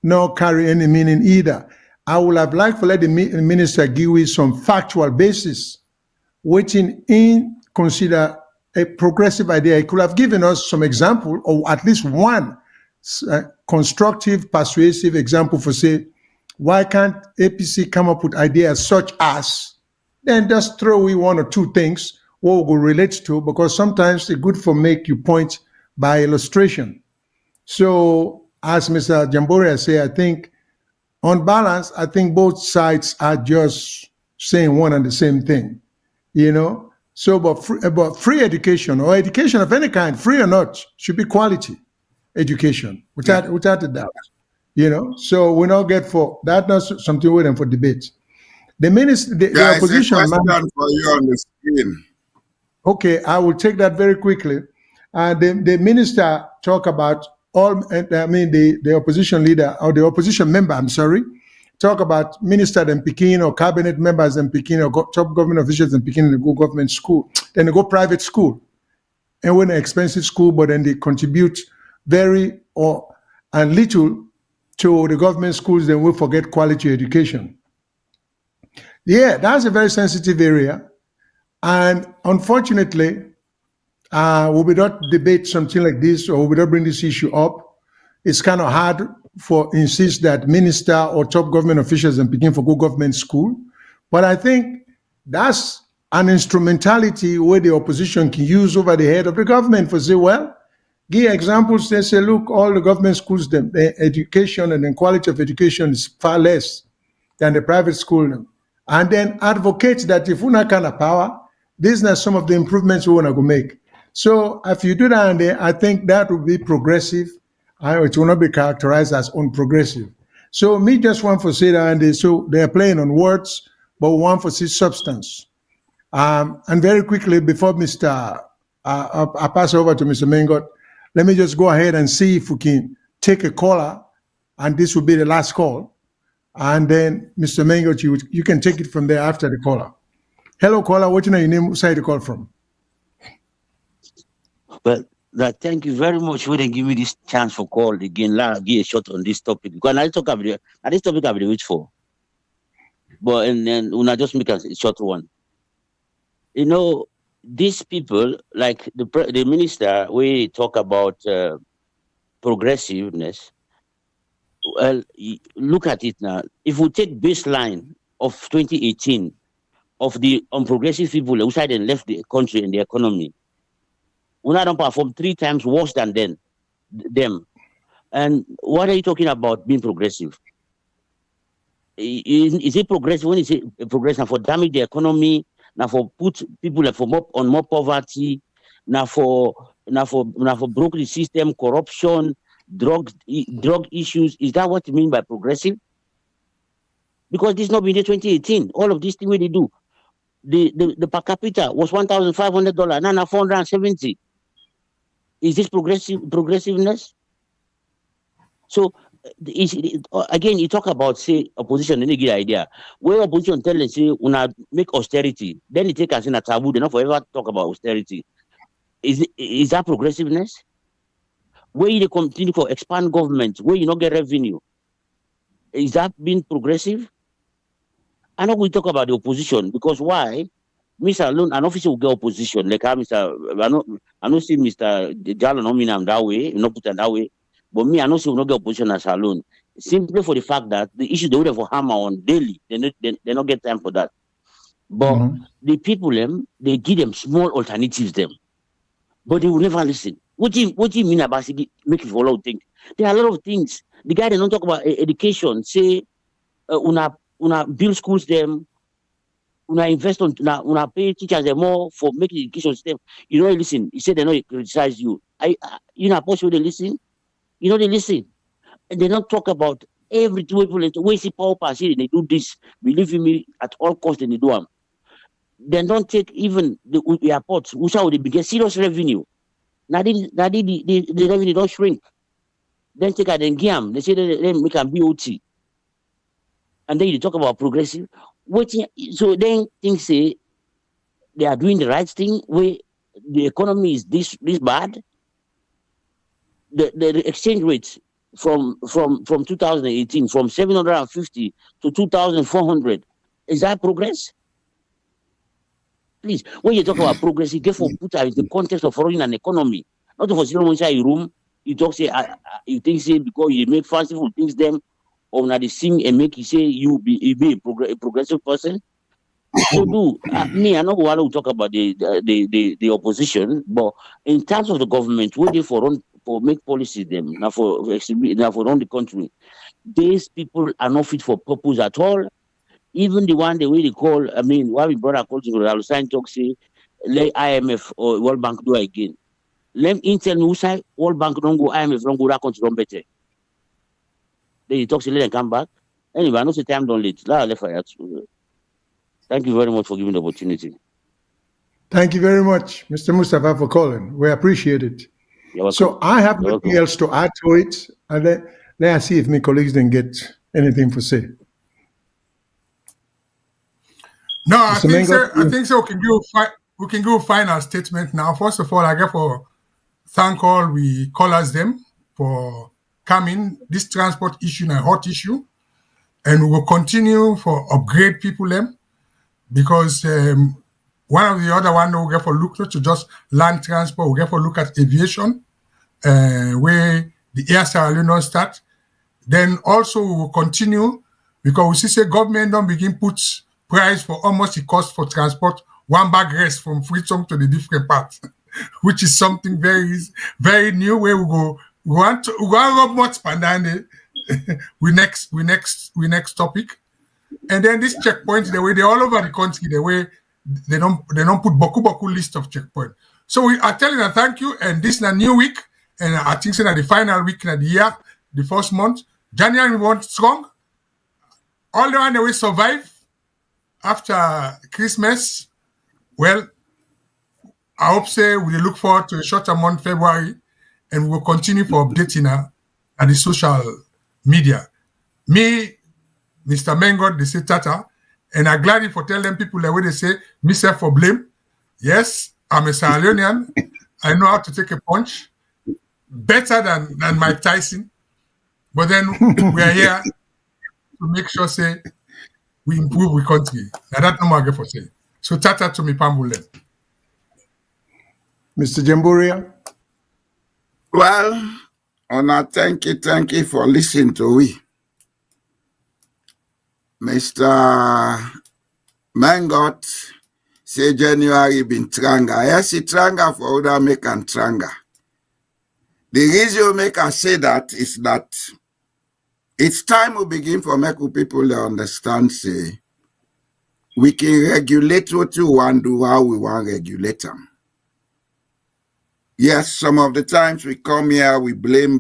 not carry any meaning either. I would have liked to let the minister give me some factual basis, which in consider a progressive idea. He could have given us some example, or at least one constructive, persuasive example for say, why can't APC come up with ideas such as, then just throw in one or two things what we relate to, because sometimes it's good for make you point by illustration. So as Mr. Jamboria say, I think on balance, I think both sides are just saying one and the same thing, you know? So about free education or education of any kind, free or not, should be quality education, without a doubt, you know. So we don't get for that. Not something with them for debate. The minister, the opposition. A question for you on the screen. Okay, I will take that very quickly. The minister talk about all. I mean, the opposition leader or the opposition member. I'm sorry. Talk about minister in Peking or cabinet members in Peking or top government officials in Peking and they go government school. Then they go private school, and when an expensive school, but then they contribute very and little to the government schools, then we forget quality education. Yeah, that's a very sensitive area. And unfortunately, we will not debate something like this or we will not bring this issue up. It's kind of hard for insist that minister or top government officials in Peking for go government school. But I think that's an instrumentality where the opposition can use over the head of the government for say, well, give examples. They say, look, all the government schools, the education and the quality of education is far less than the private school, and then advocate that if we not kind of power, these are some of the improvements we want to go make. So if you do that, and I think that will be progressive, and it will not be characterized as unprogressive. So me just want to say that, and so they're playing on words, but we want to see substance. And very quickly, before I pass over to Mr. Mengot, let me just go ahead and see if we can take a caller, and this will be the last call. And then, Mr. Mengot, you can take it from there after the caller. Hello, caller. What's your name? Where side you call from? Well, thank you very much for giving me this chance for call again. I'll give a shot on this topic because this topic I've been waiting for. But and then when I just make a short one, you know, these people like the minister, we talk about progressiveness. Well, look at it now. If we take baseline of 2018 of the unprogressive people outside and left the country and the economy, we now don't perform 3 times worse than them. And what are you talking about being progressive? Is it progressive? When is it progressive? For damage the economy, now for put people on more poverty, now for broke the system, corruption, drug issues. Is that what you mean by progressive? Because this not been in 2018. All of these things they do. The per capita was $1,500, now $470. Is this progressiveness? So again, you talk about say opposition, and you get idea. Where opposition tell us say when I make austerity, then you take us in a taboo. They not forever talk about austerity. Is that progressiveness? Where you continue to expand government, where you not get revenue, is that being progressive? I know we talk about the opposition because why? Mr. Alone, an officer will get opposition. Like I know see Mr. Jallo no mean I'm that way, not put it that way. But me, I know see will not get opposition as alone. Simply for the fact that the issue they would have for hammer on daily, they not get time for that. But the people they give them small alternatives but they will never listen. What do you mean about make it for a lot of things? There are a lot of things. The guy they don't talk about education. Say una build schools them, una invest on una pay teachers them more for making the education system. You know, listen. He said they don't criticize you. You know, possible they listen. You know, they listen, and they don't talk about every two people. We see power pass here. They do this. Believe in me, at all costs, they do them. They don't take even the airports, which are the biggest serious revenue. Now the revenue don't shrink. Then take out the game. They say they make a BOT. And then you talk about progressive. So then things say they are doing the right thing where the economy is this bad. The exchange rate from 2018 from 750 to 2,400. Is that progress? Please, when you talk about progress, you get for put in the context of running an economy. Not for sitting inside your room, you talk say you think say because you make fanciful things them, or now they sing and make you say you be a progressive person. So me, I know what to talk about the opposition, but in terms of the government, where they for make policies them now for run the country, these people are not fit for purpose at all. Even the way they call, I mean, why we brought our culture to sign talk say, let IMF or World Bank do it again. Let me tell me who say World Bank don't go, IMF don't go, that country don't better. Then you talk say let them come back. Anyway, I know the time don't late. Thank you very much for giving the opportunity. Thank you very much, Mr. Mustafa, for calling. We appreciate it. So I have nothing else to add to it. And let us see if my colleagues didn't get anything to say. No, I think so. We can do a final statement now. First of all, I get for thank all we callers them for coming. This transport issue is a hot issue, and we will continue for upgrade people them because one of the other one we get for look not to just land transport. We get for look at aviation, where the Air Sierra Leone start. Then also we will continue because we see say government don't begin put price for almost the cost for transport one bag rest from Freetown to the different parts, which is something very, very new. Where we want to rub much pandane. we next topic. And then this checkpoint, the way they all over the country, the way they don't put boku list of checkpoint. So we are telling a thank you, and this is a new week, and I think it's the final week of the year, the first month. January we want strong. All the one that we survive after Christmas. Well, I hope say we look forward to a shorter month, February, and we will continue for updating her at the social media. Me, Mr. Mengo, they say Tata, and I'm glad for telling people the way they say, myself for blame. Yes, I'm a Sierra Leonean. I know how to take a punch better than Mike Tyson. But then we are here to make sure, say, we improve the country. Now that's no more for say. So Tata to me, Pambule. Mr. Jamburia. Well, Ona, thank you for listening to we. Mr. Mangot say January been tranga. Yes, it's tranga for other make and tranga. The reason you make us say that is that it's time we begin for make people to understand, say, we can regulate what we want to do, how we want to regulate them. Yes, some of the times we come here, we blame.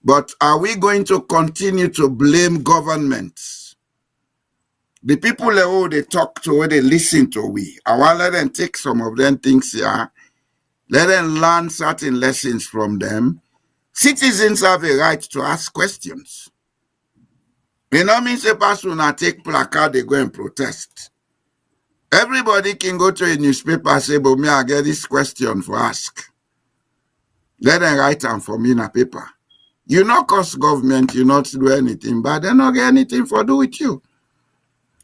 But are we going to continue to blame governments? The people who they talk to, who they listen to, I want to let them take some of them things here. Let them learn certain lessons from them. Citizens have a right to ask questions. You know, means a person will take placard, they go and protest. Everybody can go to a newspaper and say, but me, I get this question for ask. Let them write them for me in a paper. You not cost government, you not do anything, but they not get anything for do with you.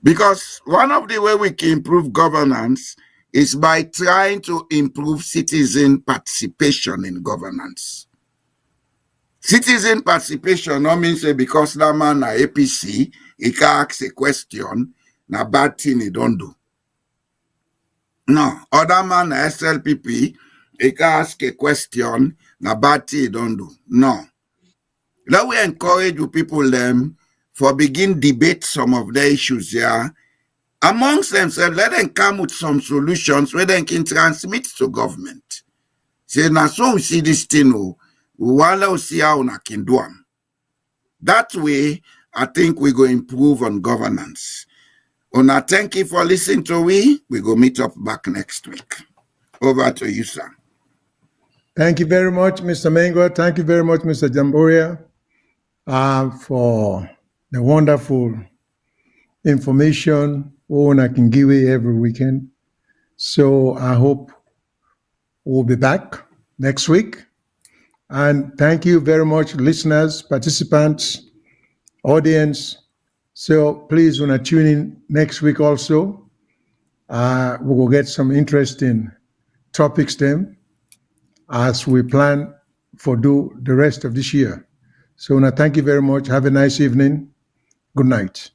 Because one of the way we can improve governance is by trying to improve citizen participation in governance. Citizen participation no means say because that man na APC, he can ask a question, na bad thing he don't do. No, other man na SLPP, he can ask a question, na bad thing he don't do. No. Let we encourage you people them for begin debate some of the issues here amongst themselves. Let them come with some solutions where they can transmit to government. Say, now so we see this thing, we want to see how we can do them. That way, I think we go improve on governance. Una, thank you for listening to we. We go meet up back next week. Over to you, sir. Thank you very much, Mr. Mengo. Thank you very much, Mr. Jamburia, for the wonderful information I can give you every weekend. So I hope we'll be back next week. And thank you very much, listeners, participants, audience. So please, when I tune in next week also, we will get some interesting topics then as we plan for the rest of this year. So I thank you very much. Have a nice evening. Good night.